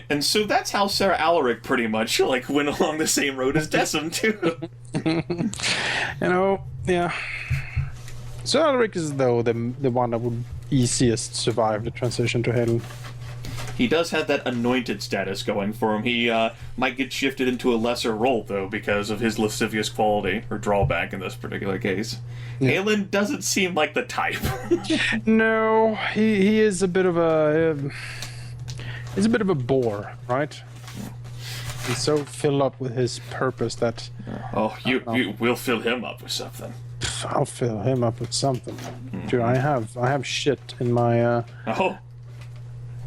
And so that's how Ser Alaric pretty much like went along the same road as Decim too. Yeah. Ser Alaric is though the one that would easiest survive the transition to Haylen. He does have that anointed status going for him. He might get shifted into a lesser role, though, because of his lascivious quality, or drawback in this particular case. Yeah. Haylen doesn't seem like the type. No, he is a bit of a... he's a bit of a bore, right? He's so filled up with his purpose that... we'll fill him up with something. I'll fill him up with something. Mm-hmm. Dude, I have shit in my...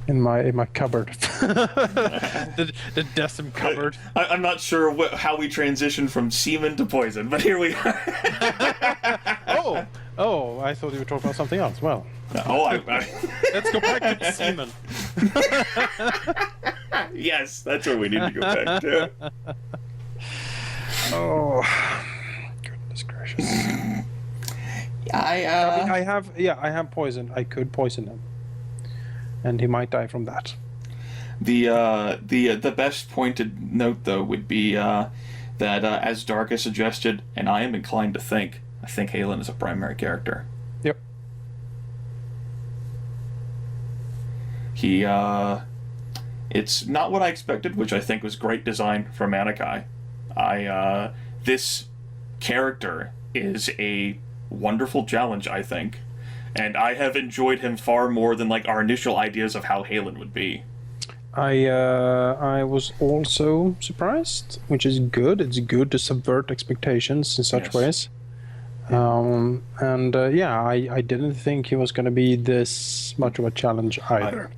In my cupboard. the Decim cupboard. I'm not sure how we transitioned from semen to poison, but here we are. Oh, I thought you were talking about something else. Well. Let's go back to the semen. Yes, that's what we need to go back to. Oh, goodness gracious. I have poison. I could poison him. And he might die from that. The best pointed note though would be that as Darkus suggested, and I am inclined to think, I think Haylen is a primary character. Yep. It's not what I expected, which I think was great design for Manikai. This character is a wonderful challenge, I think, and I have enjoyed him far more than like our initial ideas of how Haylen would be. I was also surprised, which is good. It's good to subvert expectations in such ways. I didn't think he was going to be this much of a challenge either.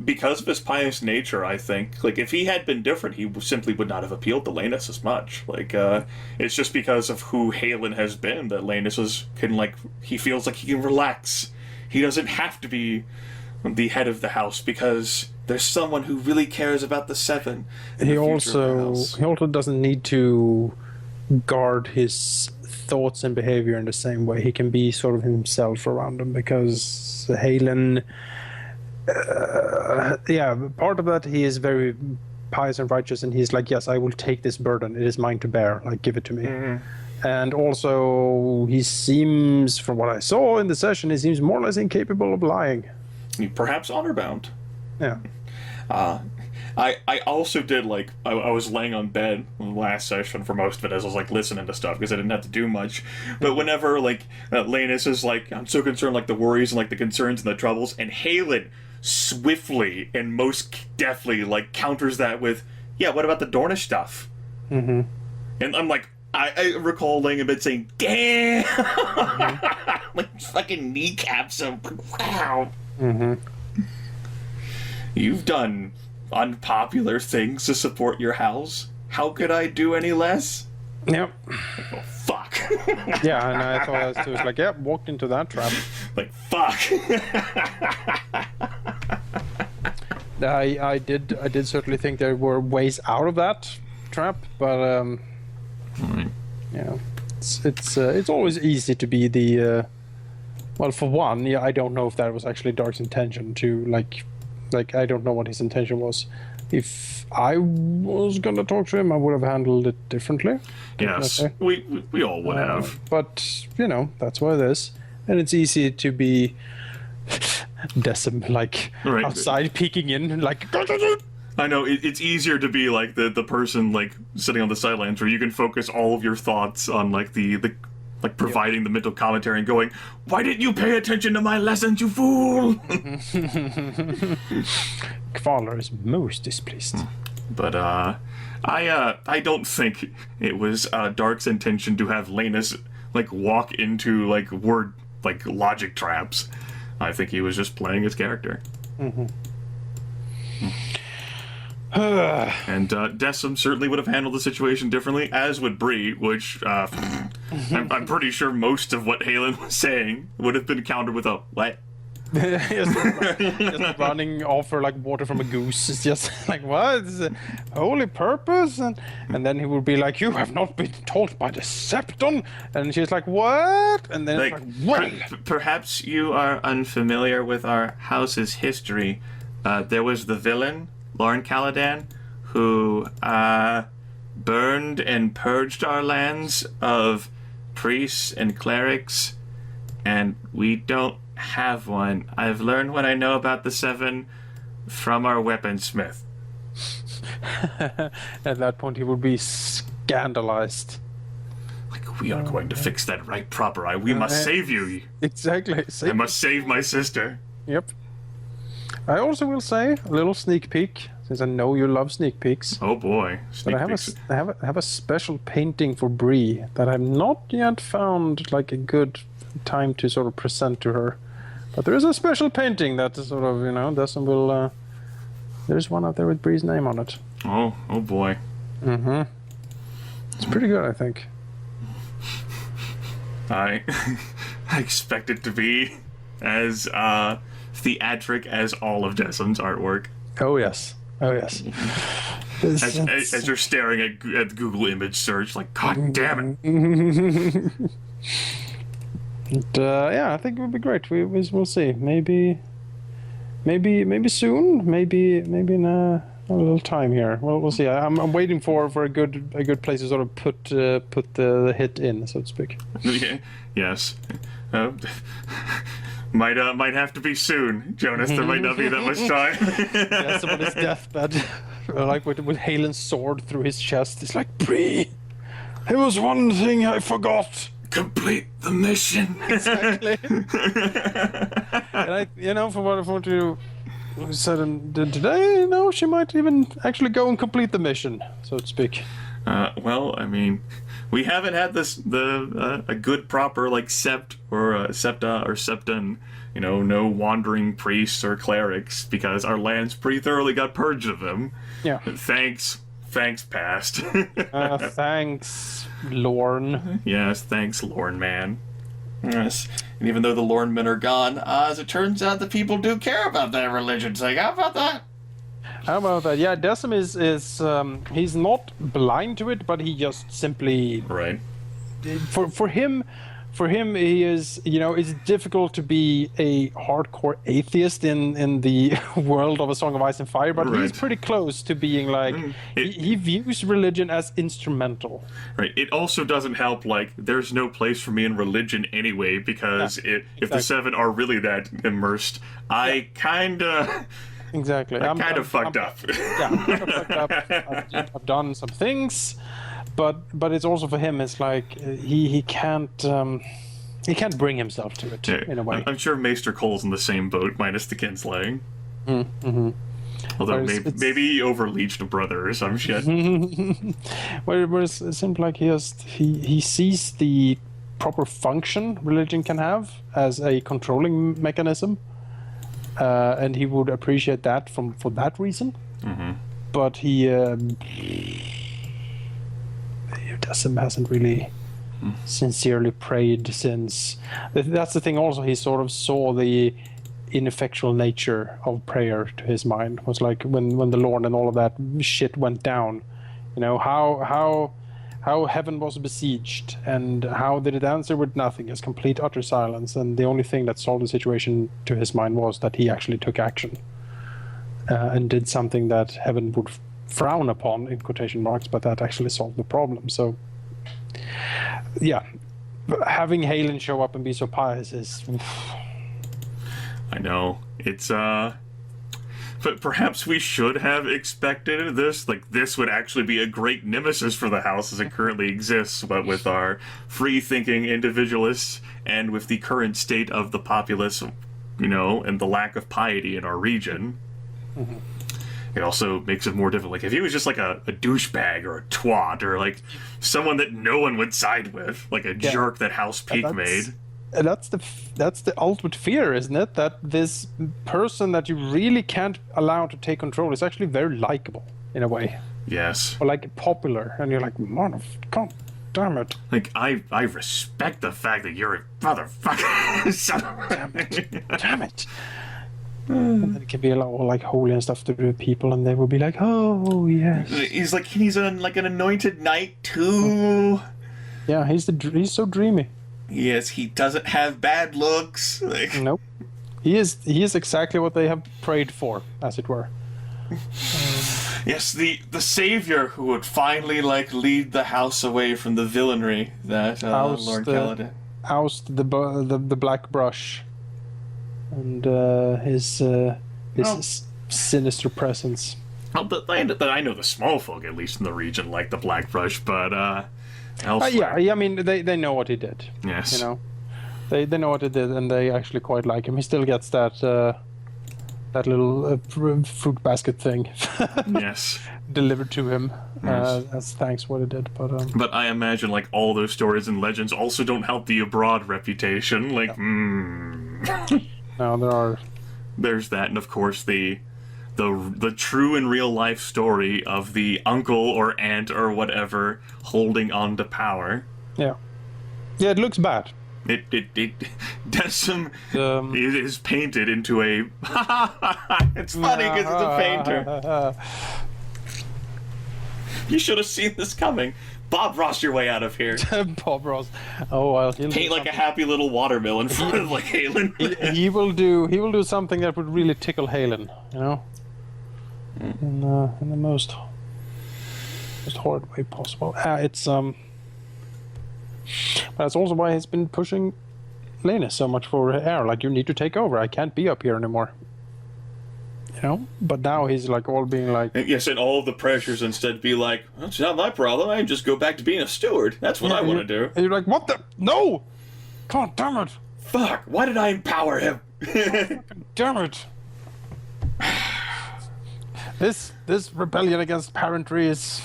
Because of his pious nature, I think, like, if he had been different, he simply would not have appealed to Lanus as much. Like, it's just because of who Haylen has been that Lanus he feels like he can relax. He doesn't have to be the head of the house because there's someone who really cares about the Seven. He also doesn't need to guard his thoughts and behavior in the same way. He can be sort of himself around them because Haylen, part of that, he is very pious and righteous, and he's like, yes, I will take this burden. It is mine to bear. Like, give it to me. Mm-hmm. And also, he seems, from what I saw in the session, he seems more or less incapable of lying. Perhaps honor-bound. Yeah. I also did, like, I was laying on bed in the last session for most of it as I was, like, listening to stuff because I didn't have to do much. But whenever, like, Lanus is like, I'm so concerned, like, the worries and, like, the concerns and the troubles, and Haylen swiftly and most deftly, like, counters that with, yeah, what about the Dornish stuff? Mm-hmm. And I'm like, I recall laying in bed saying, damn! Mm-hmm. Like, fucking kneecaps him. Wow. Mm-hmm. You've done unpopular things to support your house. How could I do any less? Yep. Oh, fuck. Yeah, and I thought I was like, yep, walked into that trap. Like, fuck. I did certainly think there were ways out of that trap, but it's always easy to be the well, for one, I don't know if that was actually Dark's intention to like I don't know what his intention was. If I was gonna talk to him, I would have handled it differently. Yes, we all would have. But that's what it is, and it's easy to be Decim, like right. Outside peeking in, like. I know it's easier to be like the person like sitting on the sidelines where you can focus all of your thoughts on like the like providing the mental commentary and going, why didn't you pay attention to my lessons, you fool? Kvalar is most displeased. But I don't think it was Dark's intention to have Lanus like walk into like word like logic traps. I think he was just playing his character. Mm-hmm. And Decim certainly would have handled the situation differently, as would Bree, which I'm pretty sure most of what Haylen was saying would have been countered with a what? just running off for like water from a goose. It's just like, what? It's a holy purpose? And then he would be like, you have not been taught by the Septon. And she's like, what? And then like, it's like, well. Perhaps you are unfamiliar with our house's history. There was the villain, Haylen Caladan, who burned and purged our lands of priests and clerics, and we don't have one. I've learned what I know about the Seven from our weaponsmith. At that point, he would be scandalized. Like, we are going to fix that right proper. We must save you. Exactly. I must save my sister. Yep. I also will say a little sneak peek, since I know you love sneak peeks. Oh boy, sneak peeks. I have a special painting for Bree that I've not yet found like a good time to sort of present to her. But there is a special painting that sort of Decim will. There's one out there with Bree's name on it. Oh boy. Mm-hmm. It's pretty good, I think. I expect it to be as theatric as all of Decim's artwork. Oh yes. As you're staring at the Google image search, like, God damn it. I think it would be great. We'll see. Maybe soon. Maybe in a little time here. Well, we'll see. I'm waiting for a good place to sort of put the hit in, so to speak. Yes. Might have to be soon, Jonas. There might not be that much time. Yes, on his deathbed, like with Haylen's sword through his chest. It's like, Bree, there was one thing I forgot. Complete the mission. Exactly. And for what you said and did today, she might even actually go and complete the mission, so to speak. Well, I mean, we haven't had a good proper like sept or septa or septon, no wandering priests or clerics because our lands pretty thoroughly got purged of them. Yeah. Thanks, past. Thanks, Lorne. Yes, thanks, Lorne man. Yes, and even though the Lorne men are gone, as it turns out, the people do care about their religion. So how about that? How about that? Yeah, Decim is he's not blind to it, but he just simply right. For him, he is, it's difficult to be a hardcore atheist in the world of A Song of Ice and Fire, but he's pretty close to being like, he views religion as instrumental. Right. It also doesn't help, like, there's no place for me in religion anyway, because if the seven are really that immersed, I kinda... Exactly. I'm kind of fucked up. Yeah, I'm kind of fucked up. I've done some things. But it's also for him. It's like he can't bring himself to it in a way. I'm sure Maester Cole's in the same boat, minus the kinslaying. Mm-hmm. Although maybe he overleached a brother or some shit. Whereas it seems like he sees the proper function religion can have as a controlling mechanism, and he would appreciate that for that reason. Mm-hmm. But Decim hasn't really sincerely prayed since. That's the thing also, he sort of saw the ineffectual nature of prayer to his mind. It was like when the Lord and all of that shit went down, how heaven was besieged, and how did it answer with nothing, as complete utter silence, and the only thing that solved the situation to his mind was that he actually took action and did something that heaven would frown upon, in quotation marks, but that actually solved the problem. So yeah, having Haylen show up and be so pious is I know it's but perhaps we should have expected this. Like, this would actually be a great nemesis for the house as it currently exists, but with our free-thinking individualists and with the current state of the populace, and the lack of piety in our region. Mm-hmm. It also makes it more difficult. Like, if he was just like a douchebag or a twat or like someone that no one would side with, like a jerk that House Peak made. That's the ultimate fear, isn't it? That this person that you really can't allow to take control is actually very likable in a way. Yes. Or like popular, and you're like, God damn it. Like, I respect the fact that you're a motherfucker. Damn it. And then it can be all like holy and stuff to the people, and they will be like, oh yes. He's an anointed knight too. Yeah, he's so dreamy. Yes, he doesn't have bad looks. Nope. He is exactly what they have prayed for, as it were. Yes, the savior who would finally lead the house away from the villainy that Lord Caladan. Oust the black brush. And his sinister presence. Well, I know the small folk, at least in the region, like the Black Brush, but elsewhere. Yeah, I mean, they know what he did. Yes. They know what he did, and they actually quite like him. He still gets that little fruit basket thing. Yes. Delivered to him yes. as thanks for what he did. But I imagine, all those stories and legends also don't help the abroad reputation. No, there's that, and of course the true and real life story of the uncle or aunt or whatever holding on to power. Yeah, it looks bad. Decim is painted into a. It's funny because it's a painter. You should have seen this coming. Bob Ross your way out of here. Bob Ross. Oh well. Paint like a happy little watermill in front of Haylen. he will do something that would really tickle Haylen, in the most horrid way possible. But that's also why he's been pushing Lena so much for heir. Like, you need to take over. I can't be up here anymore. You know? But now he's like all being like... Yes, and all of the pressures instead be like, well, it's not my problem. I can just go back to being a steward. That's what I want to do. And you're like, what the? No! God damn it! Fuck! Why did I empower him? Damn it! This rebellion against parentry is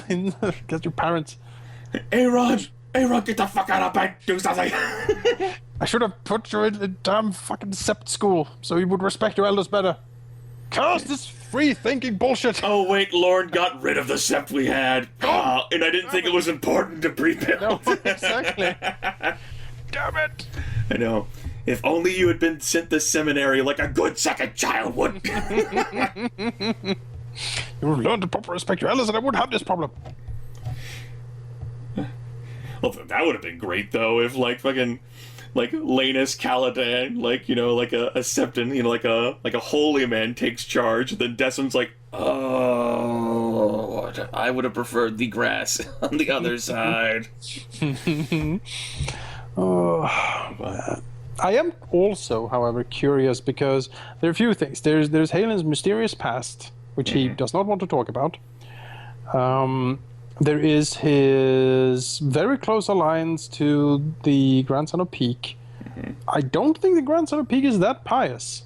against your parents. Aaron, get the fuck out of bed. Do something. I should have put you in a damn fucking sept school so you would respect your elders better. Curse this free-thinking bullshit. Oh wait, Lorne got rid of the sept we had, and I didn't think it was important to pre-build. No, exactly. Damn it! I know. If only you had been sent to seminary like a good second child would. You would have learned to properly respect your elders and I wouldn't have this problem. Well, that would have been great, though, if, like, fucking, like, Jonas Caladan, like, you know, like a septon, you know, like a holy man takes charge, then Decim's like, oh, I would have preferred the grass on the other side. I am also, however, curious because there are a few things. There's Haylen's mysterious past, which he does not want to talk about. There is his very close alliance to the grandson of Peak. I don't think the grandson of Peak is that pious.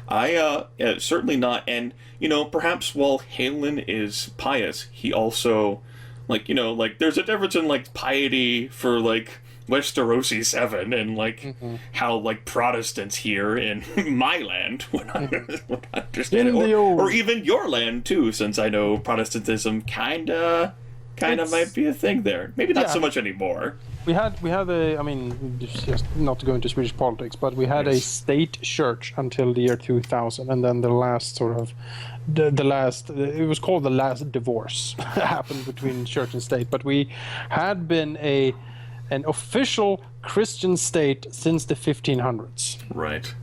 Certainly not. And, you know, perhaps while Haylen is pious, he also, like, you know, like, there's a difference in, like, piety for, like, Westerosi 7 and, like, how, like, Protestants here in my land would understand it. Or even your land, too, since I know Protestantism kinda might be a thing there. Maybe not so much anymore. We had I mean, just not to go into Swedish politics, but we had a state church until the year 2000, and then the last sort of, it was called the last divorce happened between church and state, but we had been an official Christian state since the 1500s. Right.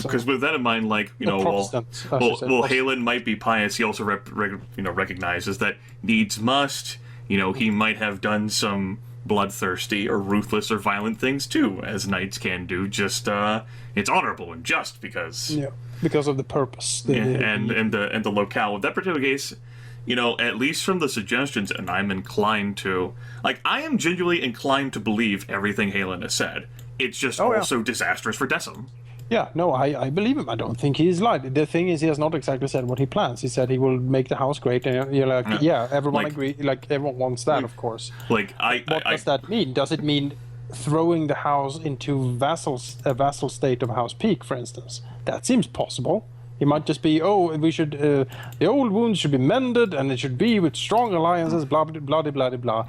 Because with that in mind, like, you know, Haylen might be pious. He also, recognizes that needs must. You know, he might have done some bloodthirsty or ruthless or violent things too, as knights can do. Just it's honorable and just because of the purpose. And the locale. With that particular case, you know, at least from the suggestions, and I'm inclined to, like, I am genuinely inclined to believe everything Haylen has said. It's just also disastrous for Decim. Yeah, no, I believe him. I don't think he's lied. The thing is, he has not exactly said what he plans. He said he will make the house great, and you're like, everyone agree. Like, everyone wants that, of course. Like, what does that mean? Does it mean throwing the house into a vassal state of House Peak, for instance? That seems possible. He might just be, we should, the old wounds should be mended, and it should be with strong alliances, blah, blah, blah, blah, blah, blah.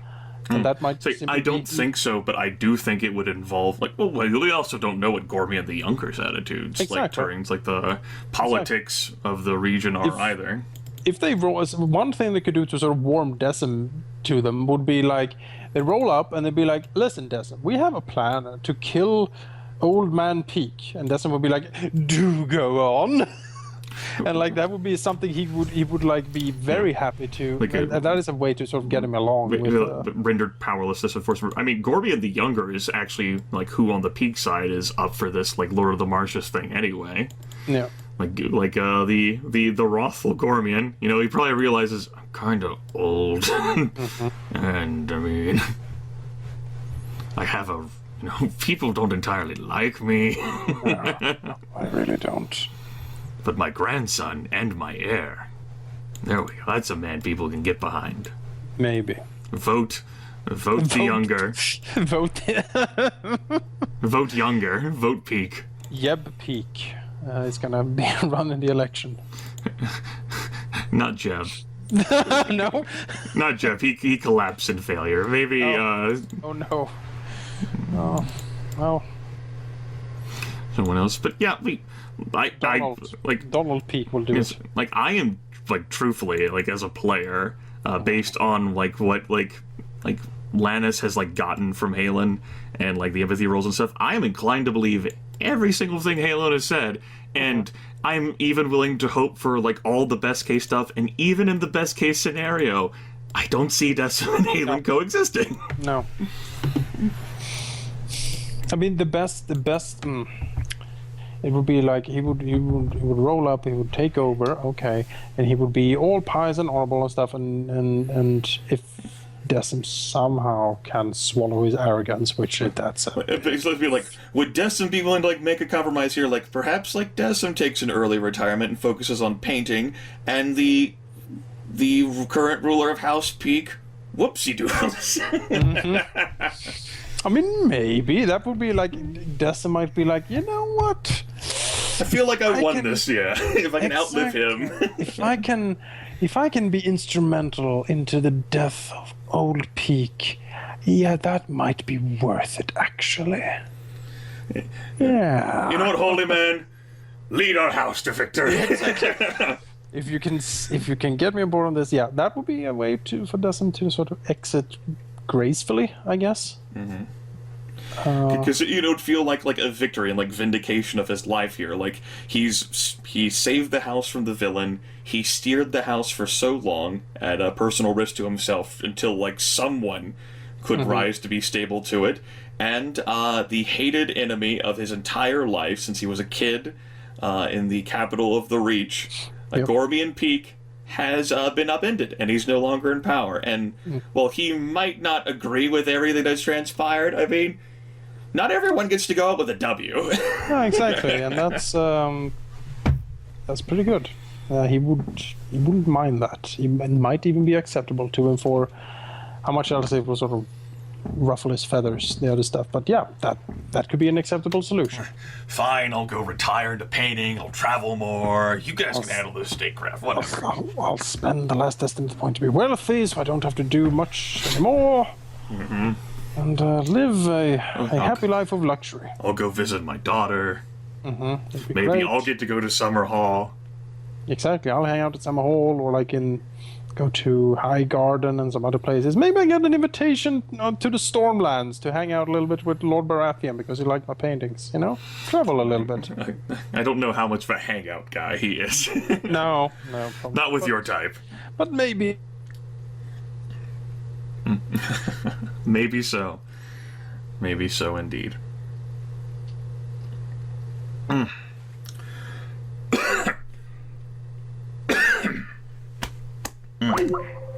And that might I don't think so, but I do think it would involve, like, well, we also don't know what Gormian the Younger's attitudes, like, turns, like, the politics of the region are either. If they roll, one thing they could do to sort of warm Decim to them would be, like, they roll up and they'd be like, listen, Decim, we have a plan to kill Old Man Peak. And Decim would be like, do go on. And like that would be something he would like be very happy to. Like and that is a way to sort of get him along. Rendered powerless this enforcement. I mean, Gormian the Younger is actually like who on the Peak side is up for this like Lord of the Marshes thing anyway. Yeah. Like the wrathful Gormian, you know, he probably realizes I'm kind of old, and I mean, I have people don't entirely like me. No, I really don't. But my grandson and my heir. There we go. That's a man people can get behind. Maybe. Vote the Younger. Vote Younger. Vote Peak. Jeb Peak. Is gonna be running the election. Not Jeb. No. Not Jeb. He collapsed in failure. Maybe. Oh no. Oh. Well. Someone else. But yeah, Donald Peak will do it. Like I am truthfully as a player, based on what Lannis has gotten from Haylen and the empathy rolls and stuff, I am inclined to believe every single thing Haylen has said, and I'm even willing to hope for all the best case stuff, and even in the best case scenario, I don't see Decim and Haylen coexisting. No. I mean, the best. It would be like he would roll up, he would take over, okay, and he would be all pious and honorable and stuff, and if Decim somehow can swallow his arrogance, which that's Let's be like, would Decim be willing to like make a compromise here? Like perhaps like Decim takes an early retirement and focuses on painting, and the current ruler of House Peak, whoopsie doodles. I mean, maybe that would be like Decim might be like, you know what? I feel like I won this, yeah. If I can outlive him. if I can be instrumental into the death of Old Peak, yeah, that might be worth it, actually. Yeah. You know what, holy man? Lead our house to victory. If you can get me aboard on this, yeah, that would be a way for Decim to sort of exit gracefully, I guess. Mm-hmm. Because it would feel like a victory and like vindication of his life here. Like he saved the house from the villain. He steered the house for so long at a personal risk to himself until like someone could rise to be stable to it. And the hated enemy of his entire life since he was a kid in the capital of the Reach, Gormian Peak, has been upended, and he's no longer in power. And while he might not agree with everything that's transpired, I mean, not everyone gets to go out with a W. Yeah, exactly, and that's pretty good. He wouldn't mind that. It might even be acceptable to him for how much else it will sort of ruffle his feathers, the other stuff. But yeah, that could be an acceptable solution. Fine, I'll go retire into painting. I'll travel more. You guys can handle this statecraft. Whatever. I'll spend the last estimate point to be wealthy, so I don't have to do much anymore. Mm-hmm. And live a happy life of luxury. I'll go visit my daughter. Mm-hmm. Maybe great. I'll get to go to Summer Hall. Exactly. I'll hang out at Summer Hall, or go to High Garden and some other places. Maybe I get an invitation to the Stormlands to hang out a little bit with Lord Baratheon because he liked my paintings. Travel a little bit. I don't know how much of a hangout guy he is. No, not with your type. But maybe. Maybe so. Maybe so indeed.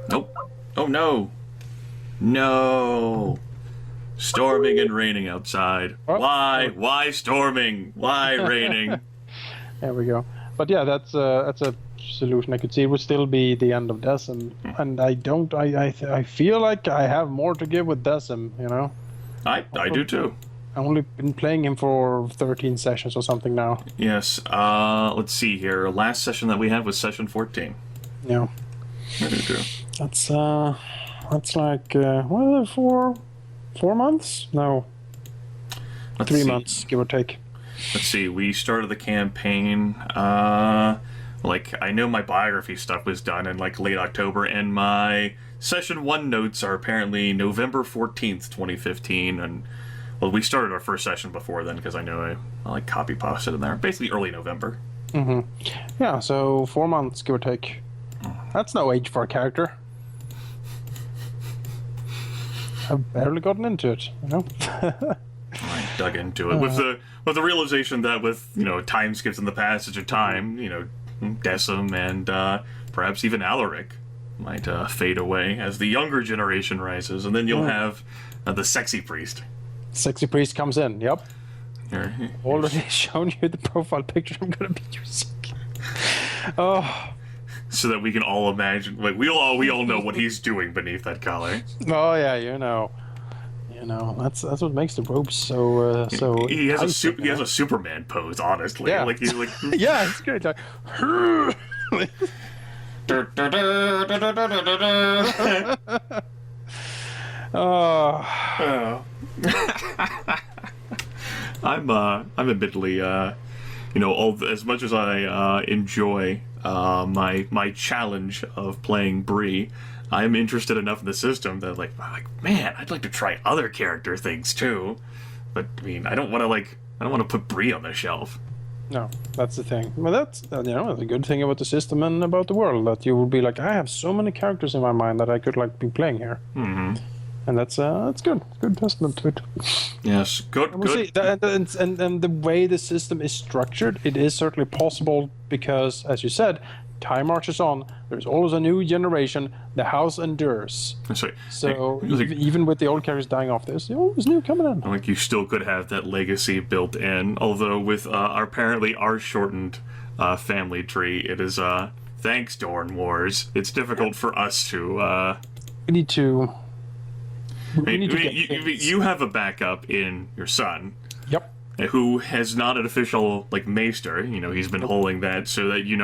Nope. Oh no. No. Storming and raining outside. Oh. Why storming? Why raining? There we go. But yeah, that's a solution I could see. It would still be the end of Decim, and I feel like I have more to give with Decim. I do too. I've only been playing him for 13 sessions or something now. Yes. Let's see here. Last session that we had was session 14. Yeah. I do too. That's like 4 months? No. Let's 3 see. months, give or take. Let's see. We started the campaign. I know my biography stuff was done in late October, and my session 1 notes are apparently November 14th, 2015, and we started our first session before then because I know I copy pasted in there. Basically early November. Mm-hmm. Yeah, so 4 months, give or take. That's no age for a character. I've barely gotten into it, I dug into it with the realization that with time skips in the passage of time, Decim and perhaps even Alaric might fade away as the younger generation rises, and then you'll have the sexy priest. Sexy priest comes in. Yep. Here. Already shown you the profile picture I'm gonna be using. Oh. So that we can all imagine, we all know what he's doing beneath that collar. Oh yeah, that's what makes the robes so. He has a Superman pose, honestly. Yeah. Yeah, it's great. Oh. I'm admittedly, as much as I enjoy my challenge of playing Bree, I'm interested enough in the system that man, I'd like to try other character things too. But I mean, I don't want to put Bree on the shelf. No, that's the thing. Well, that's the good thing about the system and about the world, that you will be like, I have so many characters in my mind that I could be playing here. Mm-hmm. And that's good. Good testament to it. Yes, good. And we'll see. And the way the system is structured, it is certainly possible because, as you said, time marches on. There's always a new generation. The house endures. Sorry. So even with the old characters dying off, there's always new coming in. Like you still could have that legacy built in, although with our shortened family tree, it is thanks Dorn Wars. It's difficult for us to. We need to. You have a backup in your son. Yep. Who has not an official maester. He's been holding that so that you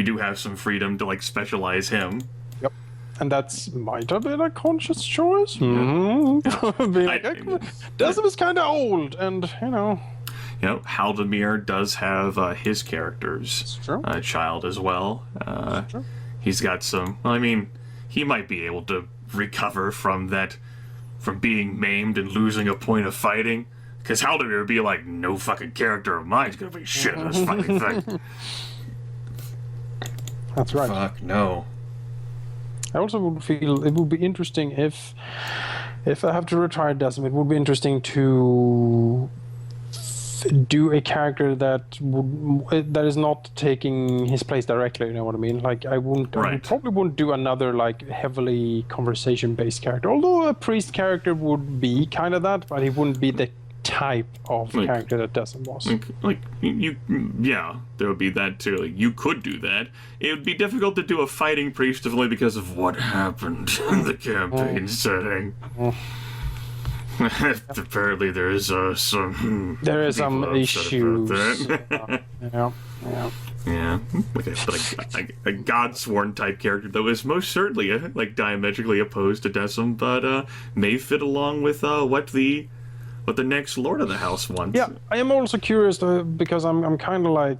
do have some freedom to specialize him. Yep. And that's might have been a conscious choice. Mm-hmm. Being like, Decim is kind of old, and Haldemir does have his character's child as well. He's got some. Well, I mean, he might be able to recover from being maimed and losing a point of fighting. Because Haldemir would be like, no fucking character of mine's gonna be shit in this fucking thing. That's right. Fuck no. I also would feel it would be interesting if I have to retire Decim, it would be interesting to do a character that is not taking his place directly. You know what I mean? Like I probably wouldn't do another heavily conversation-based character. Although a priest character would be kind of that, but he wouldn't be the type of character that Decim was. There would be that too. You could do that. It would be difficult to do a fighting priest only because of what happened in the campaign setting. Apparently, there is some issues. Yeah, but a godsworn type character though is most certainly diametrically opposed to Decim, but may fit along with what the next Lord of the House wants. Yeah, I am also curious because I'm kind of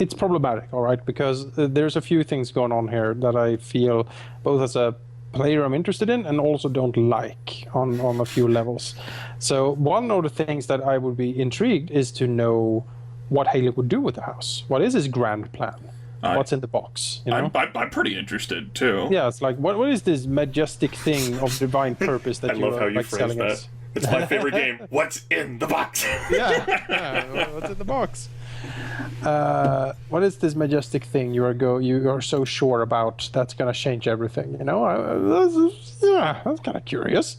it's problematic, all right, because there's a few things going on here that I feel both as a player I'm interested in and also don't like on a few levels. So one of the things that I would be intrigued is to know what Haylen would do with the house. What is his grand plan? What's in the box? I'm pretty interested too. Yeah, it's like what is this majestic thing of divine purpose that I love how you phrase that. Us? It's my favorite game. What's in the box? yeah, what's in the box? What is this majestic thing you are so sure about that's gonna change everything? That's kind of curious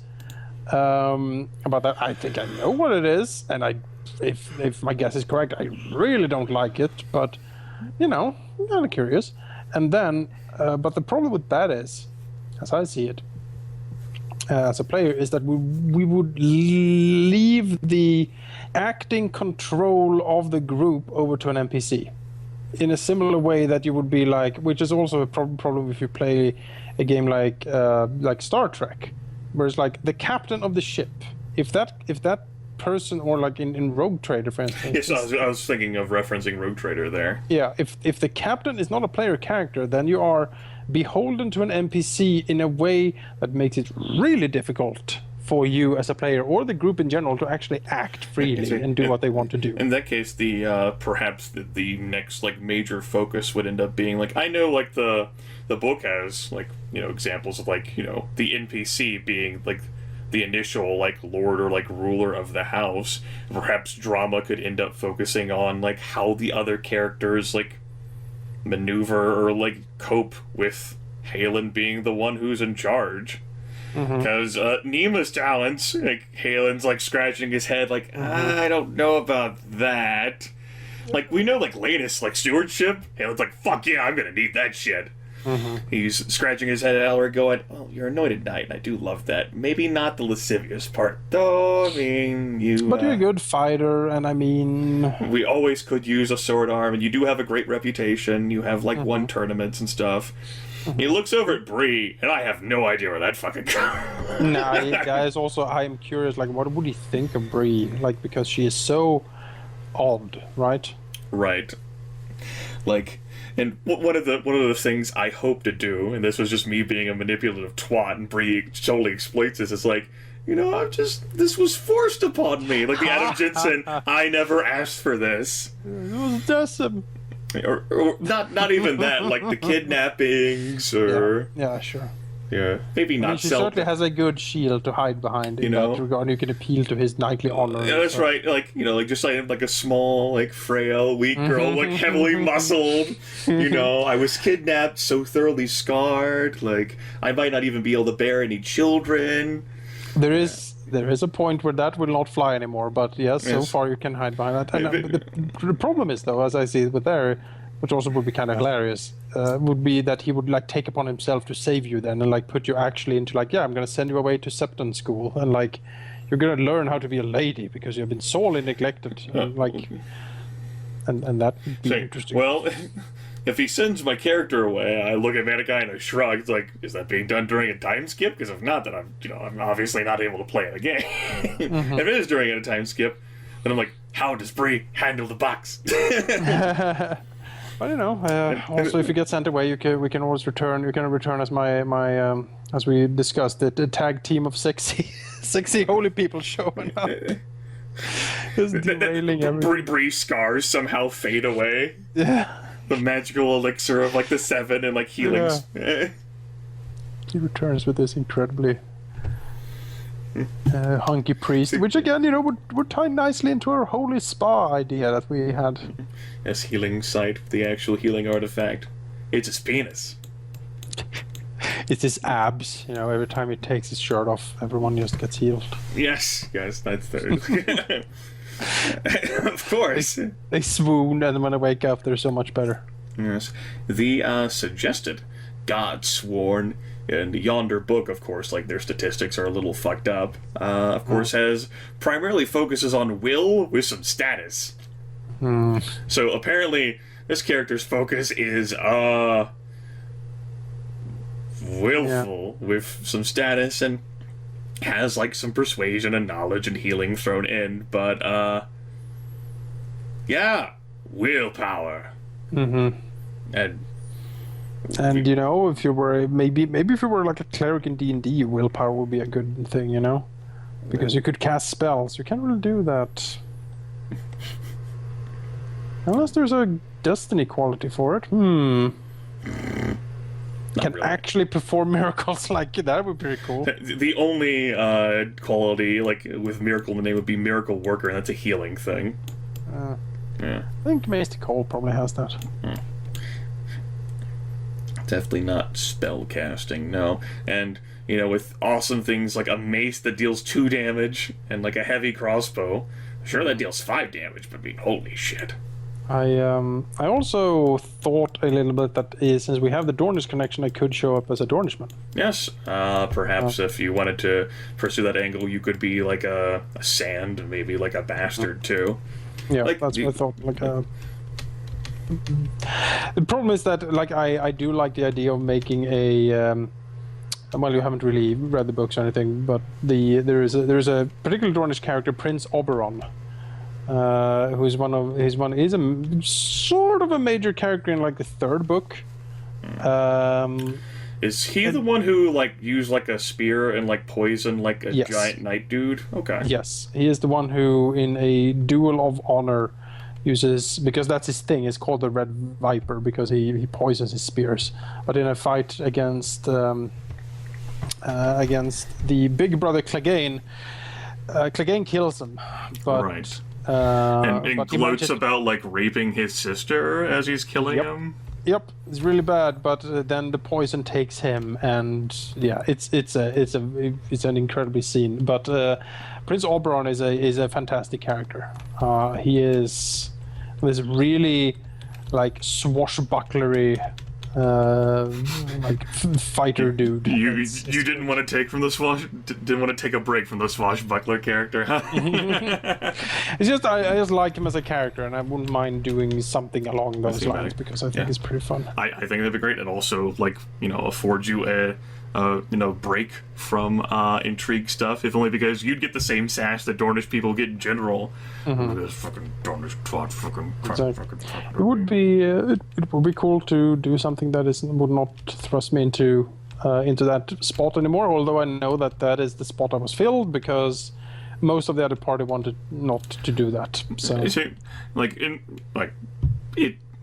about that. I think I know what it is, and if my guess is correct, I really don't like it, but I'm kind of curious. And then, but the problem with that is, as I see it, as a player, is that we would leave the acting control of the group over to an NPC in a similar way that you would be which is also a problem if you play a game like Star Trek, where it's the captain of the ship. If that person, or in Rogue Trader, for instance. Yes, I was thinking of referencing Rogue Trader there. Yeah, if the captain is not a player character, then you are beholden to an NPC in a way that makes it really difficult for you as a player or the group in general to actually act freely and do what they want to do. In that case, perhaps the next major focus would end up being I know the book has examples of the NPC being the initial lord or ruler of the house. Perhaps drama could end up focusing on how the other characters maneuver or cope with Haylen being the one who's in charge. Because Nima's talents, Haylen's scratching his head I don't know about that. We know Lanus stewardship, Haylen's fuck yeah, I'm gonna need that shit. He's scratching his head at Elric going, well, you're anointed knight, and I do love that. Maybe not the lascivious part, though, I mean, But you're a good fighter, and I mean... We always could use a sword arm, and you do have a great reputation. You have, won tournaments and stuff. He looks over at Bree, and I have no idea where that fucking goes. Guys, also, I'm curious, what would he think of Bree? Because she is so odd, right? Right. And one of the things I hope to do, and this was just me being a manipulative twat, and Bree totally exploits this, is this was forced upon me. The Adam Jensen, I never asked for this. It was Decim. Or not even that, the kidnappings, or... Yeah, sure. Yeah, maybe I mean, not she self. certainly has a good shield to hide behind in know? that regard. You can appeal to his knightly honor. Yeah, that's right. Like, like just like a small, like frail, weak girl, like heavily muscled. I was kidnapped, so thoroughly scarred. Like, I might not even be able to bear any children. There is a point where that will not fly anymore, but yes, so far you can hide behind that. And the problem is, though, as I see it with there, which also would be kind of hilarious, would be that he would like take upon himself to save you then and like put you actually into like, yeah, I'm going to send you away to Septon school and like you're going to learn how to be a lady because you've been sorely neglected and like and that would be interesting. Well, if he sends my character away, I look at Manikai and I shrug. It's like, is that being done during a time skip? Because if not, then I'm obviously not able to play the game. If it is during a time skip, then I'm like, how does Bree handle the box? But also if you get sent away, we can always return. You can return as my as we discussed the tag team of sexy holy people showing up. Just derailing everything. Bree's scars somehow fade away. Yeah. The magical elixir of like the 7 and like healings. Yeah. He returns with this incredibly hunky priest, which again, would tie nicely into our holy spa idea that we had. Yes, healing site, the actual healing artifact. It's his penis. It's his abs. Every time he takes his shirt off, everyone just gets healed. Yes, that's the. Of course. They swoon, and when they wake up, they're so much better. Yes. The suggested God sworn in yonder book, of course, like their statistics are a little fucked up, of course, primarily focuses on will with some status. So apparently, this character's focus is willful with some status and has like some persuasion and knowledge and healing thrown in, but willpower. And if you were maybe if you were like a cleric in D&D, willpower would be a good thing, because you could cast spells. You can't really do that unless there's a destiny quality for it. Can really actually perform miracles like that would be pretty cool. The only quality like with miracle in the name would be miracle worker, and that's a healing thing. I think Maester Cole probably has that. Definitely not spell casting, no. And with awesome things like a mace that deals 2 damage and like a heavy crossbow, sure that deals 5 damage, but holy shit. I also thought a little bit that since we have the Dornish connection, I could show up as a Dornishman. Yes, perhaps if you wanted to pursue that angle, you could be like a sand, maybe like a bastard too. Yeah, that's what I thought. The problem is that I do like the idea of making a. Well, you haven't really read the books or anything, but there is a particular Dornish character, Prince Oberon. Who's he's a sort of a major character in like the 3rd book. Is he the one who like used like a spear and like poison like a giant knight dude? Okay. Yes, he is the one who in a duel of honor uses, because that's his thing. It's called the Red Viper because he poisons his spears. But in a fight against the big brother Clegane, Clegane kills him. But right. And gloats about like raping his sister as he's killing him. Yep, it's really bad. But then the poison takes him, and it's an incredibly scene. But Prince Oberon is a fantastic character. He is this really like swashbucklery fighter dude. You didn't want to take from the didn't want to take a break from the swashbuckler character, huh? It's just I just like him as a character, and I wouldn't mind doing something along those lines because I think it's pretty fun. I think that'd be great, and also afford you a break from intrigue stuff, if only because you'd get the same sash that Dornish people get in general. This fucking Dornish twat, fucking it would be cool to do something that would not thrust me into that spot anymore. Although I know that is the spot I was filled because most of the other party wanted not to do that. So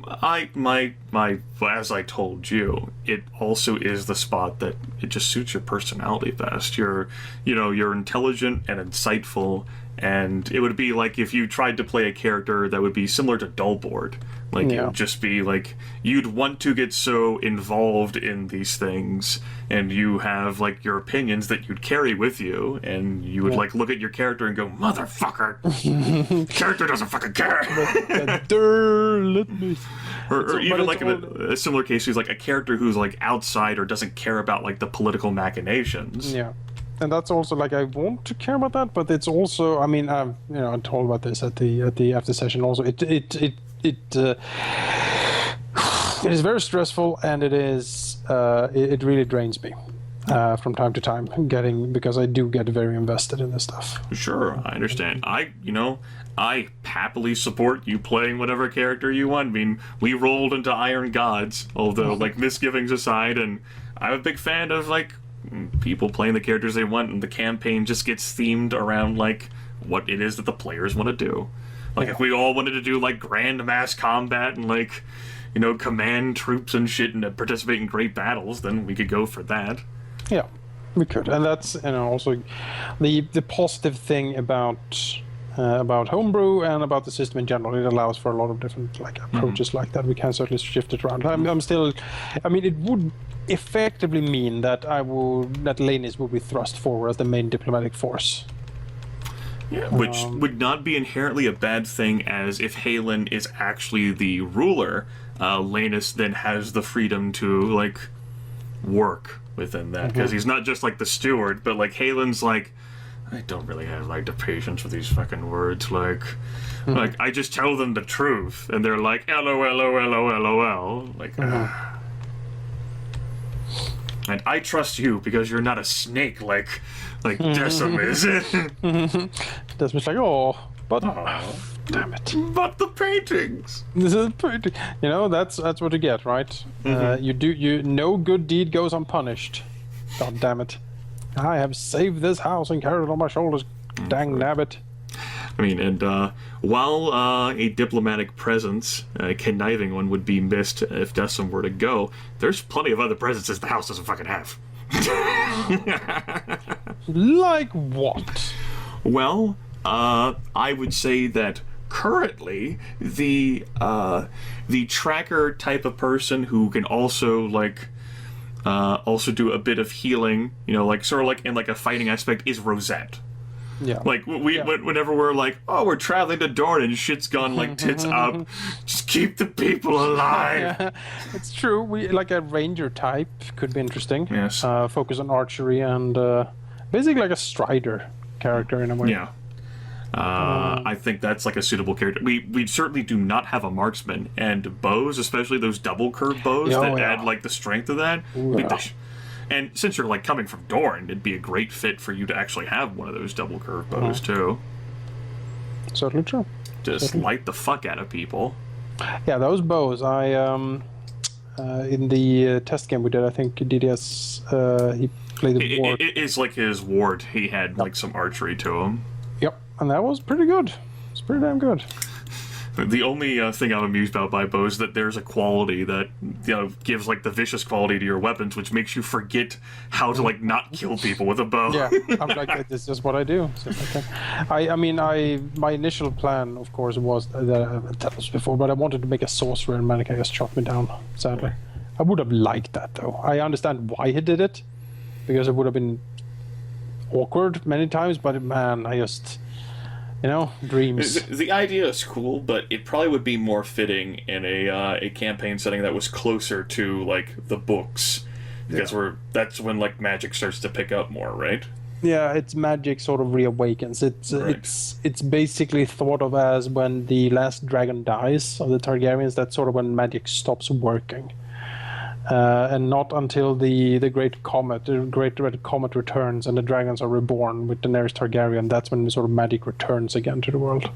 as I told you, it also is the spot that it just suits your personality best. You're intelligent and insightful, and it would be like if you tried to play a character that would be similar to Dullboard. Like, it would just be like, you'd want to get so involved in these things, and you have, like, your opinions that you'd carry with you, and you would, like, look at your character and go, motherfucker! Character doesn't fucking care! Let me... Or even, like, in a similar case, who's, like, a character who's, like, outside or doesn't care about, like, the political machinations. Yeah. And that's also, like, I want to care about that, but it's also, I mean, I told about this at the after session also. It is very stressful, and it really drains me from time to time, because I do get very invested in this stuff. Sure, I understand. I happily support you playing whatever character you want. I mean, we rolled into Iron Gods, although, like, misgivings aside, and I'm a big fan of, like, people playing the characters they want, and the campaign just gets themed around, like, what it is that the players want to do. Like, if we all wanted to do, like, grand mass combat and, like, command troops and shit and participate in great battles, then we could go for that. Yeah, we could. And that's, also the positive thing about homebrew and about the system in general. It allows for a lot of different, like, approaches like that. We can certainly shift it around. I'm still... I mean, it would effectively mean that Lanis will be thrust forward as the main diplomatic force. Yeah, which would not be inherently a bad thing, as if Haylen is actually the ruler, Lanis then has the freedom to, like, work within that. Because he's not just, like, the steward, but, like, Haylen's like, I don't really have, like, the patience for these fucking words, like, I just tell them the truth, and they're like, LOL. Like, and I trust you because you're not a snake like Decim is. Decim's like, but damn it. But the paintings. This is pretty. That's what you get, right? No good deed goes unpunished. God damn it! I have saved this house and carried it on my shoulders. Dang nabbit. I mean, and while a diplomatic presence, a conniving one, would be missed if Decim were to go, there's plenty of other presences the house doesn't fucking have. Like what? Well, I would say that currently the tracker type of person who can also, like, also do a bit of healing, like, sort of like in, like, a fighting aspect, is Rosette. Yeah. Like, whenever we're like, we're traveling to Dorne and shit's gone, like, tits up, just keep the people alive. Yeah, it's true. We, like, a ranger type could be interesting. Yes. Focus on archery and basically like a strider character in a way. Yeah. I think that's, like, a suitable character. We certainly do not have a marksman, and bows, especially those double curved bows add, like, the strength of that. And since you're, like, coming from Dorne, it'd be a great fit for you to actually have one of those double curved bows too. Certainly true. Just light the fuck out of people. Yeah, those bows. I in the test game we did, I think DDS he played the ward. It's like his ward. He had like some archery to him. Yep, and that was pretty good. It's pretty damn good. The only thing I'm amused about by bows is that there's a quality that gives, like, the vicious quality to your weapons, which makes you forget how to, like, not kill people with a bow. Yeah, I'm like, this is just what I do. My initial plan, of course, was that I've told us before, but I wanted to make a sorcerer, and Manica just shot me down. Sadly, I would have liked that though. I understand why he did it, because it would have been awkward many times. But man, I just. Dreams. The idea is cool, but it probably would be more fitting in a campaign setting that was closer to, like, the books, because that's when, like, magic starts to pick up more, right? Yeah, it's magic sort of reawakens. It's basically thought of as when the last dragon dies of the Targaryens. That's sort of when magic stops working. And not until the great red comet returns and the dragons are reborn with Daenerys Targaryen. That's when the sort of magic returns again to the world.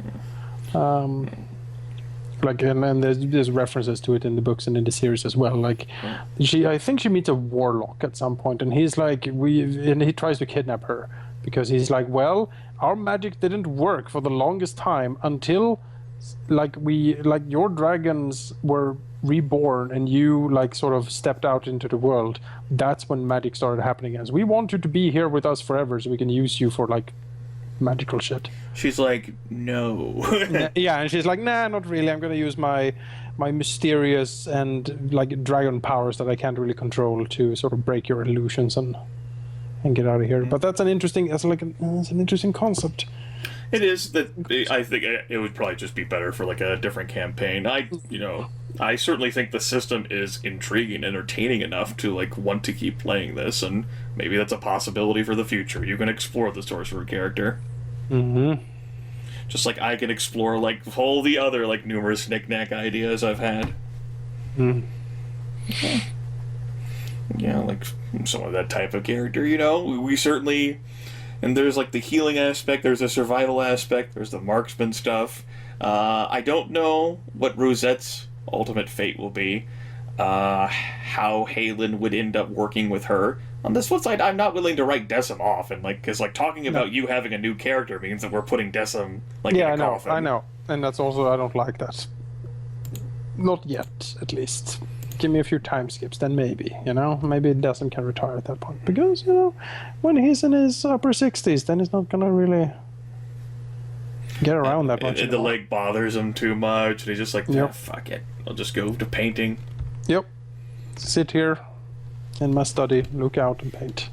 Like, and there's references to it in the books and in the series as well. Like, I think she meets a warlock at some point, and he's like, and he tries to kidnap her because he's like, well, our magic didn't work for the longest time until like your dragons were reborn and you like sort of stepped out into the world, that's when magic started happening. As we want you to be here with us forever so we can use you for like magical shit. She's like, no. Yeah, and she's like, nah, not really. I'm gonna use my mysterious and like dragon powers that I can't really control to sort of break your illusions and get out of here. But that's an interesting concept. It is that I think it would probably just be better for like a different campaign. I certainly think the system is intriguing, entertaining enough to like want to keep playing this, and maybe that's a possibility for the future. You can explore the sorcerer character. Mm-hmm. Just like I can explore like all the other like numerous knick-knack ideas I've had. Mm. Yeah, like some of that type of character, you know? We certainly... And there's like the healing aspect, there's the survival aspect, there's the marksman stuff. I don't know what Rosette's ultimate fate will be. How Haylen would end up working with her. On this flip side, I'm not willing to write Decim off, and like, because like talking about you having a new character means that we're putting Decim like in a coffin. I know, and that's also I don't like that. Not yet, at least. Give me a few time skips, then maybe, you know, maybe Decim can retire at that point, because you know, when he's in his upper 60s, then he's not gonna really get around that much. And the leg bothers him too much, and he's just like, fuck it, I'll just go to painting. Yep. Sit here in my study, look out and paint.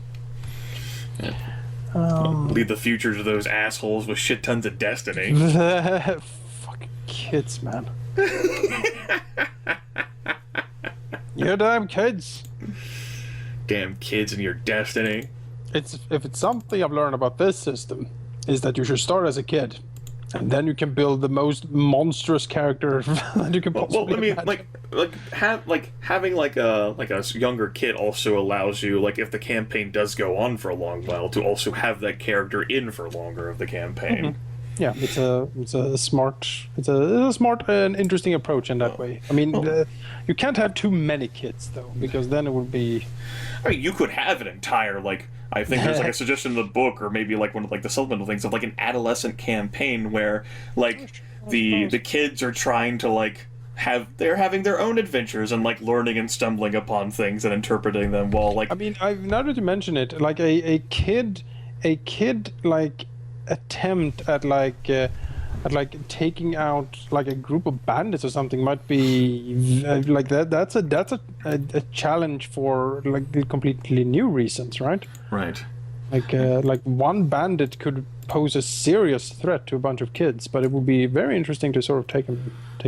Leave the future to those assholes with shit tons of destiny. Fucking kids, man. You damn kids. Damn kids and your destiny. If it's something I've learned about this system, is that you should start as a kid. And then you can build the most monstrous character that you can possibly imagine. Having a younger kid also allows you, like, if the campaign does go on for a long while, to also have that character in for longer of the campaign. Mm-hmm. Yeah, it's a smart and interesting approach in that way. I mean, you can't have too many kids though, because then it would be. I mean, you could have an entire I think there's like a suggestion in the book, or maybe like one of like the supplemental things of like an adolescent campaign where like the kids are trying to they're having their own adventures and like learning and stumbling upon things and interpreting them while like. I mean, now that you mention it, like a kid like attempt at taking out like a group of bandits or something might be like that's a challenge for like completely new reasons, right? Right. Like one bandit could pose a serious threat to a bunch of kids, but it would be very interesting to sort of take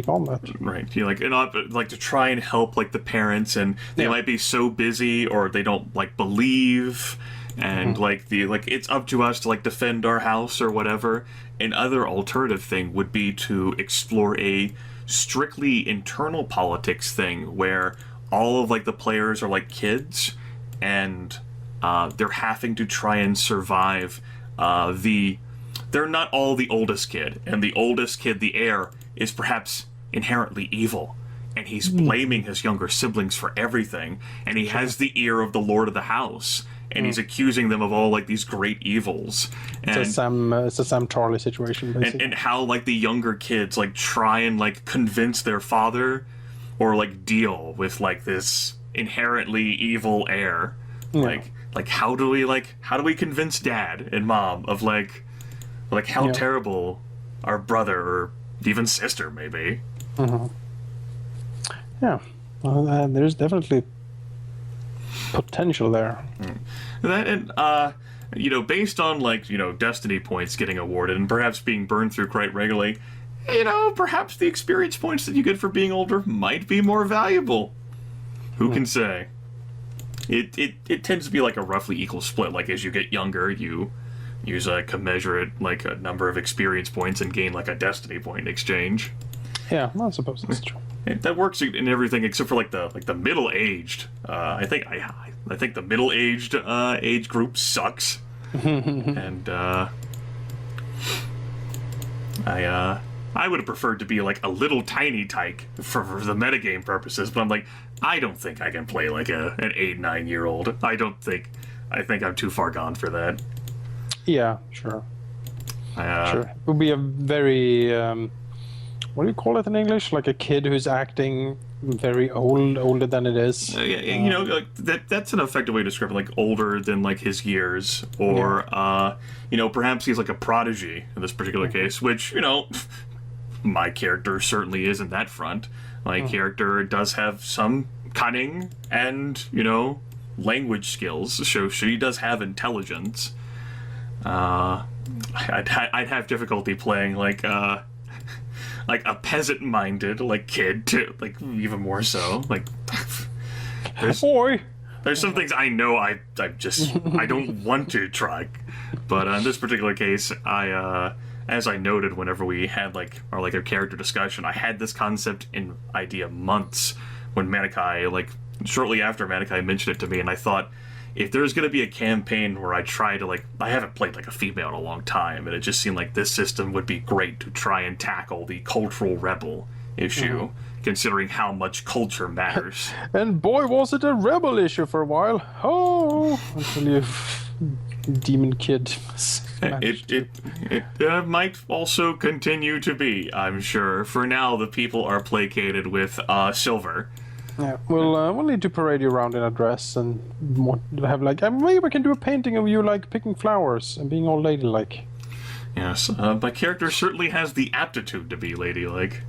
on that. Right. You like to try and help like the parents, and they might be so busy or they don't like believe. And it's up to us to like defend our house or whatever. Another alternative thing would be to explore a strictly internal politics thing where all of like the players are like kids, and they're having to try and survive. They're not all the oldest kid, and the oldest kid, the heir, is perhaps inherently evil. And he's blaming his younger siblings for everything, and he has the ear of the lord of the house. And he's accusing them of all like these great evils. And it's a Sam Charlie situation, basically. And how like the younger kids like try and like convince their father, or like deal with like this inherently evil heir. Yeah. Like how do we convince dad and mom of like how terrible our brother or even sister may be. Mm-hmm. Yeah, well, there's definitely potential there. That and based on destiny points getting awarded and perhaps being burned through quite regularly, perhaps the experience points that you get for being older might be more valuable. Who can say? It tends to be like a roughly equal split. Like as you get younger, you use a commensurate like a number of experience points and gain like a destiny point in exchange. Yeah, I suppose that's true. That works in everything except for like the middle aged. I think the middle aged age group sucks, and I would have preferred to be like a little tiny tyke for the metagame purposes. But I'm like, I don't think I can play like an 8-9-year-old. I think I'm too far gone for that. Yeah, sure. Sure, it would be a very what do you call it in English? Like a kid who's acting very older than it is. You know, like that's an effective way to describe it, like older than like his years, or you know, perhaps he's like a prodigy in this particular case, which, you know, my character certainly is in that front. My character does have some cunning and, you know, language skills, so she does have intelligence. I'd have difficulty playing like a peasant-minded like kid too, like even more so. Like there's some things I know I don't want to try, but in this particular case, as I noted whenever we had our character discussion, I had this concept in idea months when Manikai, like shortly after Manikai mentioned it to me, and I thought, if there's going to be a campaign where I try to, like, I haven't played, like, a female in a long time, and it just seemed like this system would be great to try and tackle the cultural rebel issue, considering how much culture matters. And boy, was it a rebel issue for a while. Oh, until you demon kid. It might also continue to be, I'm sure. For now, the people are placated with silver. Yeah, we'll need to parade you around in a dress and have like maybe we can do a painting of you like picking flowers and being all ladylike. Yes, my character certainly has the aptitude to be ladylike.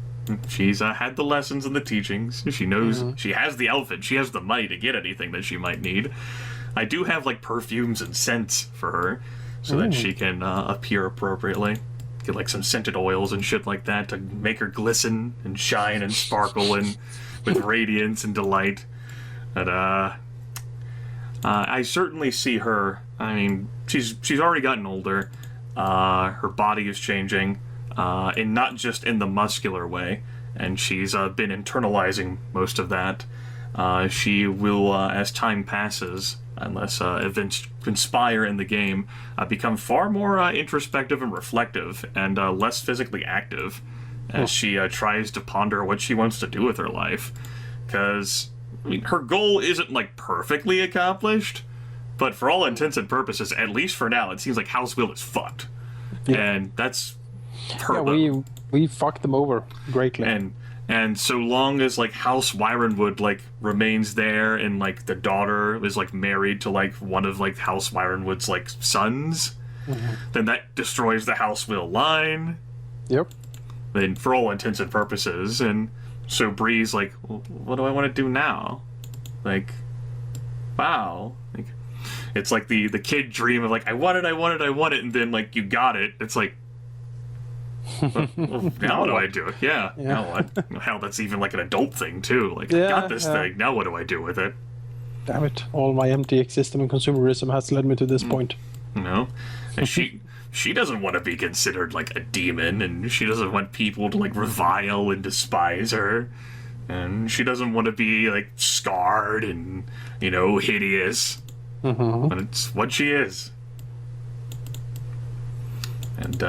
She's had the lessons and the teachings. She knows she has the outfit. She has the money to get anything that she might need. I do have like perfumes and scents for her, so that she can appear appropriately. Get like some scented oils and shit like that to make her glisten and shine and sparkle and with radiance and delight. But I certainly see her. I mean, she's already gotten older. Her body is changing, and not just in the muscular way. And she's been internalizing most of that. She will, as time passes, unless events conspire in the game, become far more introspective and reflective, and less physically active, as she tries to ponder what she wants to do with her life. Because, I mean, her goal isn't, like, perfectly accomplished, but for all intents and purposes, at least for now, it seems like House Will is fucked. Yeah. And that's her. Yeah, we fucked them over greatly. And so long as, like, House Wyronwood, like, remains there, and, like, the daughter is, like, married to, like, one of, like, House Wyronwood's, like, sons, then that destroys the House Will line. Yep. Then, for all intents and purposes, and so Bree's like, well, what do I want to do now? Like, wow. Like, it's like the kid dream of, like, I want it, and then, like, you got it. It's like, well, now what do I do? Yeah. Now what? Hell, that's even like an adult thing too. Like, I got this thing. Now what do I do with it? Damn it! All my empty system and consumerism has led me to this point. No, and she doesn't want to be considered like a demon, and she doesn't want people to like revile and despise her, and she doesn't want to be like scarred and, you know, hideous. But it's what she is, and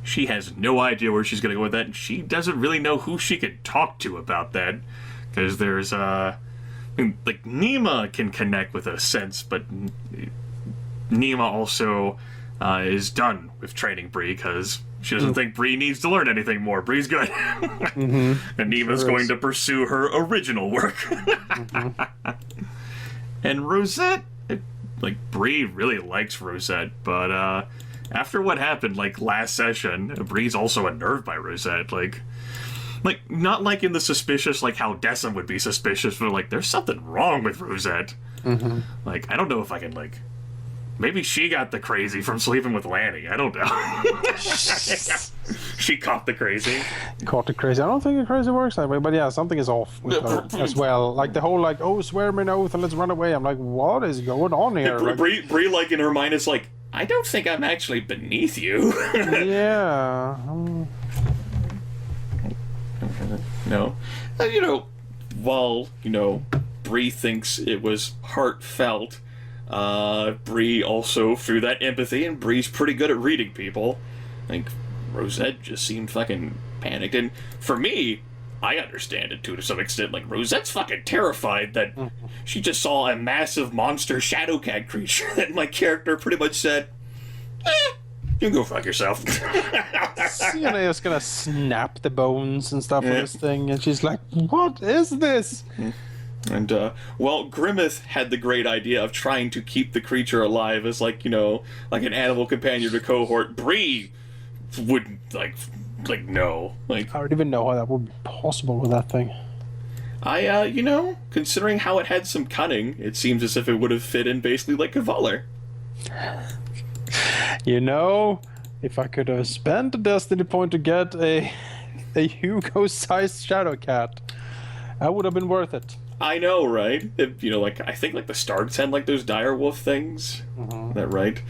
she has no idea where she's going to go with that, and she doesn't really know who she could talk to about that, because there's, I mean, like, Nima can connect with a sense, but Nima also is done with training Bree, because she doesn't think Bree needs to learn anything more. Bree's good. And Nima's going to pursue her original work. And Rosette, like, Bree really likes Rosette, but, after what happened, like, last session, Bree's also unnerved by Rosette, like, not like in the suspicious, like, how Decim would be suspicious, but, like, there's something wrong with Rosette. Like, I don't know if I can, like, maybe she got the crazy from sleeping with Lanny, I don't know. She caught the crazy. Caught the crazy. I don't think the crazy works that way, but yeah, something is off with her as well. Like, the whole, like, oh, swear me an oath and let's run away. I'm like, what is going on here? Yeah, Bree, like, in her mind is like, I don't think I'm actually beneath you. Yeah. No. You know, while, you know, Bree thinks it was heartfelt, Bree also, through that empathy, and Bree's pretty good at reading people, I think Rosette just seemed fucking panicked. And for me, I understand it too to some extent. Like, Rosette's fucking terrified that she just saw a massive monster Shadowcat creature that my character pretty much said, You go fuck yourself. Is gonna snap the bones and stuff with this thing, and she's like, "What is this?" And, well, Grimith had the great idea of trying to keep the creature alive as, like, you know, like an animal companion to cohort. Bree wouldn't, no. Like, I don't even know how that would be possible with that thing. you know, considering how it had some cunning, it seems as if it would have fit in basically like Kavalar. You know, if I could have spent a destiny point to get a Hugo-sized shadow cat, that would have been worth it. I know, right? You know, like, I think, like, the Starks had, like, those direwolf things. Is that right?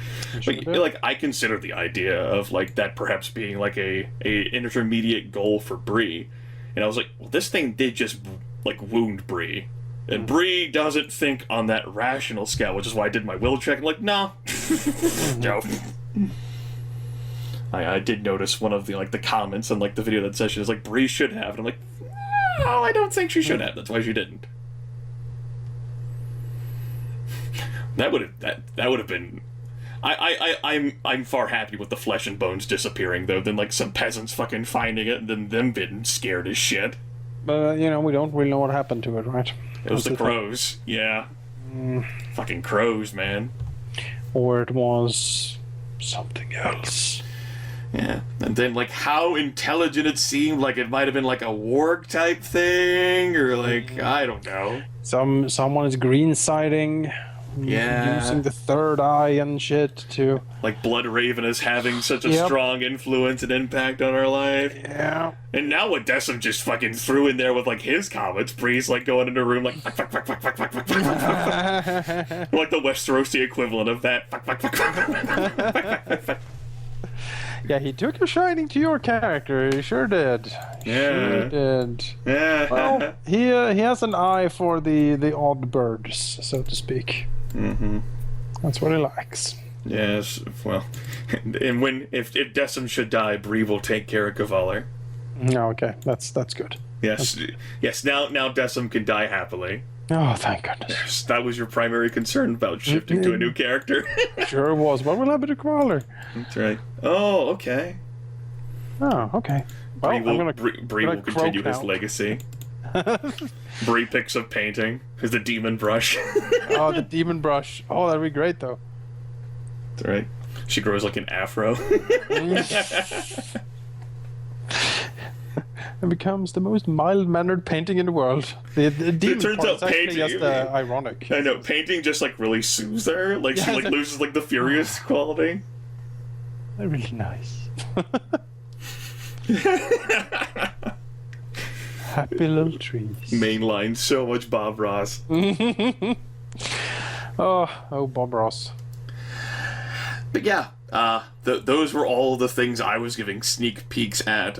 But, like, I consider the idea of, like, that perhaps being, like, a intermediate goal for Bree. And I was like, well, this thing did just, like, wound Bree. And Bree doesn't think on that rational scale, which is why I did my will check. I'm like, no. No. I did notice one of the, like, the comments on, like, the video that session is like, Bree should have. And I'm like, no, I don't think she should have. That's why she didn't. That would have been. I'm far happy with the flesh and bones disappearing though than like some peasants fucking finding it and then them being scared as shit. But you know, we don't really know what happened to it, right? It was the crows, yeah. Fucking crows, man. Or it was something else. Yeah, and then like how intelligent it seemed, like it might have been like a warg type thing, or like I don't know. Someone is green siding. Yeah. Using the third eye and shit to... Like Blood Raven is having such a strong influence and impact on our life. Yeah. And now what Decim just fucking threw in there with like his comments, Bree's like going into a room like fuck. Like the Westerosi equivalent of that. Fuck. Yeah, he took a shining to your character. He sure did. Yeah. Sure did. Yeah. Well, he has an eye for the odd birds, so to speak. Mm-hmm. That's what he likes. Yes. Well, and if Decim should die, Bree will take care of Kavalar. No, okay, that's good. Yes. Yes. Now Decim can die happily. Oh, thank goodness. Yes, that was your primary concern about shifting to a new character. Sure was. What will happen to Kavalar? That's right. Oh, okay. Oh, okay. Well, Bree will continue his legacy. Bree picks up painting. Is the demon brush. Oh, the demon brush. Oh, that'd be great, though. That's right. She grows like an afro. And becomes the most mild-mannered painting in the world. The demon turns part out is actually painting- just ironic. I know, painting just like really soothes her. Like she like loses like the furious quality. They're really nice. Happy little trees. Mainline so much Bob Ross. Oh, Bob Ross. But yeah, those were all the things I was giving sneak peeks at.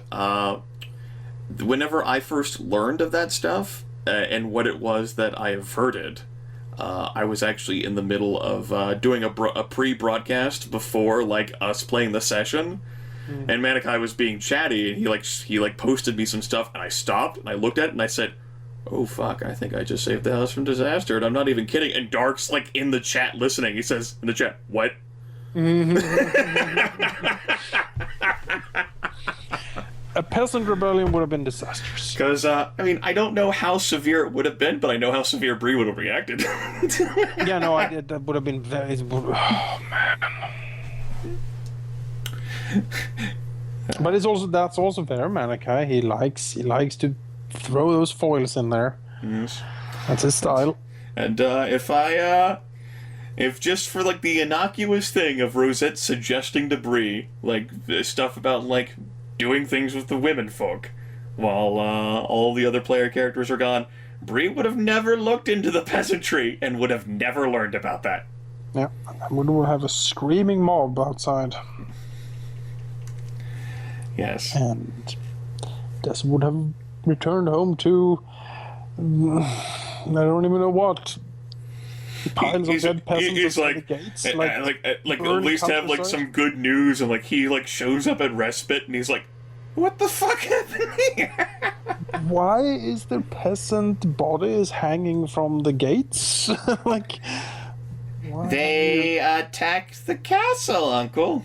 Whenever I first learned of that stuff and what it was that I averted, I was actually in the middle of doing a pre-broadcast before like us playing the session, and Manikai was being chatty, and he posted me some stuff, and I stopped and I looked at it and I said, "Oh fuck, I think I just saved the house from disaster," and I'm not even kidding. And Dark's like in the chat listening. He says in the chat, "What?" A peasant rebellion would have been disastrous. Because, I mean, I don't know how severe it would have been, but I know how severe Bree would have reacted. Yeah, no, that would have been very... Oh, man. But that's also fair, Manikai. He likes to throw those foils in there. Yes. That's his style. And, if just for, like, the innocuous thing of Rosette suggesting to Bree, like, stuff about, like, doing things with the women folk, while all the other player characters are gone, Bree would have never looked into the peasantry and would have never learned about that. Yeah, we would have a screaming mob outside. Yes. And Des would have returned home to... I don't even know what. Piles of dead peasants he's outside like, the gates. like at least have like some good news, and like he like shows up at respite and he's like, "What the fuck happened here?" Why is the peasant bodies hanging from the gates? Like, why? They attacked the castle, Uncle.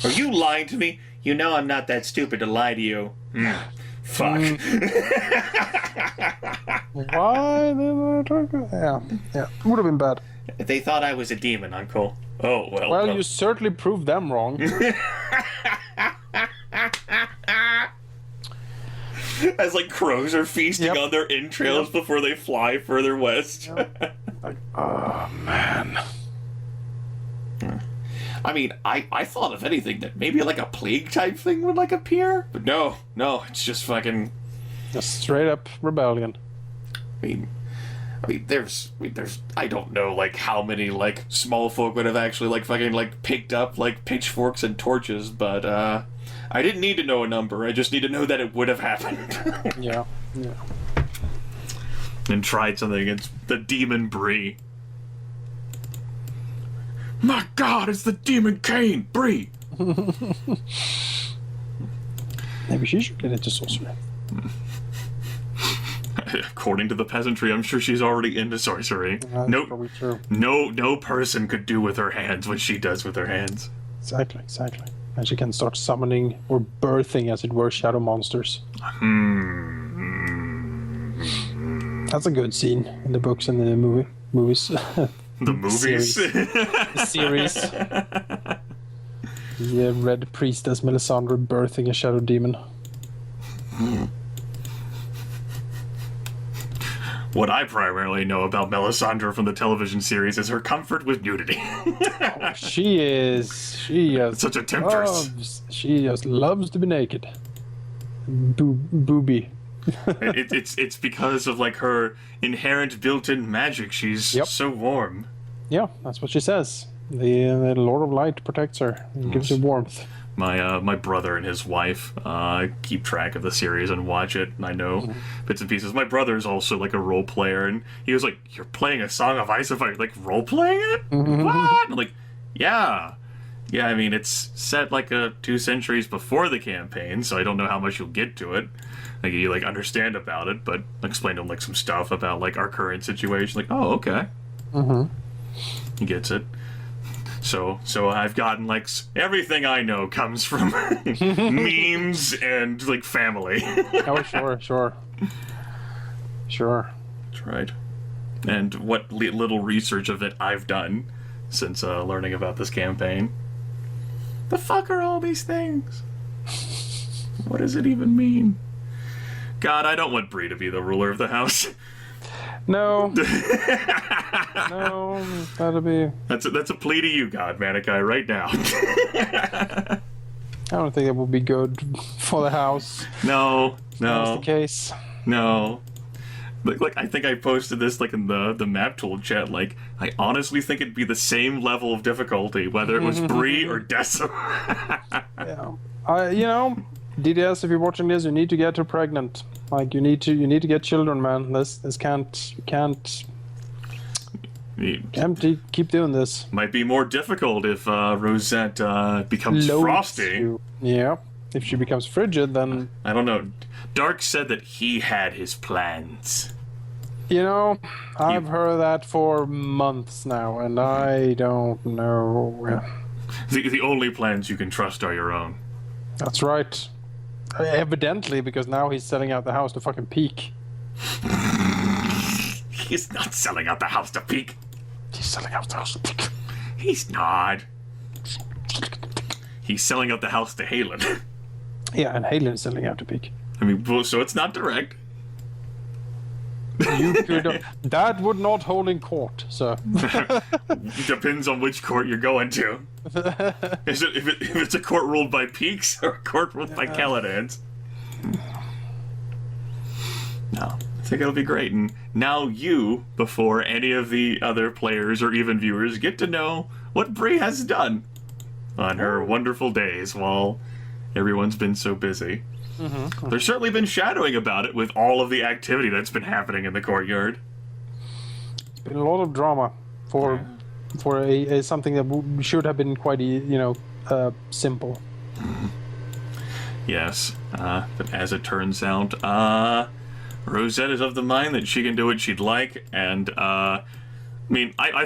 Are you lying to me? You know I'm not that stupid to lie to you. Fuck. Why they were talking? Yeah, would have been bad. They thought I was a demon, Uncle. Oh, well. Well, you certainly proved them wrong. As, like, crows are feasting Yep. on their entrails before they fly further west. Like, oh, man. I mean, I thought, if anything, that maybe, like, a plague-type thing would, like, appear. But no, it's just fucking... Just straight up rebellion. I mean, there's, I don't know, like, how many, like, small folk would have actually, like, fucking, like, picked up, like, pitchforks and torches, but, I didn't need to know a number, I just need to know that it would have happened. Yeah. And tried something against the demon Bree. My God, it's the demon Cain, Bree! Maybe she should get into sorcery. According to the peasantry, I'm sure she's already into sorcery. That's probably true. No person could do with her hands what she does with her hands. Exactly. And she can start summoning or birthing, as it were, shadow monsters. That's a good scene in the books and in the movies. The movies? The series. The Red Priestess Melisandre birthing a shadow demon. What I primarily know about Melisandre from the television series is her comfort with nudity. She has Such a temptress. She just loves to be naked. Booby. It's because of like her inherent built-in magic. She's so warm. Yeah, that's what she says. The Lord of Light protects her and gives her warmth. My brother and his wife keep track of the series and watch it, and I know bits and pieces. My brother's also like a role player, and he was like, "You're playing a Song of Ice and Fire, like role playing it? What?" I'm like, "Yeah." I mean, it's set like 2 centuries before the campaign, so I don't know how much you'll get to it. Like you like understand about it, but I explained to him like some stuff about like our current situation. Like, oh, okay. He gets it. So I've gotten like everything I know comes from memes and like family. Oh, sure. That's right. And what little research of it I've done since learning about this campaign. The fuck are all these things? What does it even mean? God, I don't want Bree to be the ruler of the house. No, that'd be... That's a plea to you, God Manikai, right now. I don't think it would be good for the house. No. That's the case. No. Like I think I posted this like in the map tool chat. Like I honestly think it'd be the same level of difficulty whether it was Bree or Decim. Yeah. DDS, if you're watching this, you need to get her pregnant. Like you need to get children, man. This can't keep doing this. Might be more difficult if Rosette becomes frosty. Yeah. If she becomes frigid, then I don't know. Dark said that he had his plans. I've heard that for months now, and I don't know. The only plans you can trust are your own. That's right. Evidently, because now he's selling out the house to fucking Peak. He's not selling out the house to Peak. He's selling out the house to Peak. He's not. He's selling out the house to Haylen. Yeah, and Haylen's selling out to Peak. I mean, so it's not direct. That would not hold in court, sir. Depends on which court you're going to. If it's a court ruled by Peaks or a court ruled by Caladans. No, I think it'll be great. And now you, before any of the other players or even viewers, get to know what Bree has done on her wonderful days while everyone's been so busy. There's certainly been shadowing about it with all of the activity that's been happening in the courtyard. It's been a lot of drama for a something that should have been quite simple. Yes, but as it turns out, Rosette is of the mind that she can do what she'd like, and I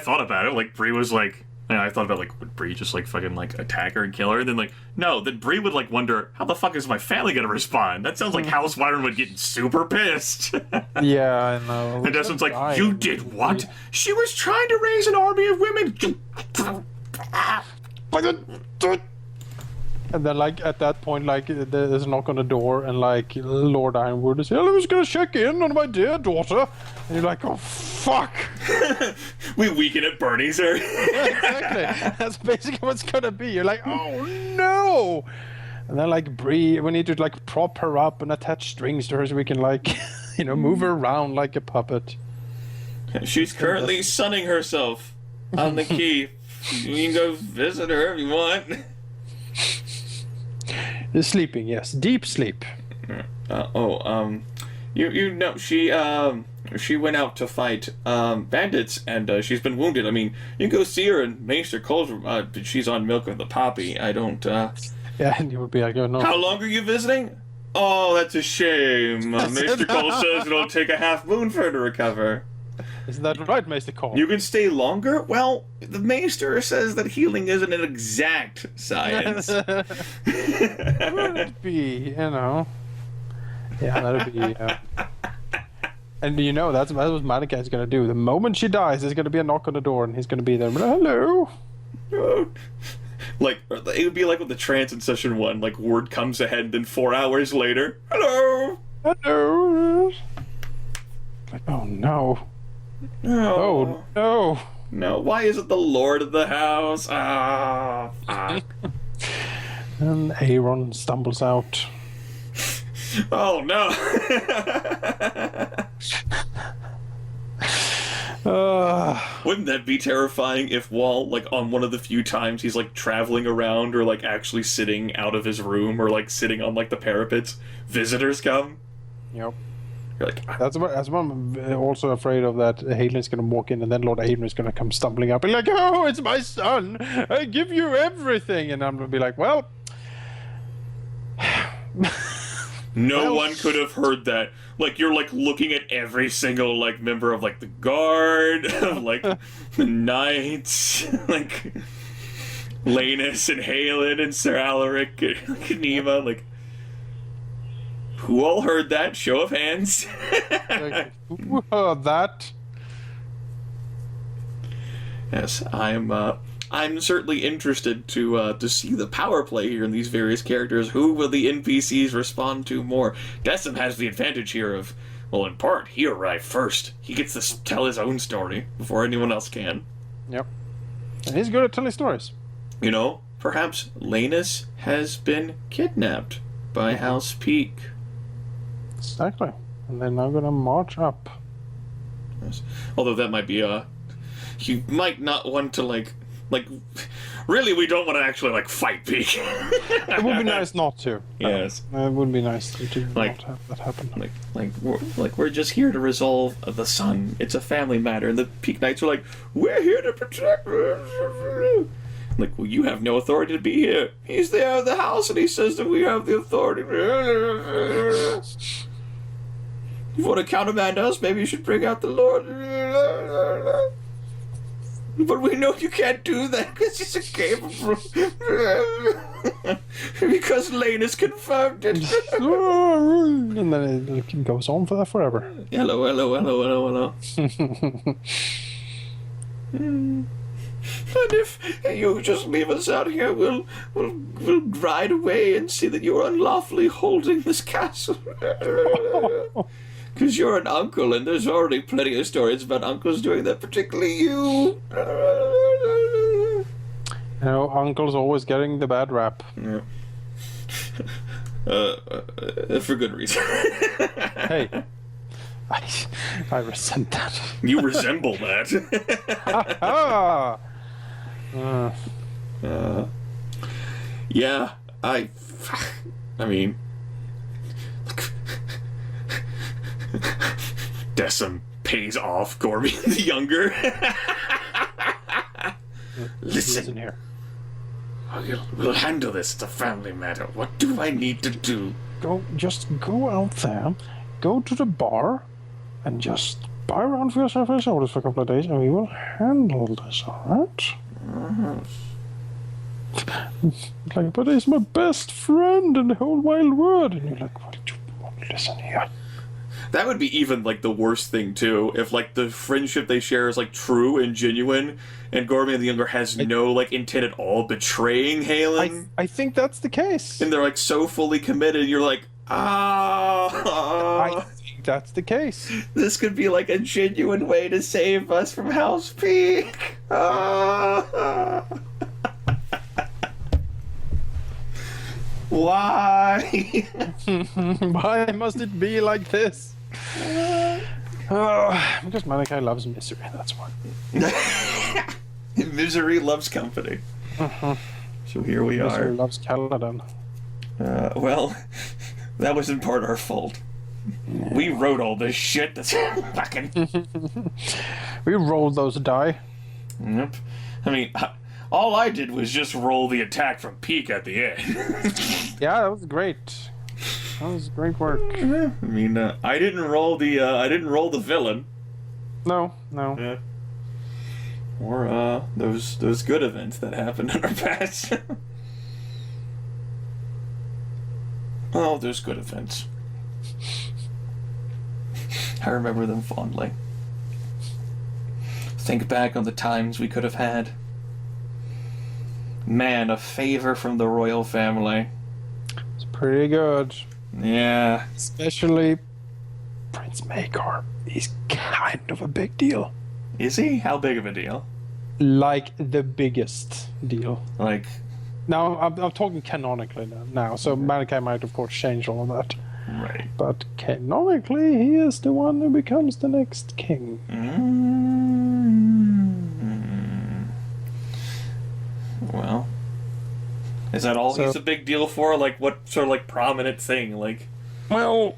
thought about it. Like Bree was like, And I thought about, like, would Bree just, like, fucking, like, attack her and kill her? And then, like, no, then Bree would, like, wonder, how the fuck is my family gonna respond? That sounds like House Wyron would get super pissed. Yeah, I know. And Desmond's like, you did what? She was trying to raise an army of women. And then, like, at that point, like, there's a knock on the door, and, like, Lord Ironwood is, I was gonna check in on my dear daughter. And you're like, oh, fuck! We weaken at Bernie's here. Yeah, exactly. That's basically what's gonna be. You're like, oh, no! And then, like, Bree, we need to, like, prop her up and attach strings to her so we can, like, you know, move her around like a puppet. She's currently sunning herself on the key. You can go visit her if you want. Sleeping, yes. Deep sleep. You know, she went out to fight bandits, and she's been wounded. I mean, you can go see her in Maester Cole's room, but she's on milk of the poppy. I don't, Yeah, and you would be like, oh, no. How long are you visiting? Oh, that's a shame. Maester Cole says it'll take a half moon for her to recover. Isn't that right, Maester Cole? You can stay longer? Well, the Maester says that healing isn't an exact science. Would it be, you know? Yeah, that'd be. And you know, that's what Madakai's gonna do. The moment she dies, there's gonna be a knock on the door, and he's gonna be there. Hello. Like, it would be like with the trance in session 1. Like, word comes ahead, then 4 hours later, hello. Hello. Like, oh no. Oh no. No, why is it the Lord of the House? Ah, fuck. And Aaron stumbles out. Oh no. Wouldn't that be terrifying if Wall, like, on one of the few times he's, like, traveling around or, like, actually sitting out of his room or, like, sitting on, like, the parapets, visitors come? Yep. You're like, That's what I'm also afraid of, that Haylen's gonna walk in and then Lord Haylen is gonna come stumbling up and like, oh, it's my son! I give you everything! And I'm gonna be like, well... no one could have heard that. Like, you're, like, looking at every single, like, member of, like, the guard, of, like, the knights, like, Lanus and Haylen and Sir Alaric and Neva, like... Who all heard that? Show of hands. Like, who heard that? Yes, I'm certainly interested to see the power play here in these various characters. Who will the NPCs respond to more? Decim has the advantage here of, well, in part, he arrived first. He gets to tell his own story before anyone else can. Yep. And he's good at telling stories. You know, perhaps Lanus has been kidnapped by House Peak. Exactly. And they're now gonna march up. Yes. Although that might be you might not want to like really we don't want to actually like fight Peak. It would be nice not to. Yes. It would be nice to like, not have that happen. We're just here to resolve the sun. It's a family matter, and the Peak Knights are like, we're here to protect. Like, well, you have no authority to be here. He's the heir of the house, and he says that we have the authority. You want to countermand us? Maybe you should bring out the Lord. But we know you can't do that because it's a game because Lane has confirmed it. And then it goes on forever. Hello. And if you just leave us out here, we'll ride away and see that you're unlawfully holding this castle. Because you're an uncle, and there's already plenty of stories about uncles doing that, particularly you. You know, uncles always getting the bad rap. Yeah. For good reason. Hey. I resent that. You resemble that. Yeah, I mean, Decim pays off Gorby the Younger. Listen here. We'll handle this. It's a family matter. What do I need to do? Just go out there, go to the bar, and just buy around for yourself and shoulders for a couple of days, and we will handle this, alright? Like, but he's my best friend in the whole wide world. And you're like, what? Listen here. That would be even, like, the worst thing, too. If, like, the friendship they share is, like, true and genuine, and Gorman the Younger has no, like, intent at all betraying Haylen. I think that's the case. And they're, like, so fully committed, you're like, I think that's the case. This could be, like, a genuine way to save us from House Peak. Why? Why must it be like this? Because Malachi loves misery, that's why. Misery loves company. So here we Misery are. loves Caladan. Well, that was in part our fault. Yeah. We wrote all this shit. That's fucking. We rolled those die. Yep. I mean, all I did was just roll the attack from Peak at the end. Yeah, that was great. That was great work. I mean, I didn't roll the villain. No. Yeah. Or those good events that happened in our past. Oh, there's good events. I remember them fondly. Think back on the times we could have had. Man, a favor from the royal family. It's pretty good. Yeah. Especially Prince Maekar. He's kind of a big deal. Is he? How big of a deal? Like the biggest deal. Like... Now, I'm talking canonically now, so Malachi might, of course, change all of that. Right. But canonically, he is the one who becomes the next king. Well, is that all he's a big deal for? Like, what sort of, like, prominent thing? Like, well,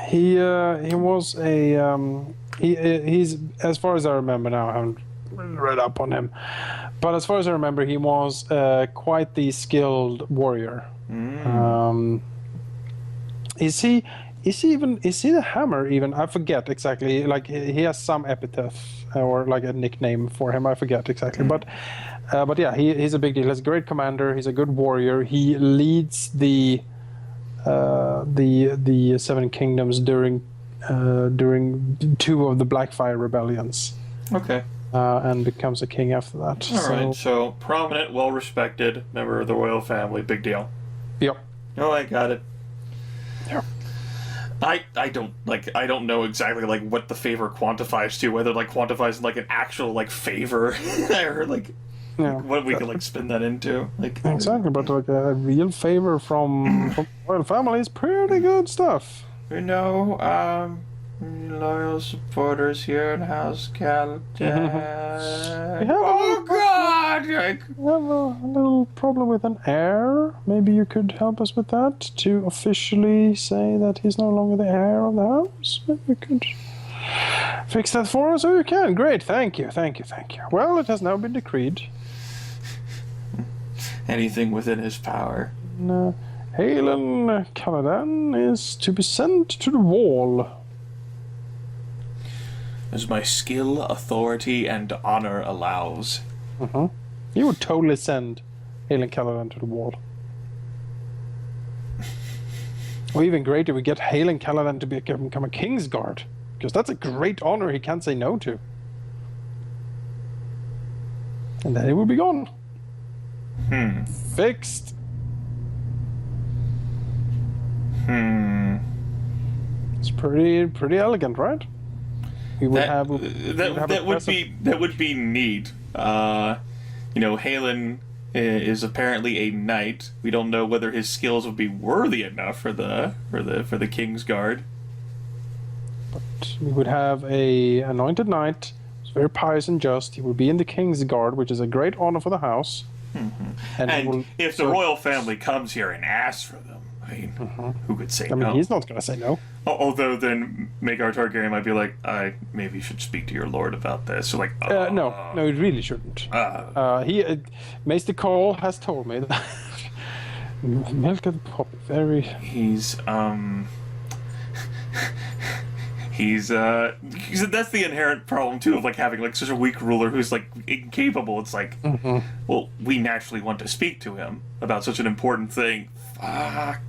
he was a he's, as far as I remember now, I haven't read up on him, but as far as I remember, he was quite the skilled warrior. Is he the hammer even? I forget exactly. Like, he has some epithet or like a nickname for him. I forget exactly, but yeah, he's a big deal. He's a great commander. He's a good warrior. He leads the Seven Kingdoms during two of the Blackfire rebellions. Okay. And becomes a king after that. Alright, so prominent, well-respected member of the royal family, big deal. Yep. Oh, I got it. Yep. I don't know exactly like what the favor quantifies to, whether like quantifies like an actual like favor or like what we can like spin that into. Like exactly, but like a real favor from the royal family is pretty good stuff. You know, loyal supporters here in House Caladan. Oh God! We have a little problem with an heir. Maybe you could help us with that to officially say that he's no longer the heir of the house. Maybe you could fix that for us. Oh, you can. Great. Thank you. Well, it has now been decreed. Anything within his power. Haylen Caladan is to be sent to the wall. As my skill, authority, and honor allows. You would totally send Haylen Caladan to the wall. Or even greater, we get Haylen Caladan to become a King's Guard. Because that's a great honor he can't say no to. And then he will be gone. Fixed. It's pretty elegant, right? We would that would be neat. You know, Haylen is apparently a knight. We don't know whether his skills would be worthy enough for the King's Guard. But we would have a anointed knight. He's very pious and just. He would be in the King's Guard, which is a great honor for the house. And if the royal family comes here and asks for them, I mean, who could say no? I mean, he's not going to say no. Although then Maekar Targaryen might be like, I maybe should speak to your lord about this. So like, no, he really shouldn't. Maester Cole has told me that Milk of the Poppy, very... That's the inherent problem too of like having like such a weak ruler who's like incapable. It's like, well, we naturally want to speak to him about such an important thing. Fuck.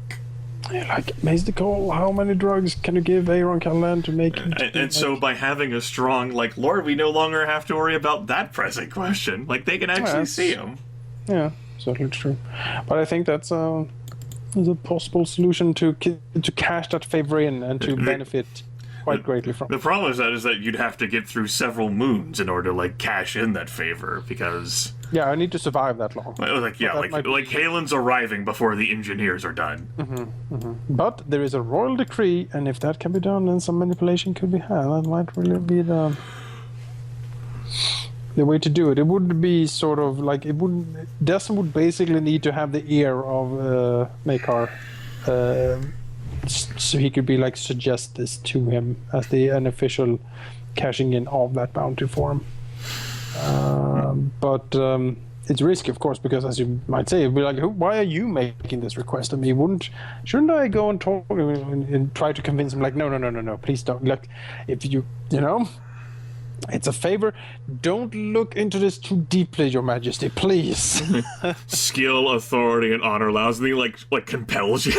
Like, mystical, how many drugs can you give Haylen Caladan to make him... And so by having a strong, like, Lord, we no longer have to worry about that pressing question. Like, they can actually see him. Yeah, certainly true. But I think that's a possible solution to cash that favor in and to benefit quite greatly from. The problem is that you'd have to get through several moons in order to, like, cash in that favor, because... Yeah, I need to survive that long. Like Haylen's arriving before the engineers are done. But there is a royal decree, and if that can be done, then some manipulation could be had. That might really be the way to do it. It would be sort of like Desmond would basically need to have the ear of Makar, so he could be like suggest this to him as an official cashing in of that bounty for him. But it's risky, of course, because as you might say, it'd be like, why are you making this request of me? Shouldn't I go and talk and try to convince him? Like, no, please don't. Like, if you know, it's a favor. Don't look into this too deeply, Your Majesty, please. Skill, authority, and honor allows me, like compels you.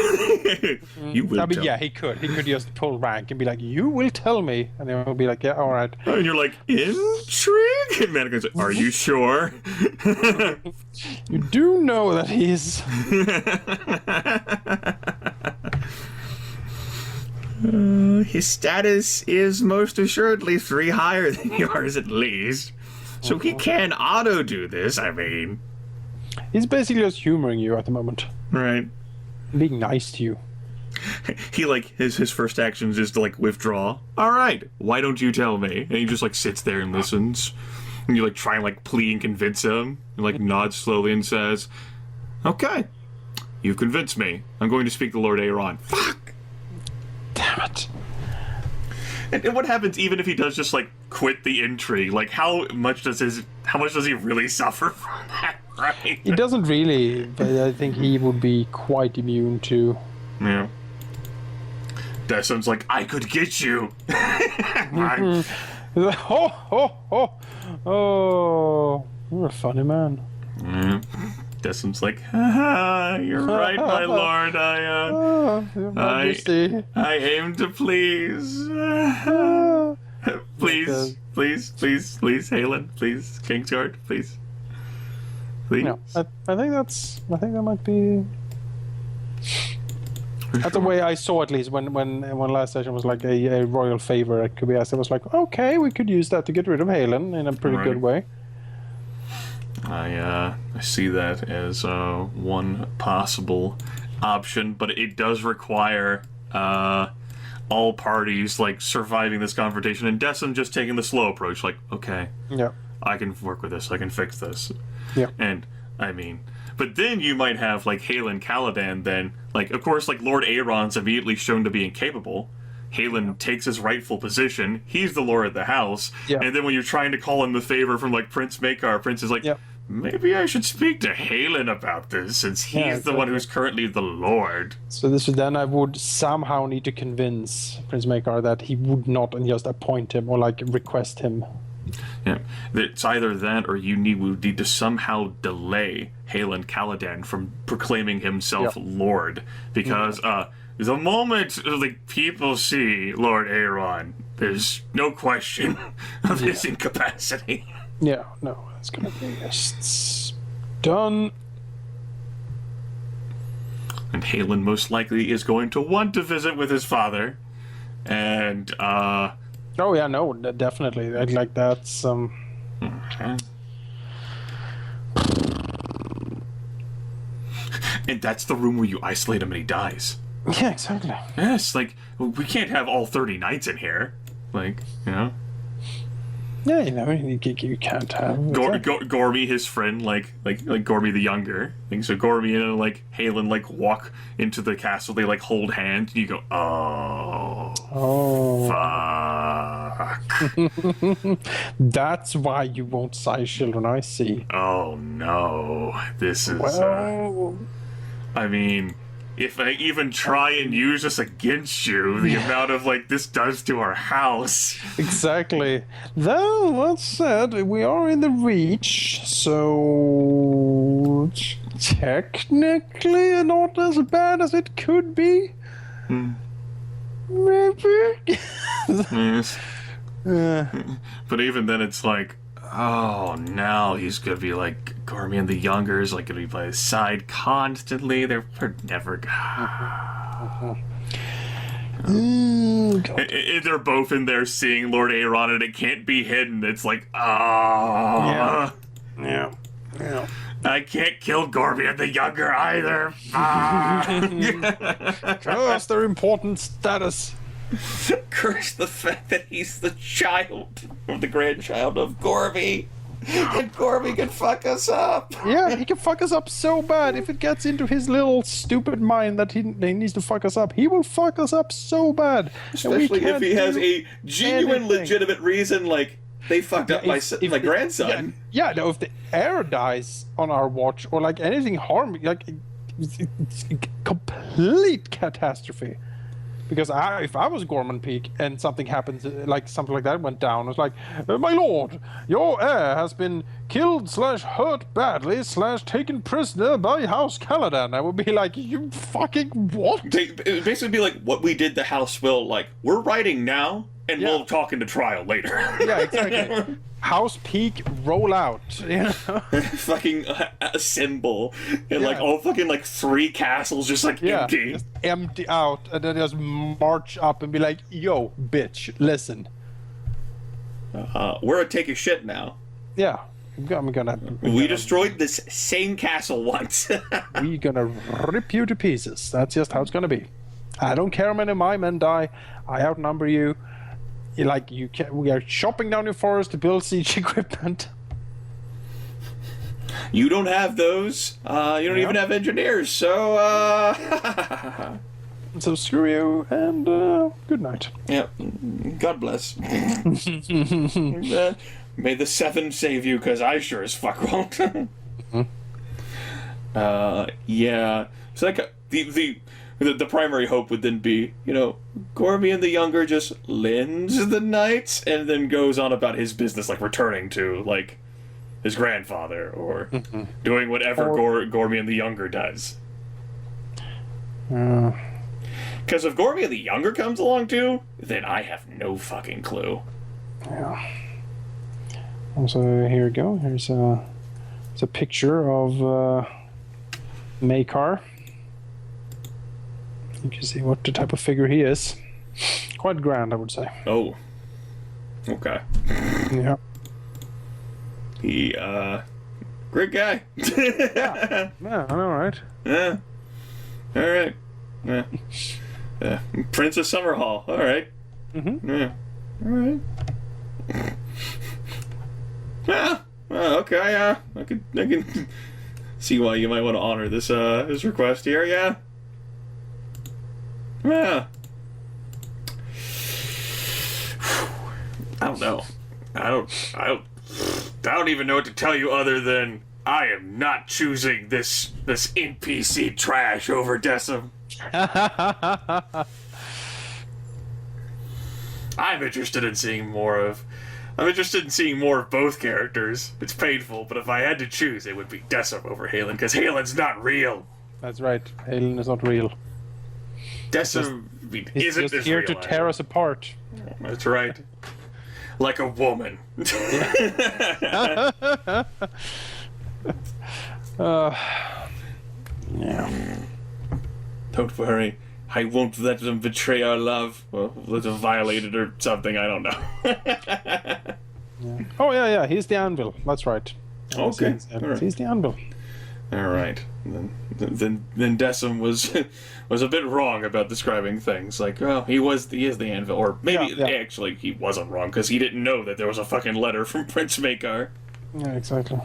You will. I mean, yeah, he could just pull rank and be like, "You will tell me," and then we'll be like, "Yeah, all right." And you're like, intrigue. And Mannequin's like, "Are you sure?" You do know that he's. His status is most assuredly 3 higher than yours, at least. So he can auto-do this, I mean. He's basically just humoring you at the moment. Right. Being nice to you. He, like, his first action is just to, like, withdraw. All right, why don't you tell me? And he just, like, sits there and listens. And you, like, try and, like, plead and convince him. And, like, nods slowly and says, okay, you've convinced me. I'm going to speak to Lord Aaron. Fuck! Damn it. And what happens even if he does just like quit the intrigue? Like how much does he really suffer from that, right? He doesn't really, but I think he would be quite immune to. Yeah. Desmond's like, I could get you. Oh, you're a funny man. Yeah. Desmond's like, you're right, my lord. Your Majesty. I aim to please. Please, Haylen, please, Kingsguard, please. No, I think that might be. That's the way I saw, at least when last session was like a royal favor. It could be asked. It was like, okay, we could use that to get rid of Haylen in a pretty good way. I see that as one possible option, but it does require all parties like surviving this confrontation, and Desmond just taking the slow approach, like, okay, yeah, I can work with this, I can fix this, yeah. And I mean, but then you might have like Haylen Caladan. Then, like, of course, like Lord Aaron's immediately shown to be incapable. Haylen takes his rightful position. He's the lord of the house. Yeah. And then when you're trying to call in the favor from like Prince Makar, Prince is like, maybe I should speak to Haylen about this, since he's the one who's currently the lord. So then I would somehow need to convince Prince Makar that he would not and just appoint him or like request him. Yeah, it's either that or would need to somehow delay Haylen Caladan from proclaiming himself lord, because the moment the people see Lord Aaron, there's no question of his incapacity. Yeah, no, it's gonna be just done. And Haylen most likely is going to want to visit with his father, and oh yeah, no, definitely. Like that's Okay. And that's the room where you isolate him and he dies. Yeah, exactly. Yes, like, we can't have all 30 knights in here. Like, you know? Yeah, you know, you can't have... Gormy, his friend, like Gormy the Younger. So Gormy and, like, Haylen, like, walk into the castle. They, like, hold hands. And you go, oh, fuck. That's why you won't size children, I see. Oh, no. This is... Well... I mean... if I even try and use this against you, the amount of, like, this does to our house. Exactly. Though, that said, we are in the Reach, so technically not as bad as it could be. Maybe. Yes. But even then, it's like, oh, now he's gonna be like Gormian the Younger is like gonna be by his side constantly. They're never. They're both in there seeing Lord Aeron, and it can't be hidden. It's like, Yeah. I can't kill Gormian the Younger either. Curse their important status. Curse the fact that he's the child or the grandchild of Gorby. And Gorby can fuck us up. Yeah, he can fuck us up so bad. If it gets into his little stupid mind that he needs to fuck us up, he will fuck us up so bad. Especially if he has a genuine, anything. legitimate reason, like, they fucked up my grandson. Yeah, no, if the heir dies on our watch, or like anything harm, like, it's a complete catastrophe. Because if I was Gorman Peak and something happens, like something like that went down, it's like, my lord, your heir has been killed / hurt badly / taken prisoner by House Caladan. I would be like, you fucking what? It would basically be like what we did the House will, like, we're writing now, and we'll talk into trial later. Yeah, exactly. House Peak roll out, you know? Fucking assemble. And like all fucking like 3 castles just like empty. Just empty out, and then just march up and be like, yo, bitch, listen. We're gonna take a shit now. Yeah. I'm gonna we destroyed this same castle once. We're gonna rip you to pieces. That's just how it's gonna be. I don't care how many of my men die. I outnumber you. We are chopping down your forest to build siege equipment. You don't have those. You don't even have engineers, so So screw you, and good night. Yeah, God bless. May the 7 save you, because I sure as fuck won't. Yeah. So like the primary hope would then be, Gormian the Younger just lends the knights and then goes on about his business, like returning to, like, his grandfather, or doing whatever Gormian the Younger does. Because if Gormian the Younger comes along too, then I have no fucking clue. Yeah. Also, here we go. Here's a picture of Maekar. You can see what the type of figure he is. Quite grand, I would say. Oh. Okay. Yeah. He, great guy. Yeah, I know, right? Yeah. Alright. Yeah. Prince of Summerhall. Alright. Yeah. Alright. Yeah. Okay, yeah. I can see why you might want to honor this request here, yeah. Yeah. I don't know. I don't even know what to tell you other than I am not choosing this NPC trash over Decim. I'm interested in seeing more of both characters. It's painful, but if I had to choose, it would be Decim over Haylen, because Haylen's not real. That's right. Haylen is not real. Decim He's isn't just here to real tear us apart. That's right. Like a woman. Yeah. Don't worry. I won't let them betray our love. Or let them violate it or something. I don't know. Yeah. Oh, yeah. He's the anvil. That's right. Okay. Right. He's the anvil. All right. Then Decim was a bit wrong about describing things. Like, oh, he is the anvil, or maybe actually he wasn't wrong because he didn't know that there was a fucking letter from Prince Maekar. Yeah, exactly.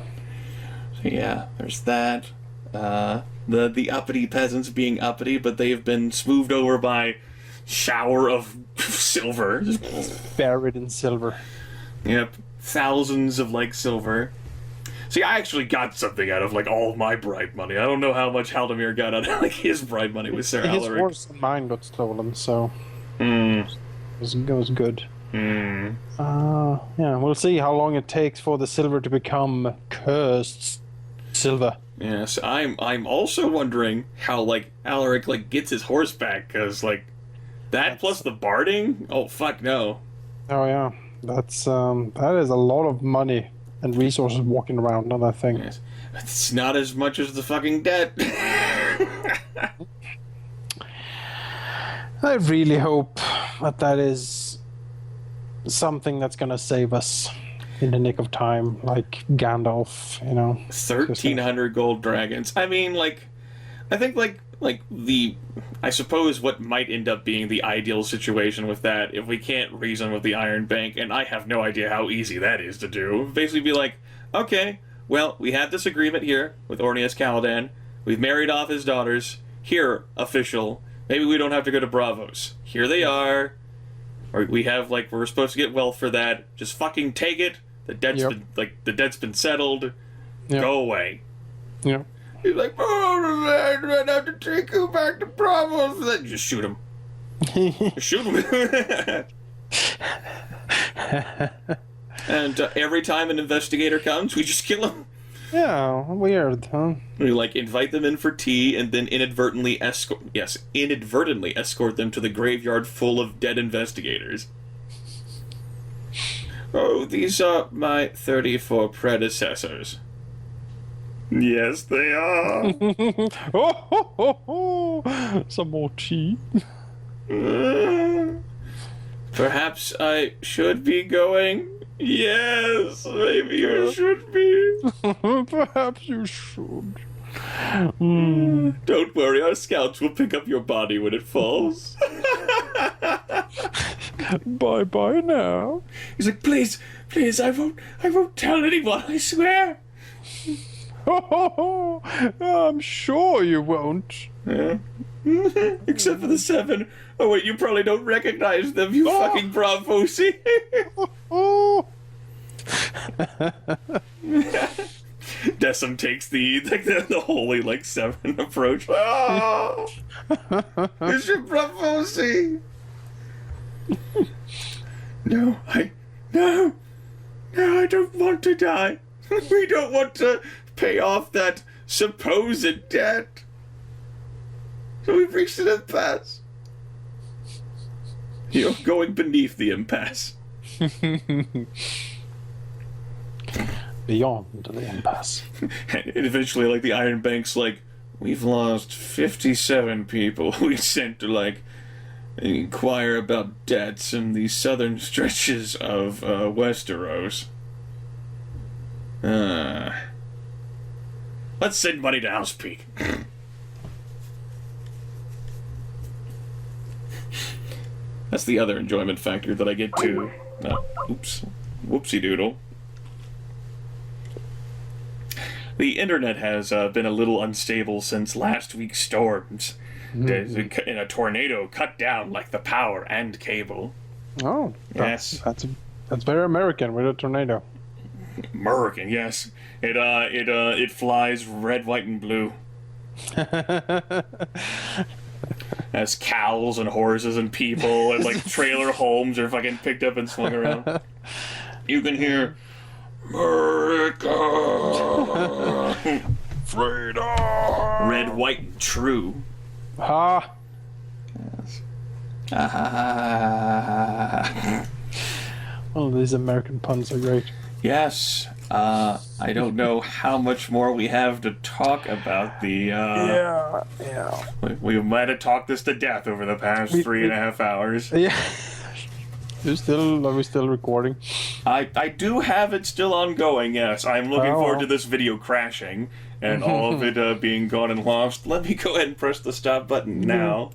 So yeah, there's that. The uppity peasants being uppity, but they have been smoothed over by shower of silver. Buried in silver. Yep, thousands of like silver. See, I actually got something out of, like, all of my bribe money. I don't know how much Haldemir got out of, like, his bribe money with Sir His Alaric. horse and mine got stolen, so it was good. Yeah, we'll see how long it takes for the silver to become cursed silver. Yes, I'm also wondering how, like, Alaric, like, gets his horse back, because, like, that plus the barding? Oh, fuck no. Oh yeah, that is a lot of money and resources walking around on that thing. Yes. It's not as much as the fucking debt. I really hope that is something that's gonna save us in the nick of time, like Gandalf, you know. 1,300 gold dragons. I mean, like, I think, I suppose what might end up being the ideal situation with that, if we can't reason with the Iron Bank, and I have no idea how easy that is to do, basically be like, okay, well, we have this agreement here with Orneas Caladan, we've married off his daughters, here, official, maybe we don't have to go to Bravos. Here they are, or we have, like, we're supposed to get wealth for that, just fucking take it, the debt's been settled, go away. Yeah. He's like, oh, I'd have to take you back to Bravos. Then just shoot him. Just shoot him. And every time an investigator comes, we just kill him. Yeah, weird, huh? We, like, invite them in for tea and then inadvertently escort them to the graveyard full of dead investigators. Oh, these are my 34 predecessors. Yes, they are. Some more tea. Perhaps I should be going. Yes, maybe you should be. Perhaps you should. Don't worry, our scouts will pick up your body when it falls. Bye now. He's like, please, I won't tell anyone, I swear. I'm sure you won't. Yeah. Except for the 7. Oh wait, you probably don't recognize them, you fucking bravosi. Decim takes the holy, like, 7 approach. Oh, it's your bravosi. No, I don't want to die. We don't want to pay off that supposed debt. So we've reached an impasse. You're going beneath the impasse. Beyond the impasse. And eventually, like, the Iron Bank's like, we've lost 57 people we sent to, like, inquire about debts in the southern stretches of Westeros. Let's send money to House Peak. That's the other enjoyment factor that I get too. Oops. Whoopsie doodle. The internet has been a little unstable since last week's storms. In a tornado cut down like the power and cable. Oh, yes. That's very American with a tornado. American, yes. It flies red, white, and blue. Has cows and horses and people and, like, trailer homes are fucking picked up and swung around. You can hear America, freedom, red, white, and true. Ha! Yes. Oh, these American puns are great. Yes. I don't know how much more we have to talk about the, Yeah. We might have talked this to death over the past 3.5 hours. Yeah. Are we still recording? I do have it still ongoing, yes. I'm looking forward to this video crashing and all of it being gone and lost. Let me go ahead and press the stop button now.